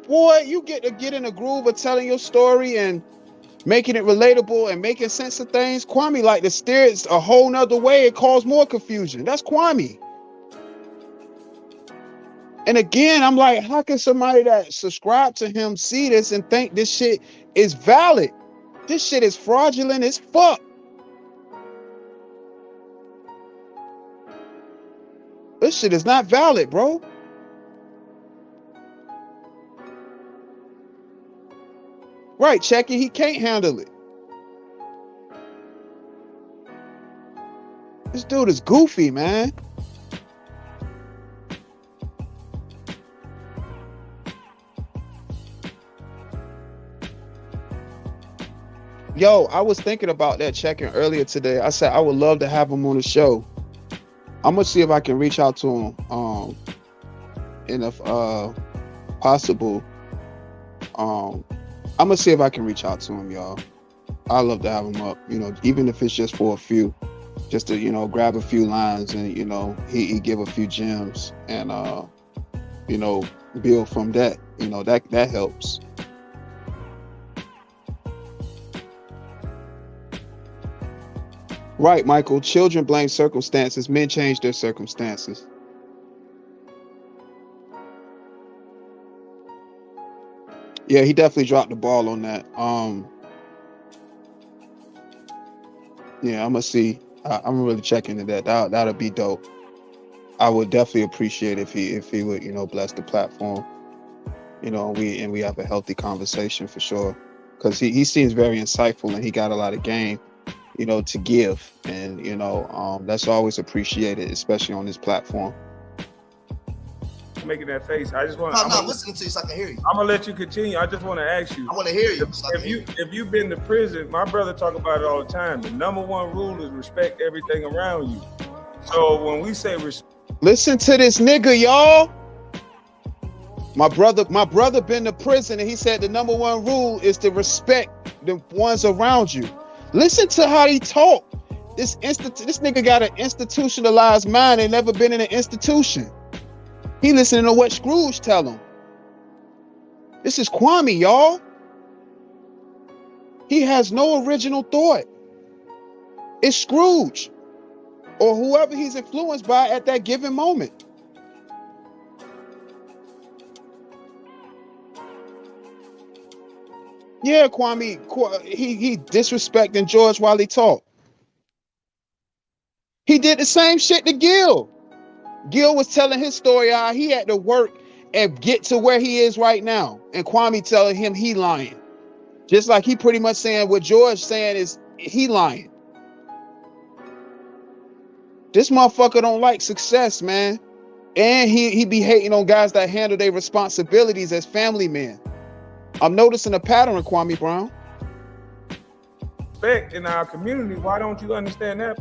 Boy, you get to get in a groove of telling your story and making it relatable and making sense of things. Kwame like to steer it a whole nother way and cause more confusion. That's Kwame. And again, I'm like, how can somebody that subscribe to him see this and think this shit is valid? This shit is fraudulent as fuck. This shit is not valid, bro. Right, Checky, he can't handle it. This dude is goofy, man. Yo, I was thinking about that checking earlier today. I said I would love to have him on the show. I'm gonna see if I can reach out to him. And if possible, I'm gonna see if I can reach out to him, y'all. I'd love to have him up, you know, even if it's just for a few, just to, you know, grab a few lines and, you know, he give a few gems and you know, build from that. You know, that helps. Right, Michael. Children blame circumstances. Men change their circumstances. Yeah, he definitely dropped the ball on that. Yeah, I'm gonna see. I'm really checking into that. That'll be dope. I would definitely appreciate if he would, you know, bless the platform. You know, we have a healthy conversation for sure. Because he seems very insightful and he got a lot of game, you know, to give. And, you know, that's always appreciated, especially on this platform. Making that face. I just want. I'm not listening to you, so I can hear you. I'm gonna let you continue. I just want to ask you. I want to hear you. If you've been to prison, my brother talk about it all the time. The number one rule is respect everything around you. So when we say listen to this nigga, y'all. My brother been to prison, and he said the number one rule is to respect the ones around you. Listen to how he talk. This nigga got an institutionalized mind and never been in an institution. He listening to what Scrooge tell him. This is Kwame, y'all. He has no original thought. It's Scrooge or whoever he's influenced by at that given moment. Yeah, Kwame, he disrespecting George while he talked. He did the same shit to Gil. Gil was telling his story how he had to work and get to where he is right now. And Kwame telling him he lying. Just like he pretty much saying what George saying is he lying. This motherfucker don't like success, man. And he be hating on guys that handle their responsibilities as family men. I'm noticing a pattern, Kwame Brown. Respect in our community. Why don't you understand that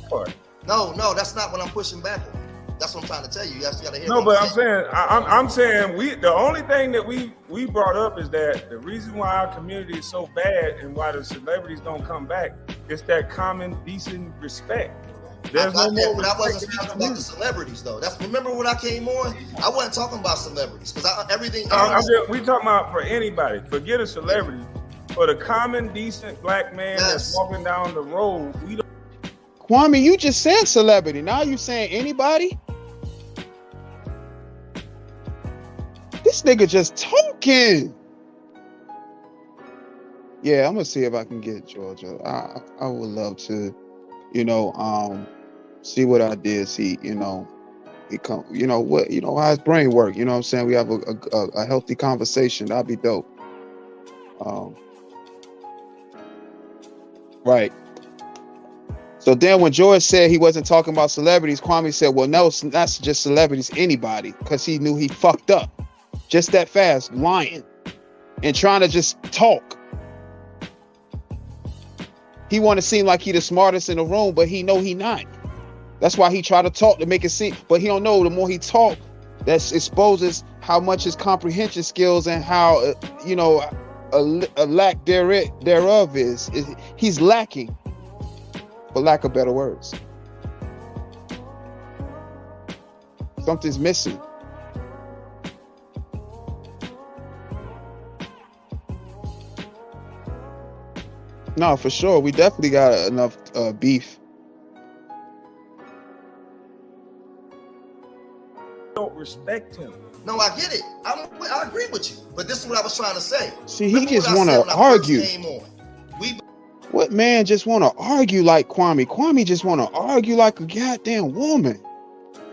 part? No, that's not what I'm pushing back on. That's what I'm trying to tell you. You got to hear. No, but I'm saying the only thing that we brought up is that the reason why our community is so bad and why the celebrities don't come back is that common decent respect. There's no more. But I wasn't talking about the celebrities though. Remember when I came on? I wasn't talking about celebrities because we talking about for anybody. Forget a celebrity. For the common decent black man that's walking down the road, we don't. Kwame, you just said celebrity. Now you saying anybody? This nigga just talking. Yeah, I'm gonna see if I can get Georgia. I would love to, see what I did. See, he come. How his brain work. You know what I'm saying? We have a healthy conversation. That'd be dope. Right. So then when George said he wasn't talking about celebrities, Kwame said, well, no, that's just celebrities, anybody, because he knew he fucked up. Just that fast, lying and trying to just talk. He want to seem like he the smartest in the room, but he know he not. That's why he try to talk to make it seem, but he don't know the more he talk, that exposes how much his comprehension skills and how, a lack thereof is. He's lacking. For lack of better words. Something's missing. No, for sure. We definitely got enough beef. Don't respect him. No, I get it. I agree with you. But this is what I was trying to say. See, he just want to argue. What man just want to argue like Kwame? Kwame just want to argue like a goddamn woman.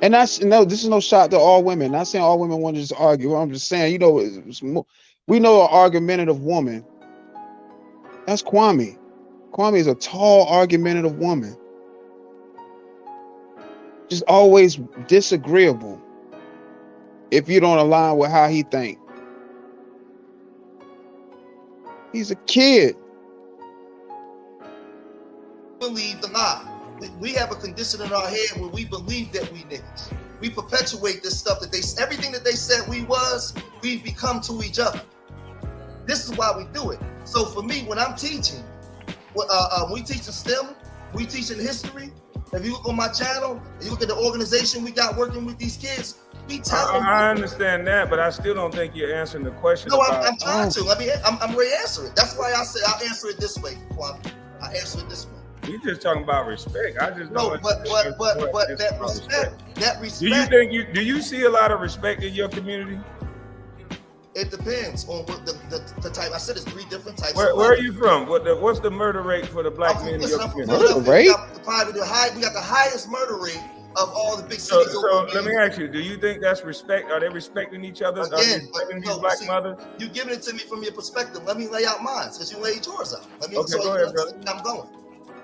And this is no shot to all women. Not saying all women want to just argue. I'm just saying, we know an argumentative woman. That's Kwame. Kwame is a tall, argumentative woman. Just always disagreeable. If you don't align with how he think. He's a kid. Believe the lie. We have a condition in our head where we believe that we niggas. We perpetuate this stuff everything that they said we become to each other. This is why we do it. So for me, when I'm teaching, we teach in STEM, we teach in history. If you look on my channel, and you look at the organization we got working with these kids, we tell them. I understand that, but I still don't think you're answering the question. No, I'm trying to. I'm ready to answer it. That's why I said I'll answer it this way, Kwame. I answer it this way. We just talking about respect. I just no, but that respect. Do you see a lot of respect in your community? It depends on what the type. I said it's 3 different types. Where are you from? What's the murder rate for the black men in your community? Murder rate? We got the highest murder rate of all the big cities. So let me ask you: do you think that's respect? Are they respecting each other? Again, are they respecting these black mothers? You giving it to me from your perspective. Let me lay out mine, because you laid yours out. Let me go ahead, brother. I'm going.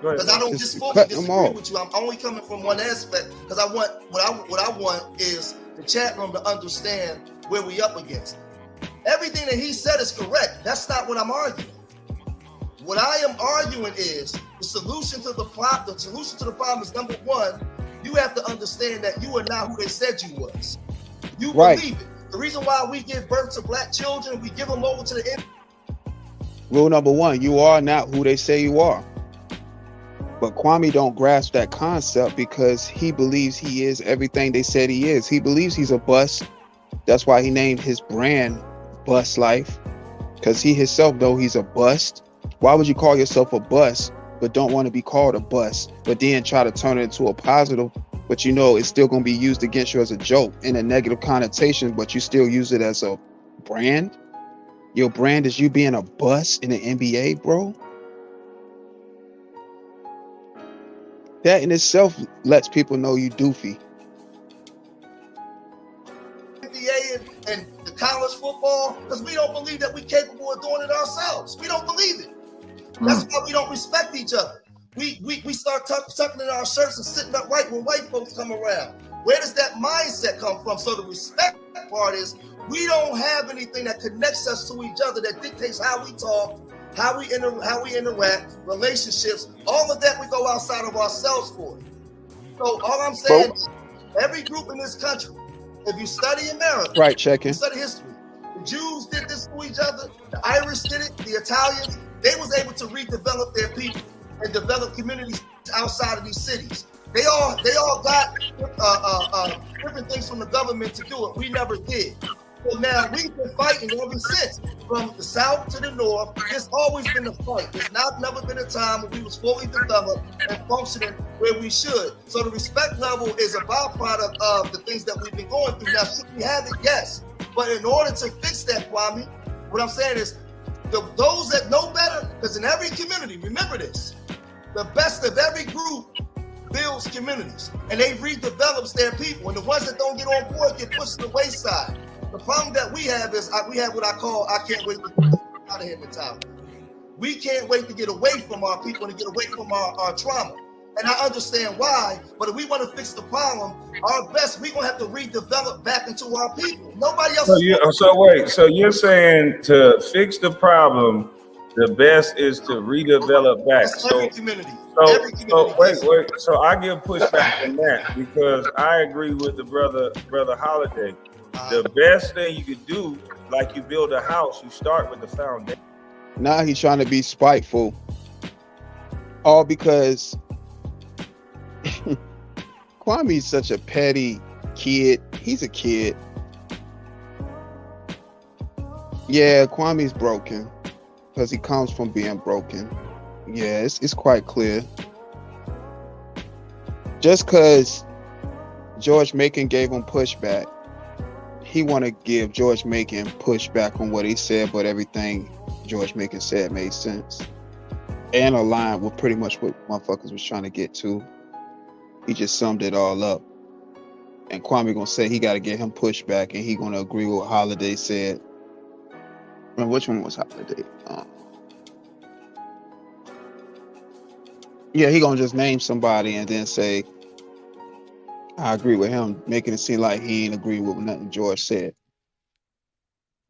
Because I don't disagree with you. I'm only coming from one aspect, because I want what I want is the chat room to understand where we up against. Everything that he said is correct. That's not what I'm arguing. What I am arguing is the solution to the problem. The solution to the problem is, number one, you have to understand that you are not who they said you was. You believe it. The reason why we give birth to black children, we give them over to the Rule number one, you are not who they say you are. But Kwame don't grasp that concept because he believes he is everything they said he is. He believes he's a bust. That's why he named his brand Bust Life, because he himself know he's a bust. Why would you call yourself a bust but don't want to be called a bust, but then try to turn it into a positive, but you know it's still going to be used against you as a joke in a negative connotation, but you still use it as a brand? Your brand is you being a bust in the NBA, bro? That in itself lets people know you doofy. NBA and the college football, because we don't believe that we're capable of doing it ourselves. We don't believe it. That's why we don't respect each other. We start tucking in our shirts and sitting up right when white folks come around. Where does that mindset come from? So the respect part is we don't have anything that connects us to each other that dictates how we talk, how we interact, relationships. All of that we go outside of ourselves for. So all I'm saying is every group in this country, if you study America, right, checking, you study history, the Jews did this to each other, the Irish did it, the Italians, they was able to redevelop their people and develop communities outside of these cities. They all got different things from the government to do it. We never did. So now we've been fighting ever since, from the south to the north. There's always been a fight. There's never been a time when we was fully developed and functioning where we should. So the respect level is a byproduct of the things that we've been going through. Now, should we have it? Yes. But in order to fix that, Kwame, what I'm saying is those that know better, because in every community, remember this, the best of every group builds communities, and they redevelops their people. And the ones that don't get on board get pushed to the wayside. The problem that we have is we have what I call, I can't wait to get out of here mentality. We can't wait to get away from our people and get away from our trauma. And I understand why, but if we want to fix the problem, our best, we're going to have to redevelop back into our people. Nobody else. So you're saying to fix the problem, the best is to redevelop back. Every community. So I give pushback on that because I agree with the brother Holiday. The best thing you could do, like you build a house, you start with the foundation. Now he's trying to be spiteful, all because Kwame's such a petty kid. He's a kid. Yeah, Kwame's broken because he comes from being broken. Yeah, it's quite clear. Just because George Macon gave him pushback, he want to give George Macon pushback on what he said, but everything George Macon said made sense and aligned with pretty much what motherfuckers was trying to get to. He just summed it all up. And Kwame gonna say he got to get him pushback, and he gonna agree with what Holiday said. I mean, which one was Holiday? Yeah, he gonna just name somebody and then say, I agree with him, making it seem like he ain't agree with nothing George said.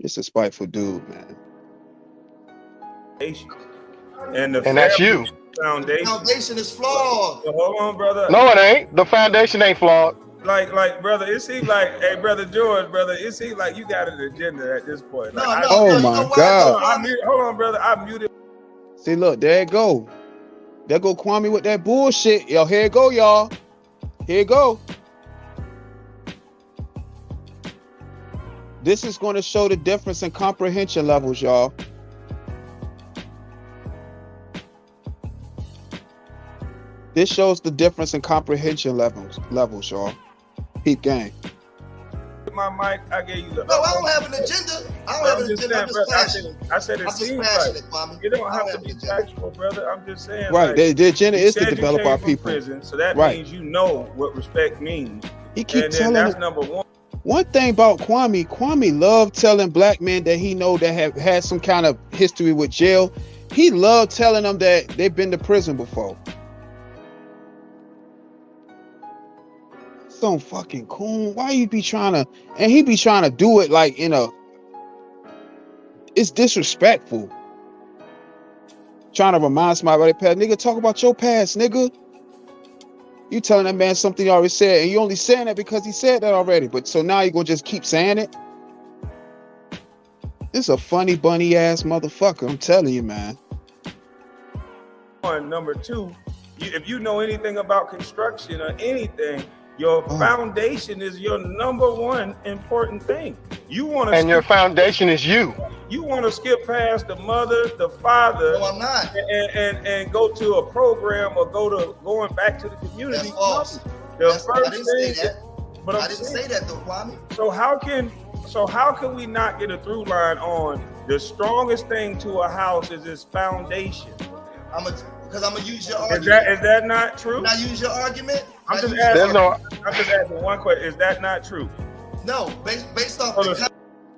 Just a spiteful dude, man. And that's you. Foundation is flawed. So hold on, brother. No, it ain't. The foundation ain't flawed. Like, brother, it seems like, hey, brother George, brother, it seems like you got an agenda at this point. Like, oh my God! Hold on, brother, I muted. See, look, there it go. There go Kwame with that bullshit. Yo, here it go, y'all. Here it go. This is going to show the difference in comprehension levels, y'all. This shows the difference in comprehension levels, y'all. Peep game. My mic, I gave you the. No, I don't have an agenda. I don't have an agenda. I'm just passionate. I said it seems like you don't have to be tactful, brother. I'm just saying. Right, the agenda is to develop our people. Prison, so that means you know what respect means. He keeps telling that's number one. One thing about Kwame loved telling black men that he know that have had some kind of history with jail. He loved telling them that they've been to prison before. So fucking cool. Why you be trying to, and he be trying to do it like it's disrespectful. Trying to remind somebody about their past. Nigga, talk about your past, nigga. You telling that man something he already said, and you only saying that because he said that already. But so now you're gonna just keep saying it? It's a funny bunny ass motherfucker. I'm telling you, man. Number two, if you know anything about construction or anything, your foundation is your number one important thing. You want to, and your foundation is you. You want to skip past the mother, the father, No, I'm not. And go to a program or going back to the community. That's false. I didn't say that. But I didn't say that though, Kwame. So how can we not get a through line on the strongest thing to a house is its foundation? Because I'm gonna use your argument. Is that not true? Can I use your argument? I'm just asking one question. Is that not true? No, based off the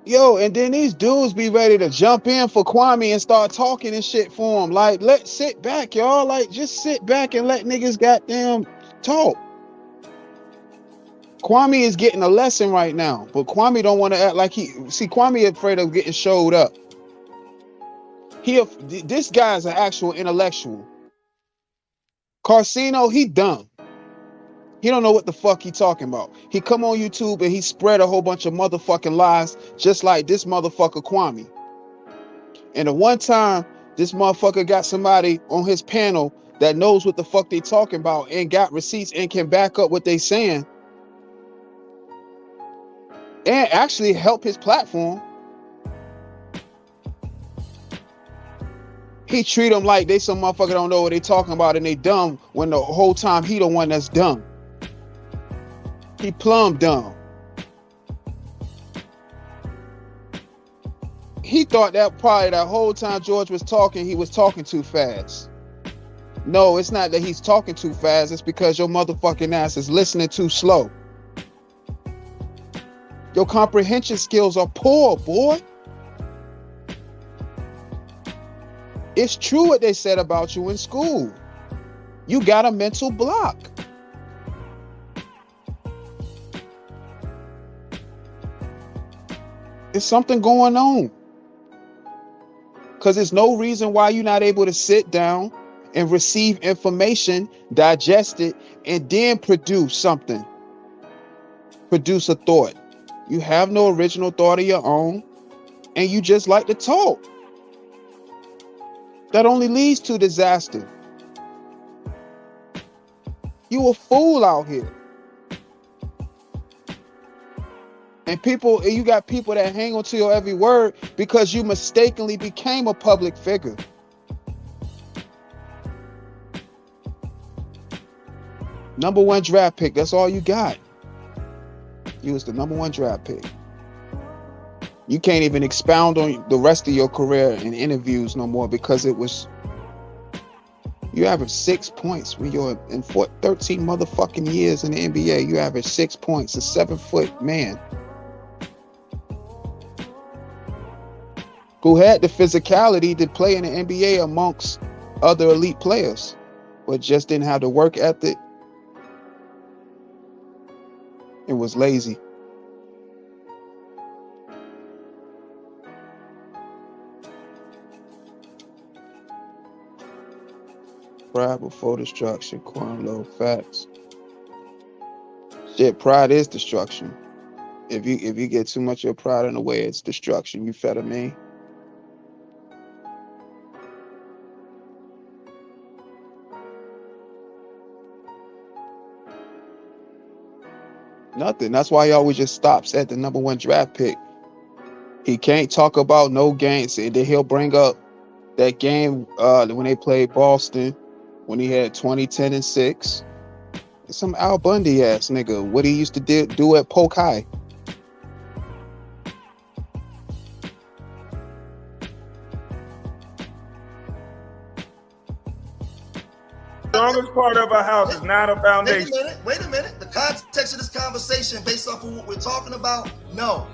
Yo, and then these dudes be ready to jump in for Kwame and start talking and shit for him. Like, let's sit back, y'all. Like, just sit back and let niggas goddamn talk. Kwame is getting a lesson right now, but Kwame don't want to act like Kwame afraid of getting showed up. This guy's an actual intellectual. Carcino, he dumb. He don't know what the fuck he talking about. He come on YouTube and he spread a whole bunch of motherfucking lies, just like this motherfucker Kwame. And the one time this motherfucker got somebody on his panel that knows what the fuck they talking about and got receipts and can back up what they saying and actually help his platform. He treat them like they some motherfucker don't know what they talking about and they dumb when the whole time he the one that's dumb. He plumb dumb. He thought that probably that whole time George was talking, he was talking too fast. No, it's not that he's talking too fast. It's because your motherfucking ass is listening too slow. Your comprehension skills are poor, boy. It's true what they said about you in school. You got a mental block. There's something going on. Because there's no reason why you're not able to sit down and receive information, digest it, and then produce something. Produce a thought. You have no original thought of your own, and you just like to talk. That only leads to disaster. You a fool out here. And you got people that hang on to your every word because you mistakenly became a public figure. Number one draft pick, that's all you got. You was the number one draft pick. You can't even expound on the rest of your career in interviews no more because you average 6 points when you're in 13 motherfucking years in the NBA. You average 6 points, a 7-foot man who had the physicality to play in the NBA amongst other elite players, but just didn't have the work ethic and was lazy. Pride before destruction, Quan Low, facts. Shit, pride is destruction. If you get too much of your pride in the way, it's destruction. You fed me. Nothing. That's why he always just stops at the number one draft pick. He can't talk about no games, and then he'll bring up that game when they played Boston, when he had 20, 10, and 6. Some Al Bundy ass nigga. What he used to do at Polk High. The strongest part of a house is not a foundation. Wait a minute. The context of this conversation, based off of what we're talking about, no.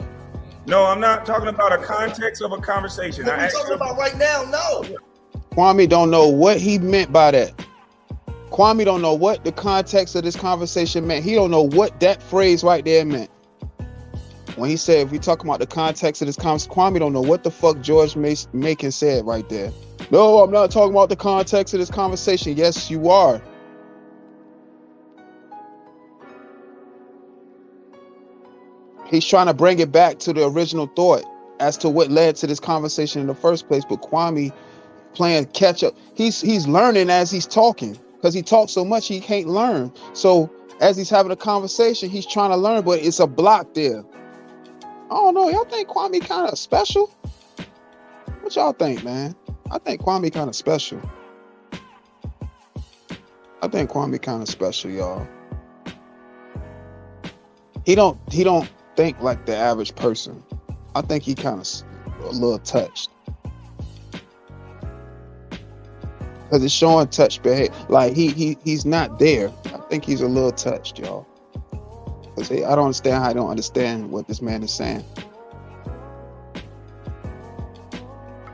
No, I'm not talking about a context of a conversation. What we're talking about right now, no. Kwame don't know what he meant by that. Kwame don't know what the context of this conversation meant. He don't know what that phrase right there meant. When he said, if we talk about the context of this conversation, Kwame don't know what the fuck George Macon said right there. No, I'm not talking about the context of this conversation. Yes, you are. He's trying to bring it back to the original thought. as to what led to this conversation in the first place. But Kwame playing catch up. He's learning as he's talking, because he talks so much he can't learn. So as he's having a conversation, he's trying to learn, but it's a block there. I don't know. Y'all think Kwame kind of special? What y'all think, man? I think Kwame kind of special. I think Kwame kind of special, y'all. He don't think like the average person. I think he kind of a little touched. Because it's showing touch behavior. Like he's not there. I think he's a little touched, y'all. Because I don't understand how I don't understand what this man is saying.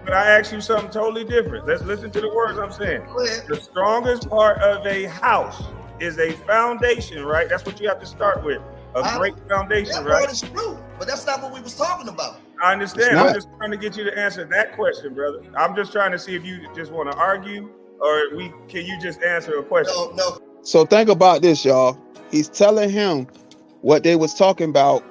But I ask you something totally different. Let's listen to the words I'm saying. The strongest part of a house is a foundation, right? That's what you have to start with. A great foundation, right? That part is true, but that's not what we was talking about. I understand. I'm just trying to get you to answer that question, brother. I'm just trying to see if you just want to argue, or can you just answer a question? No. So think about this, y'all. He's telling him what they was talking about,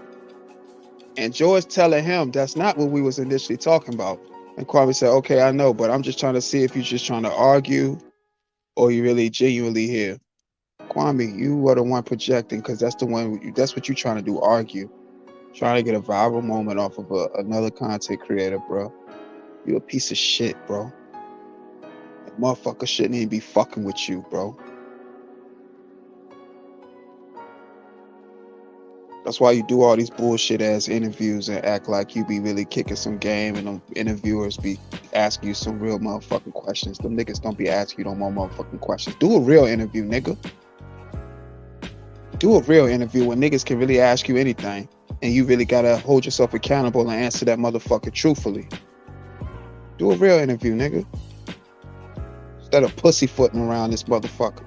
and George telling him that's not what we was initially talking about. And Kwame said, okay, I know, but I'm just trying to see if you're just trying to argue or you really genuinely here. Kwame, you were the one projecting, because that's what you're trying to do, argue. Trying to get a viral moment off of another content creator, bro. You a piece of shit, bro. That motherfucker shouldn't even be fucking with you, bro. That's why you do all these bullshit ass interviews and act like you be really kicking some game, and them interviewers be asking you some real motherfucking questions. Them niggas don't be asking you no more motherfucking questions. Do a real interview, nigga. Do a real interview where niggas can really ask you anything, and you really gotta hold yourself accountable and answer that motherfucker truthfully. Do a real interview, nigga. Instead of pussyfooting around this motherfucker.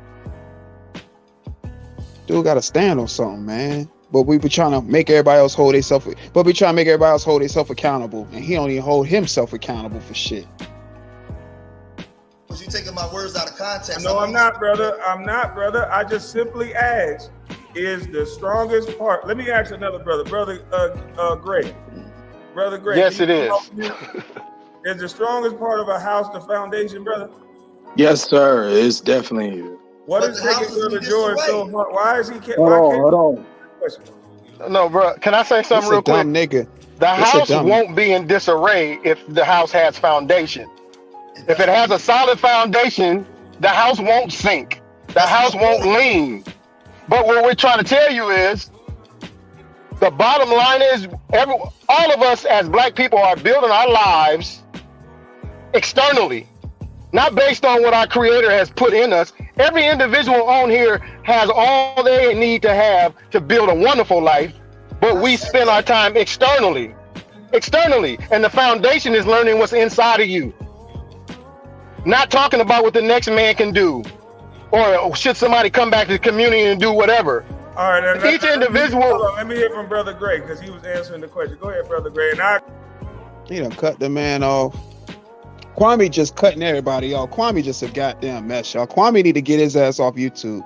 Dude gotta stand on something, man. But we be trying to make everybody else hold themselves. Accountable, and he don't even hold himself accountable for shit. Was you taking my words out of context? No, I'm not, brother. I just simply asked, is the strongest part? Let me ask another brother, Greg. Brother Greg. Yes, it is. Is the strongest part of a house the foundation, brother? Yes, sir. It's definitely. What is taking Brother George so hard? Why is he? Hold on. No, bro. Can I say something real quick? Nigga. The house won't be in disarray if the house has foundation. If it has a solid foundation, the house won't sink. The house won't lean. But what we're trying to tell you is, the bottom line is, all of us as black people are building our lives externally, not based on what our Creator has put in us. Every individual on here has all they need to have to build a wonderful life, but we spend our time externally, and the foundation is learning what's inside of you. Not talking about what the next man can do, or should somebody come back to the community and do whatever. All right, each individual. Let me hear from Brother Gray, because he was answering the question. Go ahead, Brother Gray. He done cut the man off. Kwame just cutting everybody off. Kwame just a goddamn mess, y'all. Kwame need to get his ass off YouTube.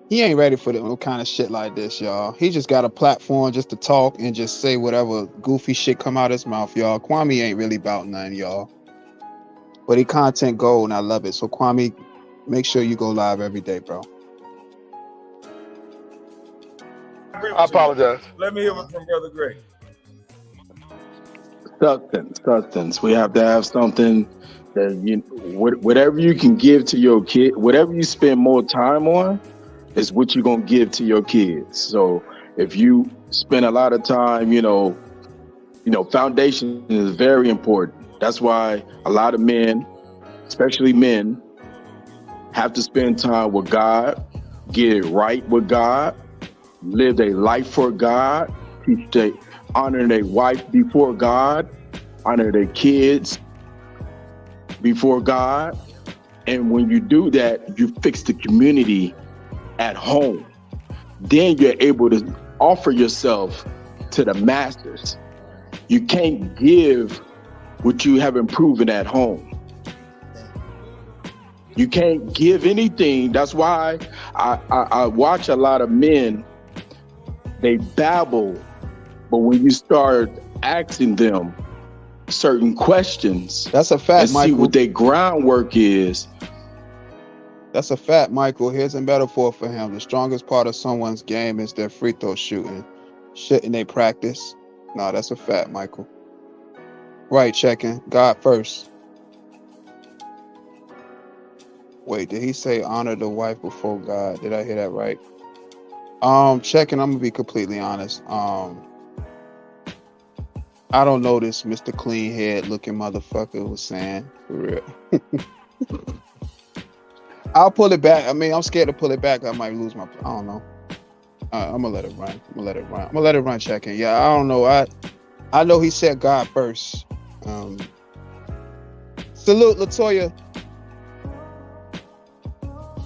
He ain't ready for no kind of shit like this, y'all. He just got a platform just to talk and just say whatever goofy shit come out his mouth, y'all. Kwame ain't really about nothing, y'all. But he content gold, and I love it. So Kwame, make sure you go live every day, bro. I apologize. Let me hear from Brother Gray. Substance. We have to have something that whatever you can give to your kid, whatever you spend more time on, is what you're gonna give to your kids. So if you spend a lot of time, foundation is very important. That's why a lot of men, especially men, have to spend time with God, get it right with God, live their life for God, honor their wife before God, honor their kids before God. And when you do that, you fix the community at home. Then you're able to offer yourself to the masses. You can't give what you haven't proven at home. You can't give anything. That's why I watch a lot of men, they babble, but when you start asking them certain questions. That's a fact, and see Michael. what their groundwork is. That's a fact, Michael. Here's a metaphor for him. The strongest part of someone's game is their free throw shooting. Shouldn't they practice? No, that's a fact, Michael. Right, checking. God first. Wait, did he say honor the wife before God? Did I hear that right? Checking, I'm gonna be completely honest. I don't know this Mr. Clean Head looking motherfucker was saying, for real. I'll pull it back. I mean, I'm scared to pull it back. I might lose my, I don't know. I'm gonna let it run. I'm gonna let it run, checking. Yeah, I don't know. I know he said God first. Salute, Latoya.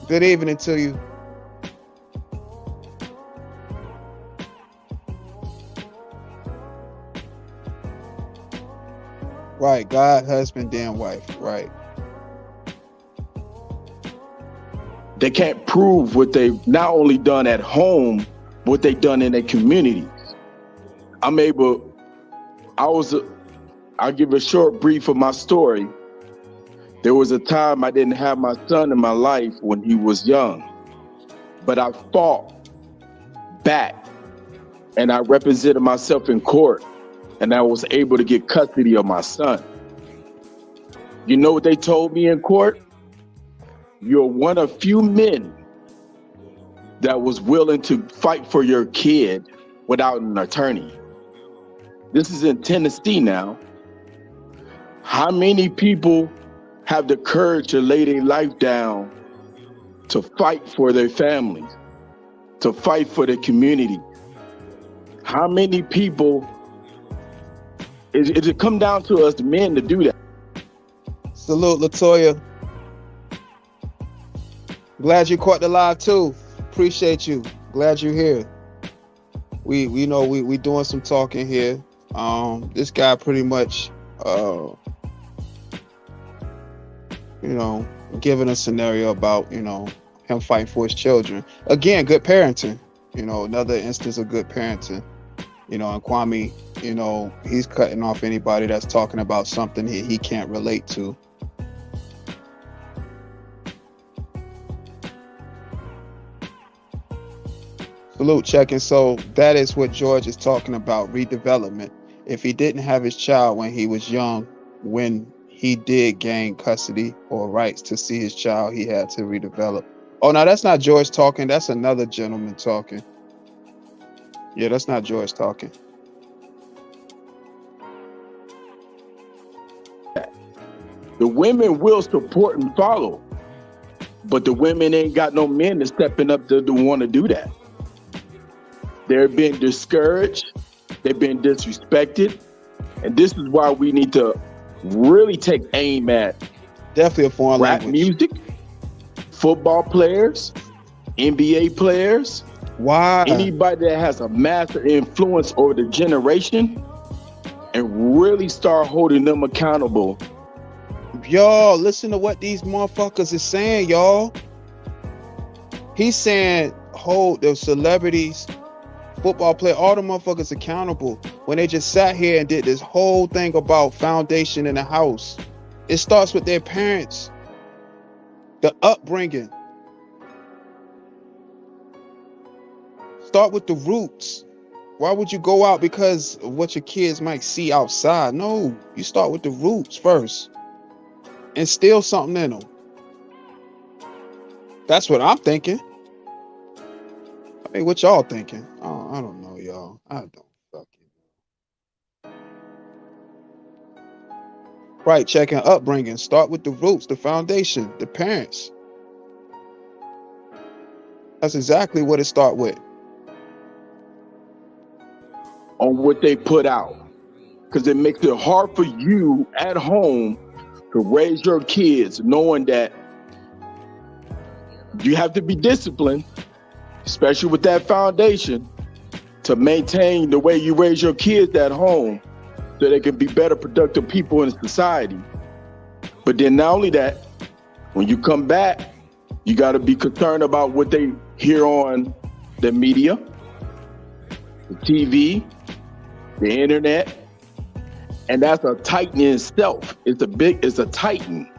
Good evening to you. Right, God, husband, then wife. Right. They can't prove what they've not only done at home, but what they've done in their communities. I'll give a short brief of my story. There was a time I didn't have my son in my life when he was young, but I fought back and I represented myself in court, and I was able to get custody of my son. You know what they told me in court? You're one of few men that was willing to fight for your kid without an attorney. This is in Tennessee now. How many people have the courage to lay their life down to fight for their families, to fight for the community? How many people, it come down to us men to do that? Salute, Latoya. Glad you caught the live too. Appreciate you. Glad you're here. We know we doing some talking here. This guy pretty much giving a scenario about, him fighting for his children. Again, good parenting. Another instance of good parenting. And Kwame, he's cutting off anybody that's talking about something he can't relate to. Salute, checking. So that is what George is talking about, redevelopment. If he didn't have his child when he was young, when he did gain custody or rights to see his child, he had to redevelop. Oh, no, that's not George talking. That's another gentleman talking. Yeah, that's not George talking. The women will support and follow, but the women ain't got no men that's stepping up to want to do that. They're being discouraged. They're being disrespected. And this is why we need to really take aim at definitely a foreign rap language. music, football players, NBA players. Why? Anybody that has a massive influence over the generation, and really start holding them accountable. Y'all, listen to what these motherfuckers is saying, y'all. He's saying hold the celebrities, football player, all the motherfuckers accountable when they just sat here and did this whole thing about foundation in the house. It starts with their parents, the upbringing. Start with the roots. Why would you go out because of what your kids might see outside? No, you start with the roots first. Instill something in them. That's what I'm thinking. I mean, what y'all thinking? Oh, I don't know, y'all. I don't fucking. Right, checking upbringing. Start with the roots, the foundation, the parents. That's exactly what it start with. On what they put out, because it makes it hard for you at home to raise your kids knowing that you have to be disciplined, especially with that foundation, to maintain the way you raise your kids at home so they can be better productive people in society. But then not only that, when you come back, you got to be concerned about what they hear on the media, the TV, the internet, And that's a titan in itself. It's a titan.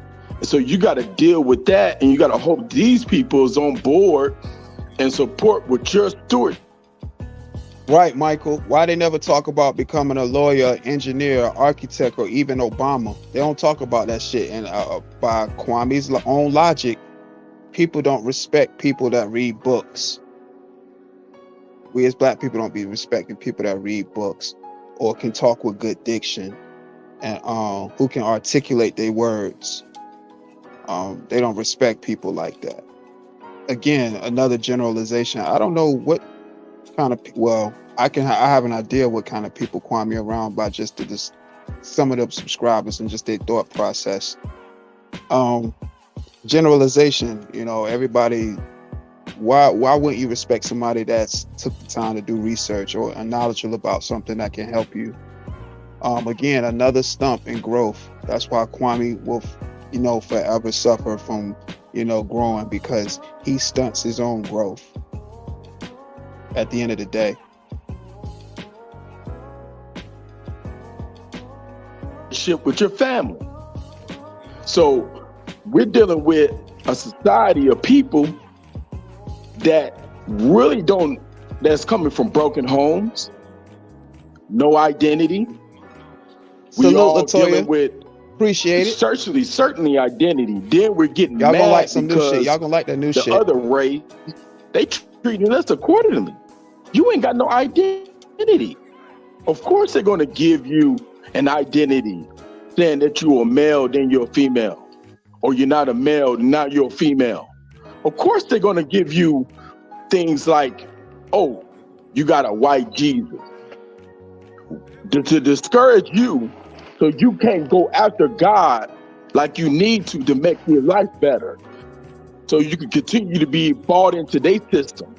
So you got to deal with that, and you got to hope these people is on board and support what you're steward. Right, Michael. Why they never talk about becoming a lawyer, engineer, architect, or even Obama? They don't talk about that shit. And by Kwame's own logic, people don't respect people that read books. We as black people don't be respecting people that read books or can talk with good diction and who can articulate their words. They don't respect people like that. Again, another generalization. I don't know what kind of, well, I have an idea what kind of people Kwame around by just some of the subscribers and just their thought process. Generalization, you know, everybody, why wouldn't you respect somebody that's took the time to do research or are knowledgeable about something that can help you? Again, another stump in growth. That's why Kwame will, you know, forever suffer from, you know, growing, because he stunts his own growth at the end of the day. Shit with your family. So we're dealing with a society of people that really that's coming from broken homes, no identity. We all dealing with, appreciate it. Certainly identity. Then we're getting y'all mad gonna like some new because shit. Y'all gonna like that new shit. The other race, they treating us accordingly. You ain't got no identity. Of course they're gonna give you an identity saying that you're a male, then you're a female. Or you're not a male, now you're a female. Of course they're gonna give you things like, oh, you got a white Jesus. To discourage you so you can't go after God like you need to make your life better. So you can continue to be bought into their system.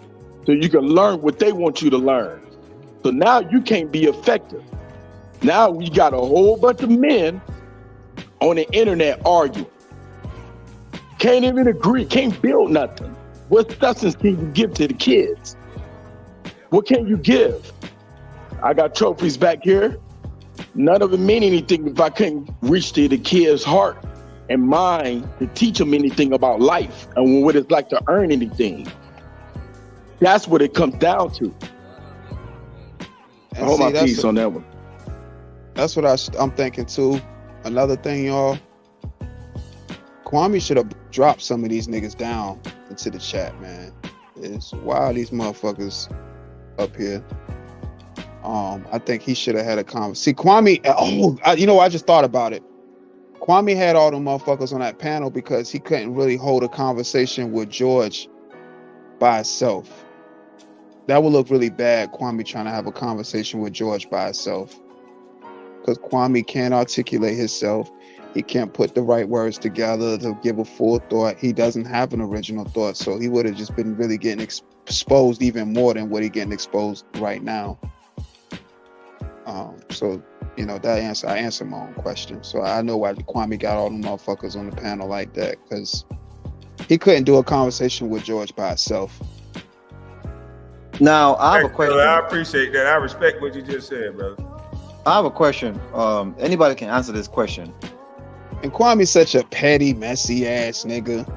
So you can learn what they want you to learn. So now you can't be effective. Now we got a whole bunch of men on the internet arguing. Can't even agree, can't build nothing. What substance can you give to the kids? What can you give? I got trophies back here. None of it mean anything if I couldn't reach to the kid's heart and mind to teach them anything about life and what it's like to earn anything. That's what it comes down to. I hold my peace on that one. That's what I'm thinking too. Another thing, y'all. Kwame should have dropped some of these niggas down into the chat, man. It's why these motherfuckers up here. I think he should have had a conversation. See, Kwame, you know, I just thought about it. Kwame had all the motherfuckers on that panel because he couldn't really hold a conversation with George by himself. That would look really bad, Kwame trying to have a conversation with George by himself. Because Kwame can't articulate himself. He can't put the right words together to give a full thought. He doesn't have an original thought. So he would have just been really getting exposed even more than what he's getting exposed right now. So, you know, I answered my own question. So I know why Kwame got all the motherfuckers on the panel like that, because he couldn't do a conversation with George by himself. Now, I have a question. Brother, I appreciate that. I respect what you just said, brother. I have a question. Anybody can answer this question. And Kwame's such a petty, messy ass nigga.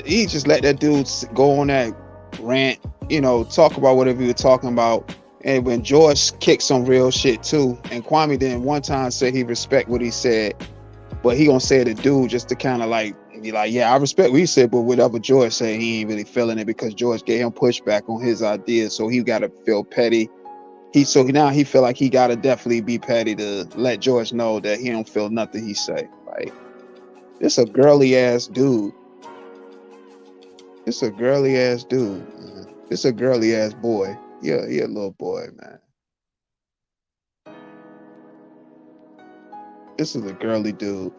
He just let that dude go on that rant, you know, talk about whatever he was talking about. And when George kicked some real shit too, and Kwame didn't one time say he respect what he said, but he gonna say to dude just to kind of like be like, yeah, I respect what he said, but whatever George said, he ain't really feeling it because George gave him pushback on his ideas, so he gotta feel petty. Now he feel like he gotta definitely be petty to let George know that he don't feel nothing he say. Like, it's a girly ass dude. It's a girly ass dude. Man. It's a girly ass boy. Yeah, he a little boy, man. This is a girly dude.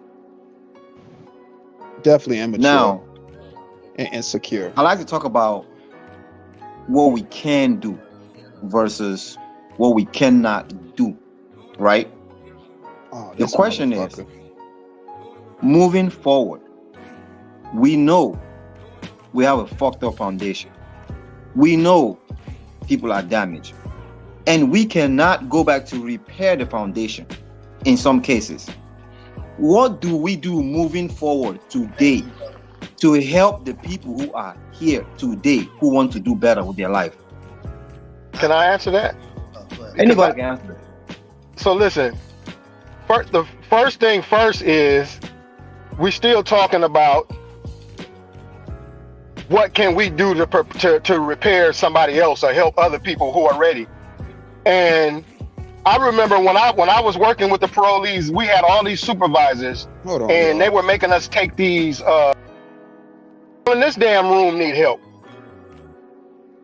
Definitely immature. Now, and insecure. I like to talk about what we can do versus what we cannot do, right? The question is, moving forward, we know we have a fucked up foundation. We know people are damaged. And we cannot go back to repair the foundation. in some cases. What do we do moving forward today to help the people who are here today who want to do better with their life? Can I answer that? Anybody can answer that. So listen, the first thing first is we're still talking about what can we do to repair somebody else or help other people who are ready. And I remember when I was working with the parolees, we had all these supervisors, and they were making us take these. In this damn room, need help.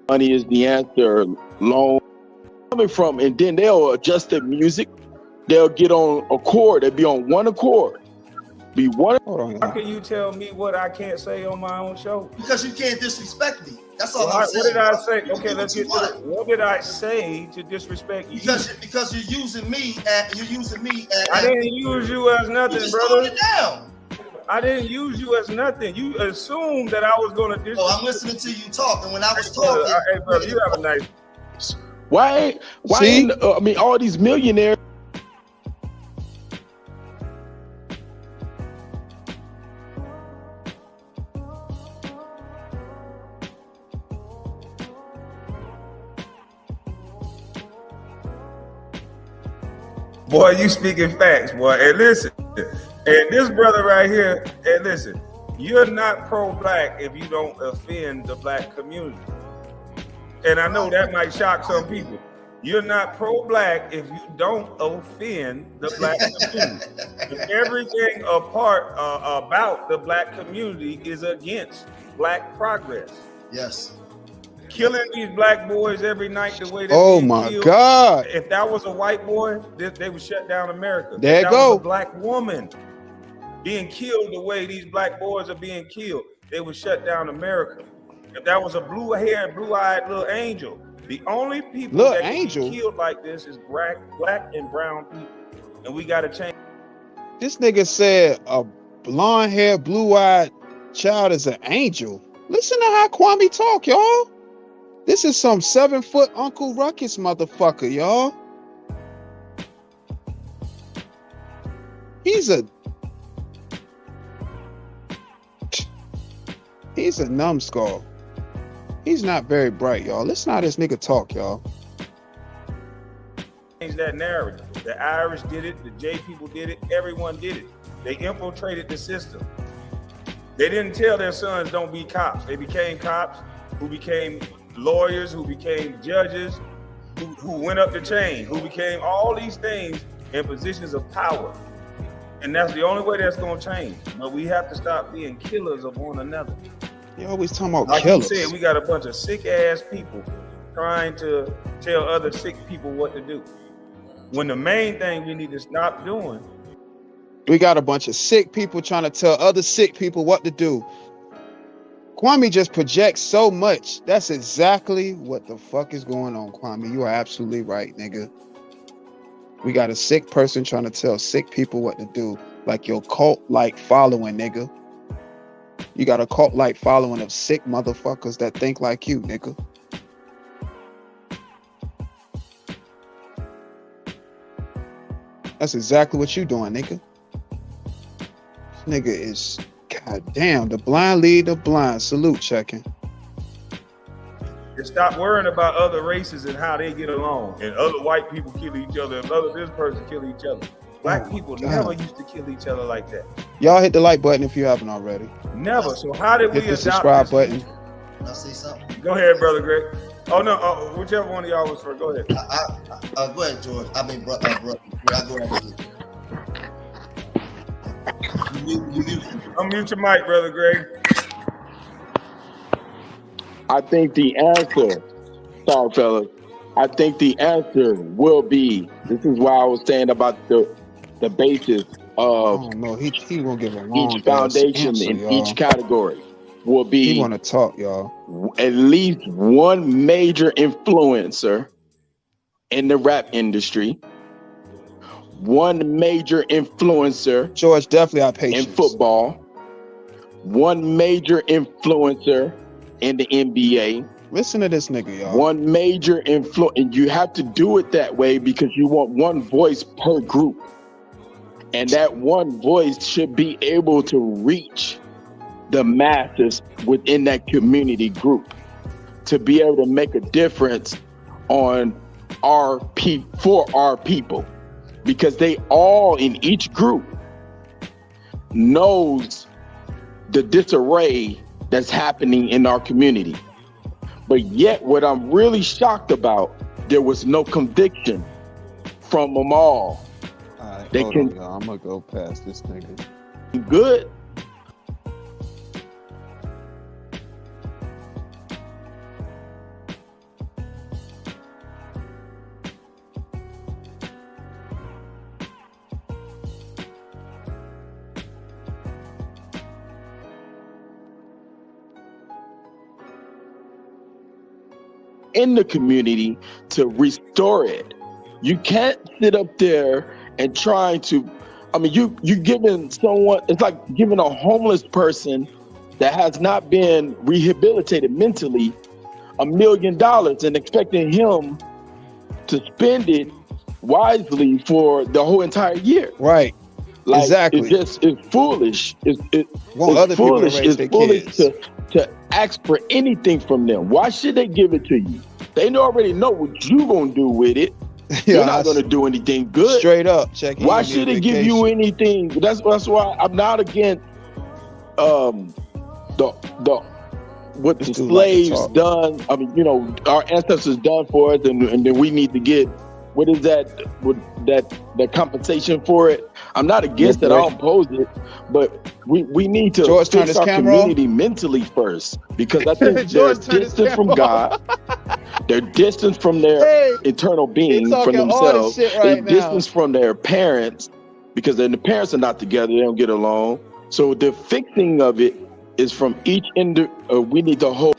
Money is the answer. Long coming from, and then they'll adjust their music. They'll get on a chord. They'll be on one accord. Be one. How can you tell me what I can't say on my own show? Because you can't disrespect me. That's all I'm saying. What did I say? Okay, let's get to it. What did I say to disrespect you? Because you're using me I didn't use you as nothing, you brother. It down. I didn't use you as nothing. You assumed that I was going to disrespect. Oh, I'm listening to you talk, and when I was talking, hey, brother, you have a nice. Why? I mean, all these millionaires. Boy, you speaking facts, boy. And listen, and this brother right here, and listen, you're not pro-black if you don't offend the black community. And I know that might shock some people. You're not pro-black if you don't offend the black community. Everything about the black community is against black progress. Yes. Killing these black boys every night the way they Oh my killed. God. If that was a white boy, they would shut down America. There if you that go. was a black woman being killed the way these black boys are being killed, they would shut down America. If that was a blue-haired, blue-eyed little angel, the only people that can be killed like this is black and brown people. And we got to change. This nigga said a blonde-haired, blue-eyed child is an angel. Listen to how Kwame talk, y'all. This is some 7-foot Uncle Ruckus motherfucker, y'all. He's a numbskull. He's not very bright, y'all. Listen how this nigga talk, y'all. Change that narrative. The Irish did it. The J people did it. Everyone did it. They infiltrated the system. They didn't tell their sons don't be cops. They became cops who became lawyers, who became judges, who went up the chain, who became all these things in positions of power. And that's the only way that's going to change. But we have to stop being killers of one another. You always talking about like killers. you said, we got a bunch of sick ass people trying to tell other sick people what to do. When the main thing we need to stop doing. We got a bunch of sick people trying to tell other sick people what to do. Kwame just projects so much. That's exactly what the fuck is going on, Kwame. You are absolutely right, nigga. We got a sick person trying to tell sick people what to do, like your cult-like following, nigga. You got a cult-like following of sick motherfuckers that think like you, nigga. That's exactly what you doing, nigga. This nigga is, goddamn, the blind lead the blind. Salute, checking. And stop worrying about other races and how they get along. And other white people kill each other, and this person kill each other. Black people never used to kill each other like that. Y'all hit the like button if you haven't already. Never. So how did we hit the subscribe button? I'll say something. Go ahead, brother Greg. Oh no, whichever one of y'all was first. Go ahead. Go ahead, George. I mean, bro. I go ahead. Unmute your mic, brother Greg. I think the answer, sorry fellas, I think the answer will be, this is why I was saying about the basis of he won't give a long each foundation answer, in y'all. each category will be He want to talk, y'all. At least one major influencer in the rap industry, one major influencer George, definitely our patience. in football, one major influencer in the NBA. Listen to this nigga, y'all. One major influence, and you have to do it that way because you want one voice per group. And that one voice should be able to reach the masses within that community group to be able to make a difference on for our people, because they all in each group knows the disarray that's happening in our community. But yet what I'm really shocked about, there was no conviction from them all. Alright, They hold can on, y'all. I'm gonna go past this nigga. good. In the community to restore it. You can't sit up there and try to, I mean, you giving someone, it's like giving a homeless person that has not been rehabilitated mentally $1 million and expecting him to spend it wisely for the whole entire year. Right. Like, Exactly. It's foolish. Want It's other people to foolish. raise It's their foolish kids. to ask for anything from them. Why should they give it to you? They already know what you gonna do with it. You're not gonna do anything good. Straight up, check. Why should they give you anything? That's why I'm not against what the slaves done. I mean, you know, our ancestors done for us, and then we need to get what is that compensation for it. I'm not against it. I don't oppose it, but we need to fix our community mentally first, because I think they're distant from God. They're distant from their internal being, from themselves. They're distant from their parents, because then the parents are not together. They don't get along. So the fixing of it is from each we need to hold.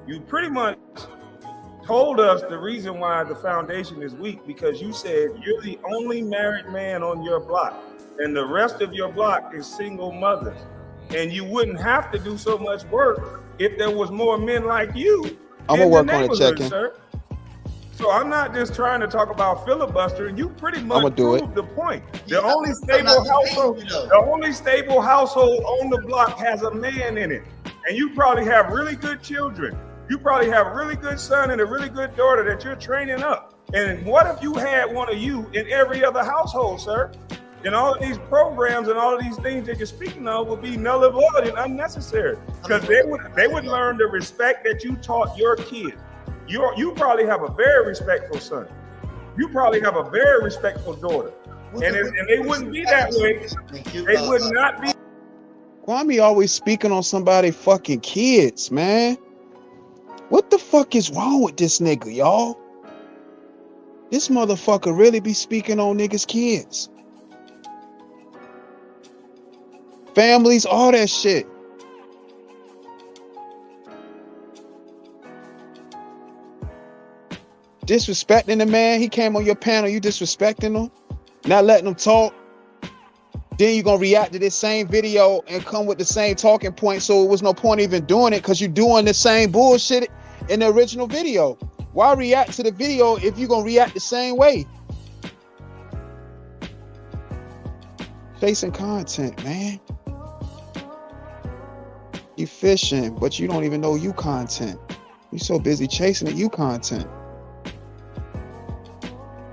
You pretty much told us the reason why the foundation is weak, because you said you're the only married man on your block and the rest of your block is single mothers, and you wouldn't have to do so much work if there was more men like you. I'm gonna work on it, checking. Sir. So I'm not just trying to talk about filibustering. You pretty much proved the point. The only stable household on the block has a man in it, and you probably have really good children. You probably have a really good son and a really good daughter that you're training up. And what if you had one of you in every other household, sir? And all of these programs and all of these things that you're speaking of would be null and void and unnecessary, because they would learn the respect that you taught your kids. You probably have a very respectful son. You probably have a very respectful daughter. And they wouldn't be that way. They would not be. Kwame always speaking on somebody's fucking kids, man. What the fuck is wrong with this nigga, y'all? This motherfucker really be speaking on niggas' kids. Families, all that shit. Disrespecting the man. He came on your panel, you disrespecting him, not letting him talk. Then you're gonna react to this same video and come with the same talking point, so it was no point even doing it, because you're doing the same bullshit in the original video. Why react to the video if you're gonna react the same way? Chasing content, man. You fishing, but you don't even know you content. You so busy chasing it, you content.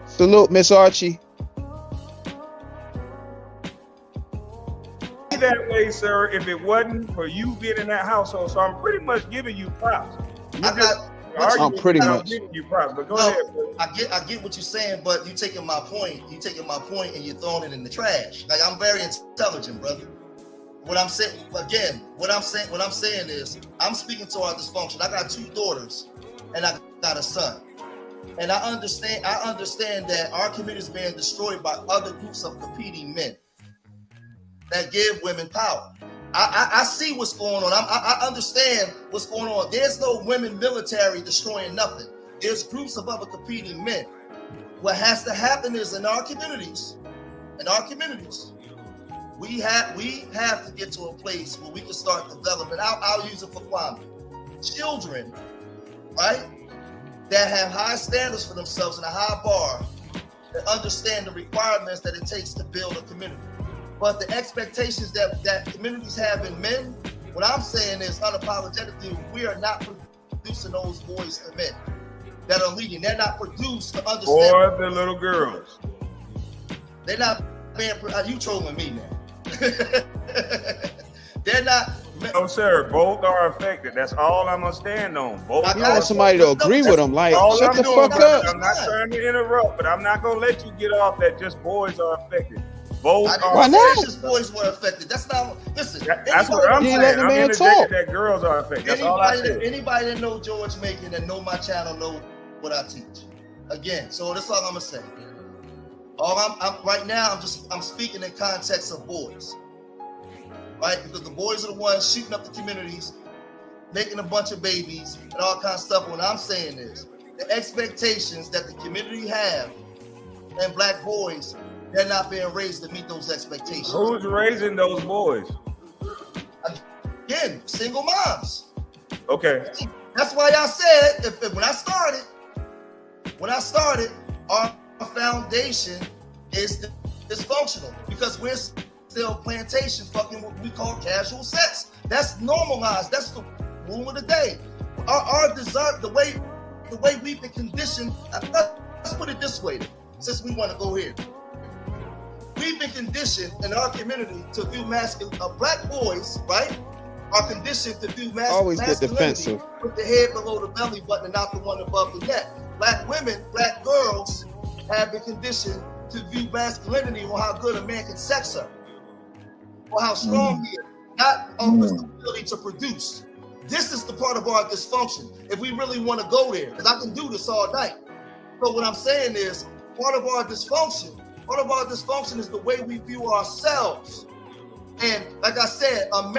Salute, Miss Archie. That way, sir, if it wasn't for you being in that household. So I'm pretty much giving you props. I'm pretty much giving you props, but go ahead. I get what you're saying, but you taking my point and you're throwing it in the trash. Like, I'm very intelligent, brother. What I'm saying is, I'm speaking to our dysfunction. I got 2 daughters and I got a son. And I understand that our community is being destroyed by other groups of competing men that give women power. I see what's going on. I understand what's going on. There's no women military destroying nothing. There's groups of other competing men. What has to happen is in our communities, we have to get to a place where we can start developing. I'll use it for Kwame. Children, right, that have high standards for themselves and a high bar, that understand the requirements that it takes to build a community. But the expectations that communities have in men, what I'm saying is unapologetically, we are not producing those boys to men that are leading. They're not produced to understand. Or the little girls. They're not being, you trolling me now. They're not. No, sir. Both are affected. That's all I'm gonna stand on. Both. You want somebody to agree with him? Like, shut the fuck up. I'm not trying to interrupt, but I'm not gonna let you get off that just boys are affected. Both are. Why not? Just boys were affected. That's not. Listen. That's what I'm saying. I'm interjecting that girls are affected. That's all I said. Anybody that know George Macon and know my channel know what I teach. Again, so that's all I'm gonna say. I'm right now. I'm speaking in context of boys. Right? Because the boys are the ones shooting up the communities, making a bunch of babies and all kinds of stuff. What I'm saying is the expectations that the community have and black boys, they're not being raised to meet those expectations. Who's raising those boys? Again, single moms. Okay. That's why I said if when I started, our foundation is dysfunctional because we're still plantation fucking what we call casual sex. That's normalized. That's the rule of the day. Our desire, the way we've been conditioned. Let's put it this way, since we want to go here. We've been conditioned in our community to view masculine. Black boys, right, are conditioned to view always get defensive with the head below the belly button and not the one above the neck. Black women, black girls have been conditioned to view masculinity on how good a man can sex her, or how strong he is, not on his ability to produce. This is the part of our dysfunction. If we really want to go there, because I can do this all night. So what I'm saying is, part of our dysfunction is the way we view ourselves. And like I said, a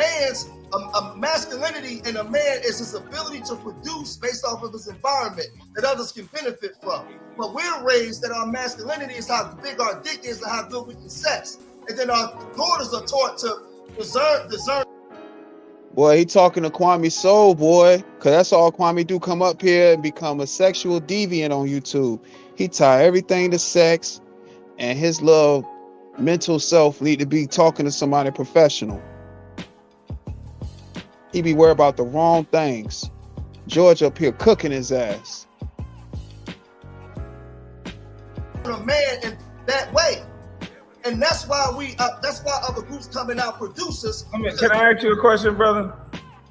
masculinity in a man is his ability to produce based off of his environment that others can benefit from. But we're raised that our masculinity is how big our dick is and how good we can sex. And then our daughters are taught to deserve. Boy, he talking to Kwame Soul, boy. Cause that's all Kwame do, come up here and become a sexual deviant on YouTube. He tie everything to sex, and his little mental self need to be talking to somebody professional. He be worried about the wrong things. George up here cooking his ass. A man in that way. And that's why other groups coming out producers. Can I ask you a question, brother?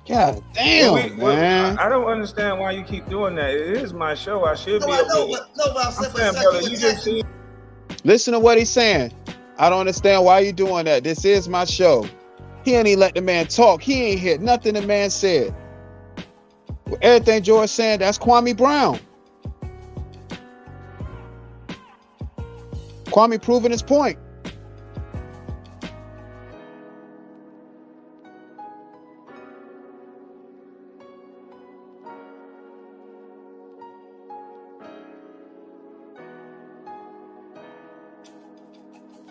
God damn, man. I don't understand why you keep doing that. It is my show. I should be able to. I'm saying, brother, you just see. Listen to what he's saying. I don't understand why you doing that. This is my show. He ain't even let the man talk. He ain't hear nothing the man said. Everything George saying, that's Kwame Brown. Kwame proving his point.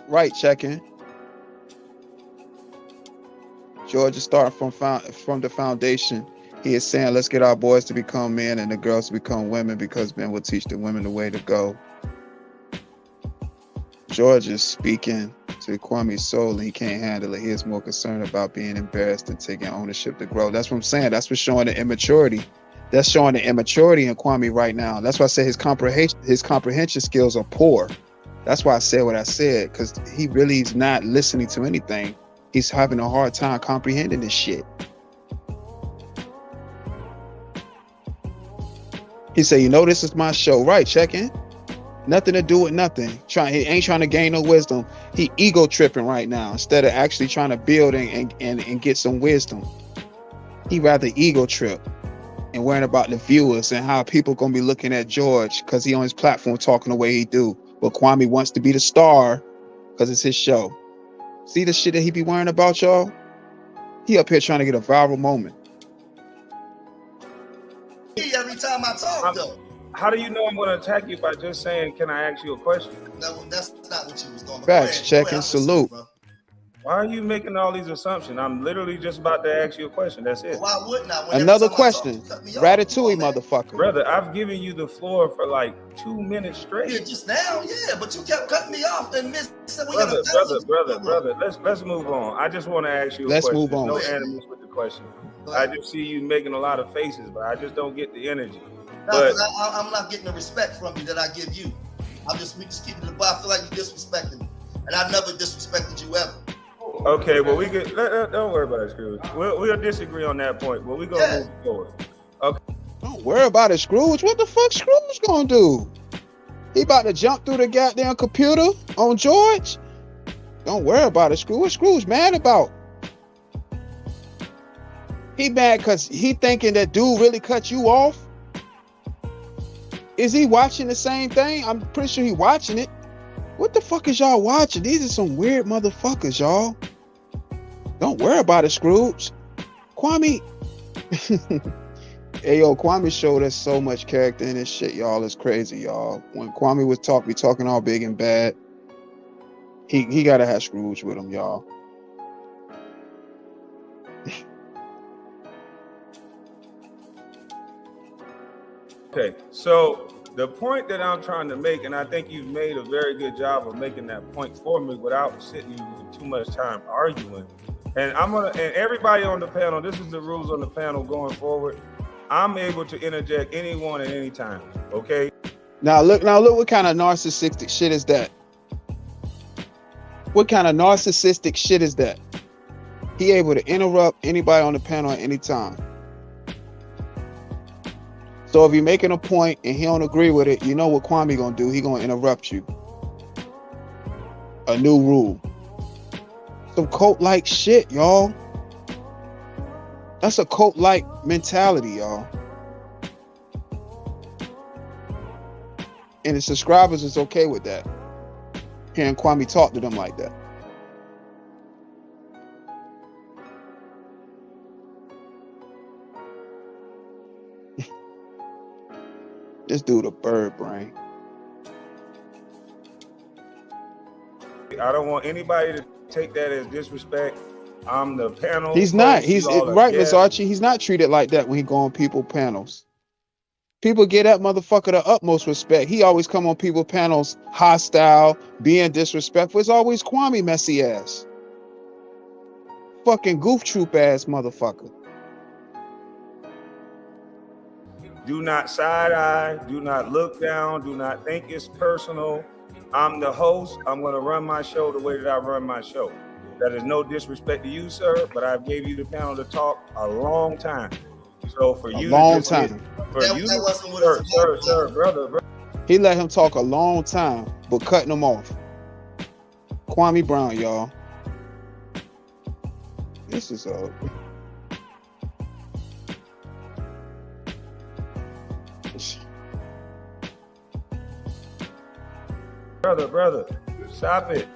Right, checking. George is starting from the foundation. He is saying, let's get our boys to become men and the girls to become women, because men will teach the women the way to go. George is speaking to Kwame's soul, and he can't handle it. He is more concerned about being embarrassed and taking ownership to grow. That's what I'm saying. That's what's showing the immaturity. That's showing the immaturity in Kwame right now. That's why I say his comprehension skills are poor. That's why I said what I said, because he really is not listening to anything. He's having a hard time comprehending this shit. He said, you know, this is my show. Right, check in. Nothing to do with nothing. He ain't trying to gain no wisdom. He ego tripping right now instead of actually trying to build and get some wisdom. He rather ego trip and worrying about the viewers and how people gonna be looking at George because he on his platform talking the way he do. But Kwame wants to be the star because it's his show. See the shit that he be worrying about, y'all? He up here trying to get a viral moment. Every time I talk, though. How do you know I'm going to attack you by just saying, "Can I ask you a question"? No, that's not what you was going to. Facts, check and salute. Why are you making all these assumptions? I'm literally just about to ask you a question. That's it. Why wouldn't I? Another question. Ratatouille, motherfucker. Brother, I've given you the floor for like 2 minutes straight. Yeah, just now, yeah, but you kept cutting me off and missed. Brother, let's move on. I just want to ask you a question. Move on. No animals with the question. I just see you making a lot of faces, but I just don't get the energy. No, I'm not getting the respect from you that I give you. We just keep it above. I feel like you disrespecting me, and I never disrespected you ever. Okay, well we could don't worry about it, Scrooge. We'll disagree on that point, but we gonna move forward. Okay. Don't worry about it, Scrooge. What the fuck Scrooge gonna do? He about to jump through the goddamn computer on George? Don't worry about it, Scrooge. What Scrooge mad about? He mad because he thinking that dude really cut you off? Is he watching the same thing? I'm pretty sure he watching it. What the fuck is y'all watching? These are some weird motherfuckers, y'all. Don't worry about it, Scrooge. Kwame. Hey, yo, Kwame showed us so much character in this shit, y'all. It's crazy, y'all. When Kwame was talking all big and bad, he gotta have Scrooge with him, y'all. Okay, so the point that I'm trying to make, and I think you've made a very good job of making that point for me without sitting with too much time arguing. And and everybody on the panel, this is the rules on the panel going forward. I'm able to interject anyone at any time. Okay. Now look what kind of narcissistic shit is that? What kind of narcissistic shit is that? He able to interrupt anybody on the panel at any time. So if you're making a point and he don't agree with it, you know what Kwame gonna do? He gonna interrupt you. A new rule. Some cult-like shit, y'all. That's a cult-like mentality, y'all. And the subscribers is okay with that. Hearing Kwame talk to them like that. This dude a bird brain. I don't want anybody to take that as disrespect. I'm the panel. He's not. He's right, Miss Archie. He's not treated like that when he go on people panels. People give that motherfucker the utmost respect. He always come on people panels hostile, being disrespectful. It's always Kwame messy ass. Fucking goof troop ass motherfucker. Do not side eye. Do not look down. Do not think it's personal. I'm the host. I'm going to run my show the way that I run my show. That is no disrespect to you, sir, but I've gave you the panel to talk a long time. So for you, brother. He let him talk a long time, but cutting him off. Kwame Brown, y'all. This is a. Brother, stop it.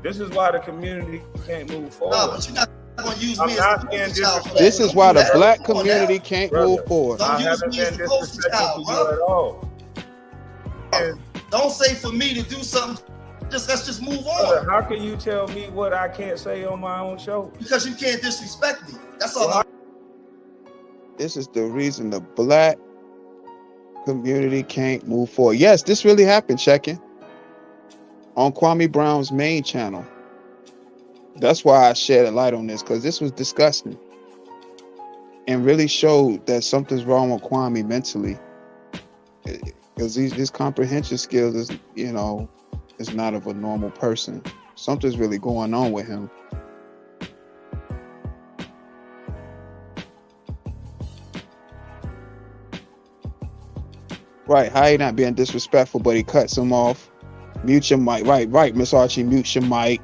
This is why the community can't move forward. No, but you're not going to use me as a This is why the black community can't move forward. Don't use me as the poster child, bro. Don't say for me to do something. Let's just move on. How can you tell me what I can't say on my own show? Because you can't disrespect me. That's all. This is the reason the black community can't move forward. Yes, this really happened, checking. On Kwame Brown's main channel. That's why I shed a light on this, because this was disgusting and really showed that something's wrong with Kwame mentally, because his comprehension skills is, is not of a normal person. Something's really going on with him. Right, how he not being disrespectful, but he cuts him off. Mute your mic. Right, Miss Archie, mute your mic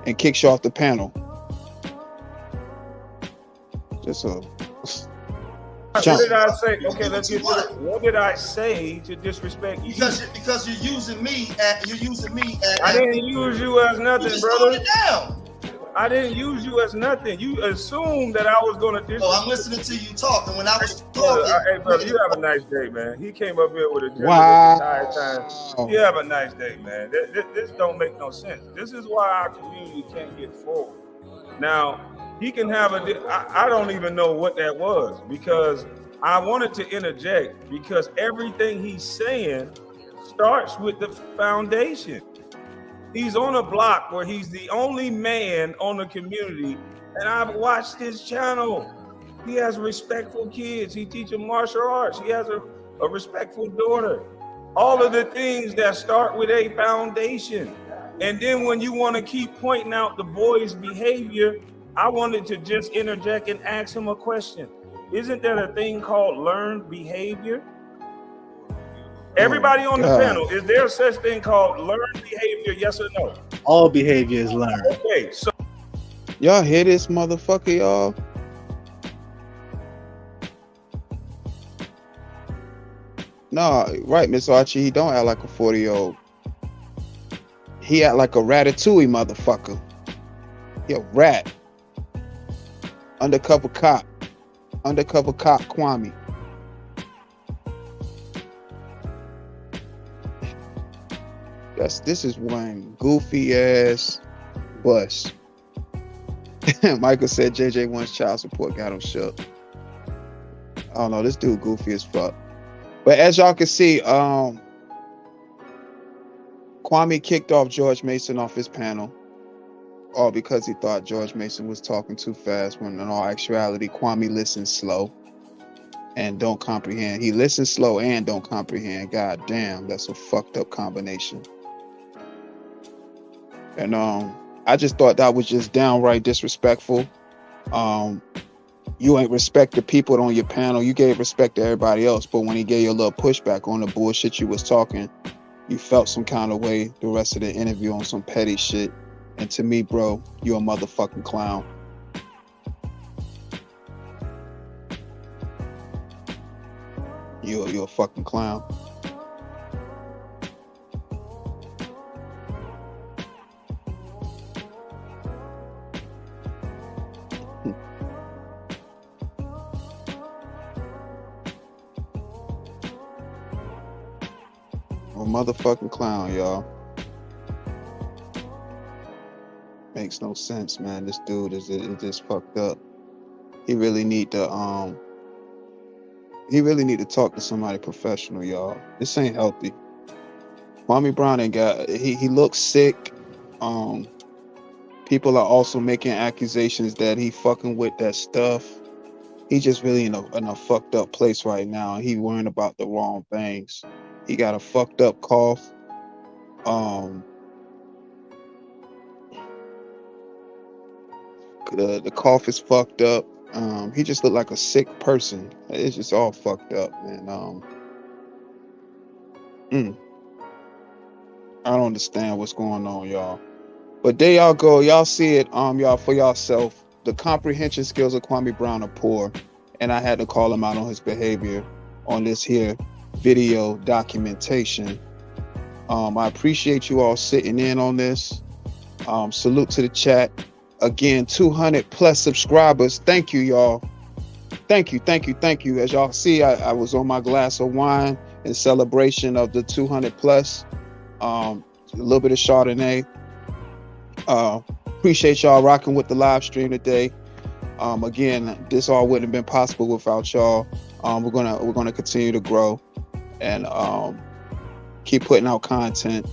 and kicks you off the panel. Just a what did I say? Okay, let's get to it. What did I say to disrespect you? Because you're using me. I didn't use you as nothing, brother. It down. I didn't use you as nothing. You assumed that I was gonna I'm listening to you talk, and when I was talking, hey brother, you have a nice day, man. He came up here with a gentleman Wow. this entire time. You have a nice day, man. This don't make no sense. This is why our community can't get forward. Now, he can have I don't even know what that was, because I wanted to interject, because everything he's saying starts with the foundation. He's on a block where he's the only man on the community, and I've watched his channel. He has respectful kids. He teaches martial arts. He has a respectful daughter. All of the things that start with a foundation. And then when you want to keep pointing out the boy's behavior, I wanted to just interject and ask him a question. Isn't there a thing called learned behavior? Everybody on the panel, is there such thing called learned behavior, yes or no? All behavior is learned. Okay, so y'all hear this motherfucker, y'all? No, right, Miss Archie, he don't act like a 40-year-old. He act like a ratatouille motherfucker. He a rat. Undercover cop Kwame. This is one goofy ass bus. Michael said JJ1's child support got him shook. I don't know, this dude goofy as fuck. But as y'all can see, Kwame kicked off George Mason off his panel, all because he thought George Mason was talking too fast, when in all actuality, Kwame listens slow and don't comprehend. He listens slow and don't comprehend. God damn, that's a fucked up combination. And I just thought that was just downright disrespectful. You ain't respect the people on your panel. You gave respect to everybody else, but when he gave you a little pushback on the bullshit you was talking, you felt some kind of way the rest of the interview on some petty shit. And to me, bro, you're a motherfucking clown. You're a fucking clown. A motherfucking clown, y'all. Makes no sense, man. This dude is just fucked up. He really need to talk to somebody professional, y'all. This ain't healthy. Kwame Brown ain't got, he looks sick. People are also making accusations that he fucking with that stuff. He just really in a fucked up place right now. He worrying about the wrong things. He got a fucked up cough. The cough is fucked up. He just looked like a sick person. It's just all fucked up, man. I don't understand what's going on, y'all. But there y'all go. Y'all see it, y'all, for yourself. The comprehension skills of Kwame Brown are poor, and I had to call him out on his behavior on this here video documentation. I appreciate you all sitting in on this. Salute to the chat. Again, 200 plus subscribers. Thank you, y'all. Thank you. As y'all see, I was on my glass of wine in celebration of the 200 plus. A little bit of Chardonnay. Appreciate y'all rocking with the live stream today. Again, this all wouldn't have been possible without y'all. We're gonna continue to grow and keep putting out content,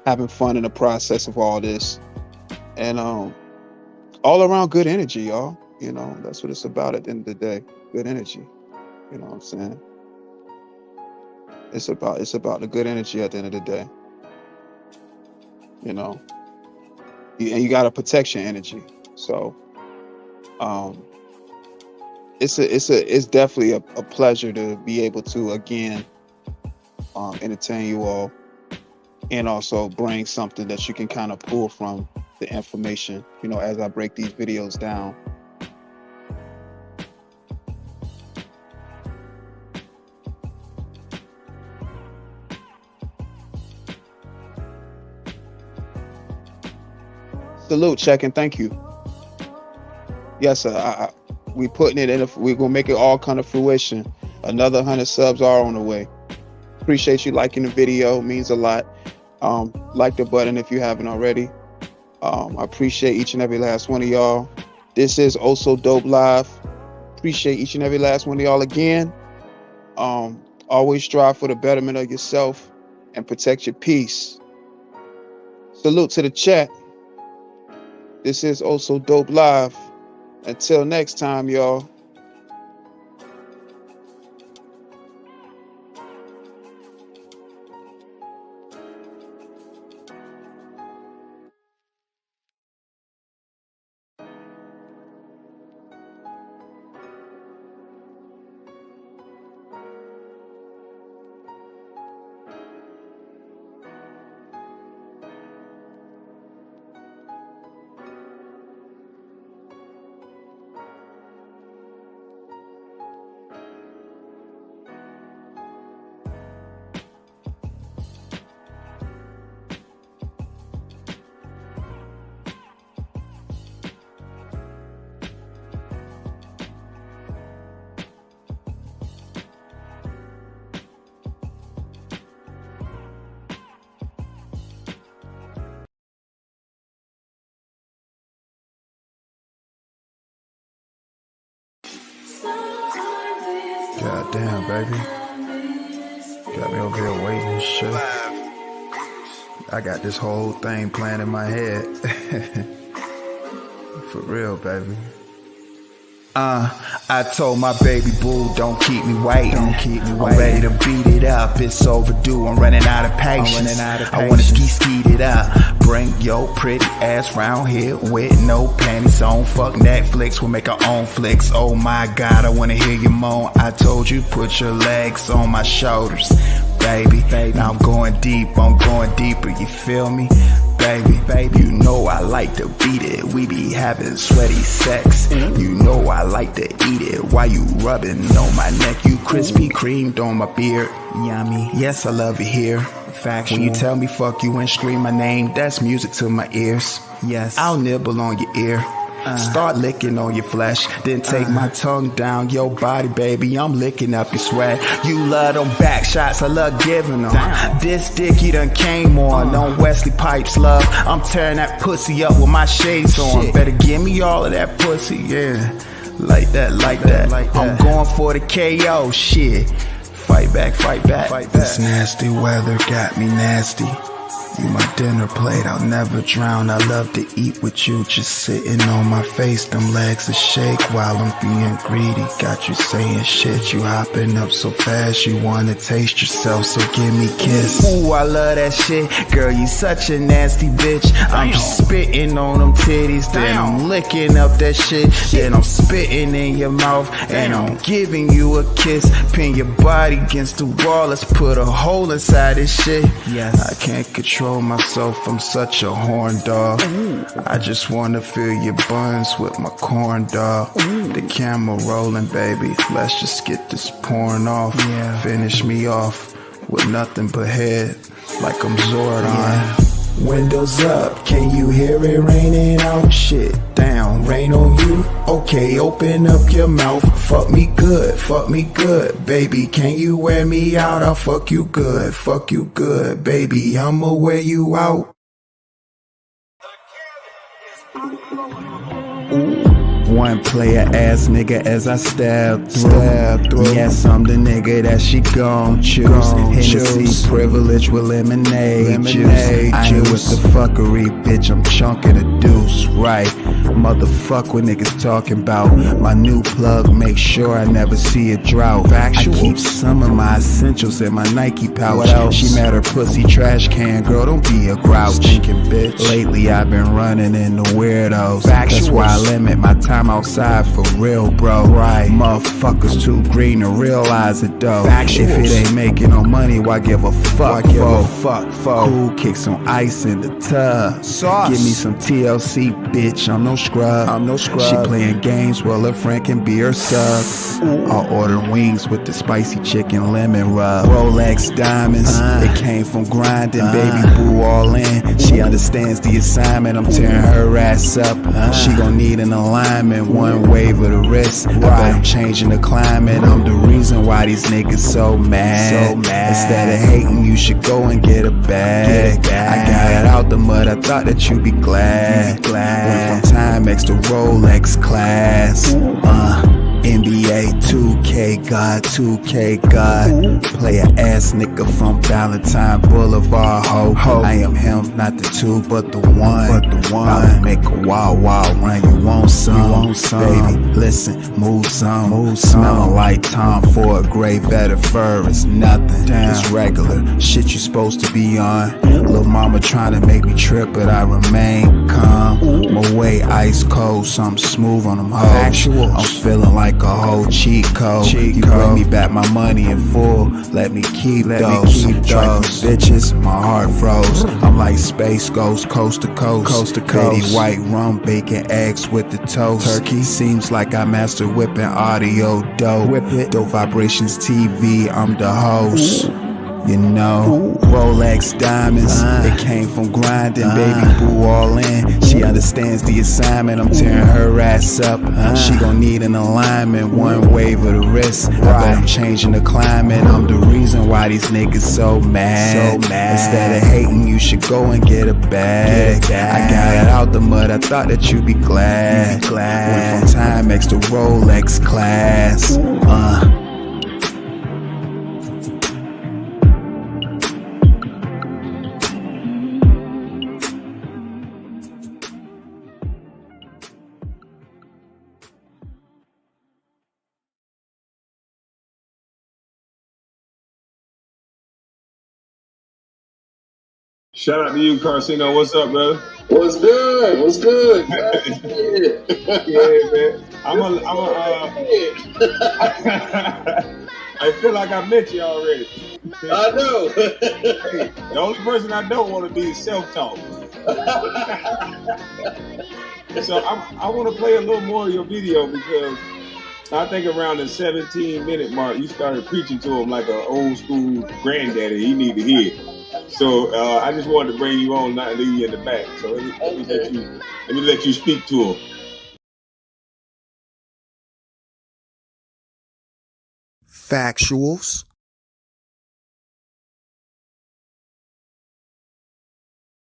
having fun in the process of all this, and all around good energy, y'all. You know, that's what it's about at the end of the day. Good energy. You know what I'm saying? It's about the good energy at the end of the day. You know, and you gotta protect your energy. So, it's definitely a pleasure to be able to again entertain you all, and also bring something that you can kind of pull from the information, you know, as I break these videos down. Salute, check, and thank you. Yes, sir. We putting it in. We're gonna make it all come to fruition. Another 100 subs are on the way. Appreciate you liking the video. It means a lot. Like the button if you haven't already. I appreciate each and every last one of y'all. This is Also Dope Live. Appreciate each and every last one of y'all again. Always strive for the betterment of yourself and protect your peace. Salute to the chat. This is Also Dope Live. Until next time, y'all. God damn, baby. Got me over here waiting and shit. I got this whole thing planned in my head. For real, baby. I told my baby boo, don't keep me waiting. I'm ready to beat it up, it's overdue. I'm running out of patience. I wanna skeet it up. Bring your pretty ass round here with no panties on. Fuck Netflix, we'll make our own flicks. Oh my God, I wanna hear you moan. I told you, put your legs on my shoulders, baby. Now I'm going deeper, you feel me? Baby, you know I like to beat it. We be having sweaty sex. You know I like to eat it while you rubbing on my neck. You Krispy Kremed on my beard. Yummy. Yes, I love it here. Factual. When you tell me fuck you and scream my name, that's music to my ears. Yes, I'll nibble on your ear. Start licking on your flesh, then take my tongue down your body, baby. I'm licking up your sweat. You love them back shots, I love giving them. Damn. This dick you done came on, on Wesley Pipes, love. I'm tearing that pussy up with my shades on. Better give me all of that pussy, yeah. Like that. I'm going for the KO, shit. Fight back. This nasty weather got me nasty. You my dinner plate, I'll never drown. I love to eat with you, just sitting on my face. Them legs a shake while I'm being greedy. Got you saying shit, you hopping up so fast. You wanna taste yourself, so give me a kiss. Ooh, I love that shit. Girl, you such a nasty bitch. I'm just spitting on them titties, then I'm licking up that shit. Then I'm spitting in your mouth, and I'm giving you a kiss. Pin your body against the wall, let's put a hole inside this shit. Yes, I can't control myself, I'm such a horn dog. I just wanna fill your buns with my corn dog. The camera rolling, baby, let's just get this porn off. Finish me off with nothing but head, like I'm Zordon. Windows up, can you hear it raining out? Shit down, rain on you? Okay, open up your mouth. Fuck me good, baby. Can you wear me out? I'll fuck you good, baby. I'ma wear you out. One player ass nigga as I stab through. Yes, I'm the nigga that she gon' choose. Hennessy privilege with lemonade juice. I ain't with the fuckery, bitch, I'm chunking the deuce, right? Motherfuck what niggas talking about. My new plug, make sure I never see a drought. Factual. I keep some of my essentials in my Nike pouch. She mad her pussy trash can, girl, don't be a grouch. Stinking bitch. Lately I've been running into weirdos. Factual. That's why I limit my time outside for real, bro. Right. Motherfuckers too green to realize it though. Factual. If it ain't making no money, why give a fuck? Cool, kick some ice in the tub. Sauce. Give me some TLC, bitch. I'm no scrub. She playing games while her friend can be her sub. I'll order wings with the spicy chicken lemon rub. Rolex diamonds, it came from grinding. Baby boo all in. She understands the assignment. I'm tearing her ass up. She gon' need an alignment. alignment, one wave of the wrist. I'm changing the climate, I'm the reason why these niggas so mad. Instead of hating, you should go and get a bag. I got it out the mud, I thought that you'd be glad. Went from Timex to Rolex class. NBA 2K God, 2K God. Play a ass nigga from Valentine Boulevard, ho. I am him, not the two, but the one. I'll make a wild run. You want some? Baby, listen, move some. Smelling like Tom Ford, gray Veta fur. It's nothing. It's regular shit you supposed to be on. Lil' mama trying to make me trip, but I remain calm. My way ice cold, something smooth on them hoes. I'm feeling like a whole cheat code. You bring me back my money in full, let me keep those. Trifling bitches, my heart froze. I'm like Space Ghost, coast to coast. Betty white rum, bacon, eggs with the toast. Turkey seems like I master whipping audio dope. Whip it, dope vibrations TV, I'm the host. You know, Rolex diamonds, it came from grinding, baby boo all in. She understands the assignment, I'm tearing her ass up. She gon' need an alignment, one wave of the wrist. I'm changing the climate, I'm the reason why these niggas so mad. Instead of hating, you should go and get a bag. I got it out the mud, I thought that you'd be glad. Went from Timex to Rolex class. Shout out to you, Carcino. What's up, brother? What's good? What's good? Yeah, man. I feel like I met you already. I know. Hey, the only person I don't want to be is self-talk. So I want to play a little more of your video because I think around the 17-minute mark, you started preaching to him like an old school granddaddy. He need to hear it. So I just wanted to bring you on, not leave you in the back. So let me let you speak to him. Factuals.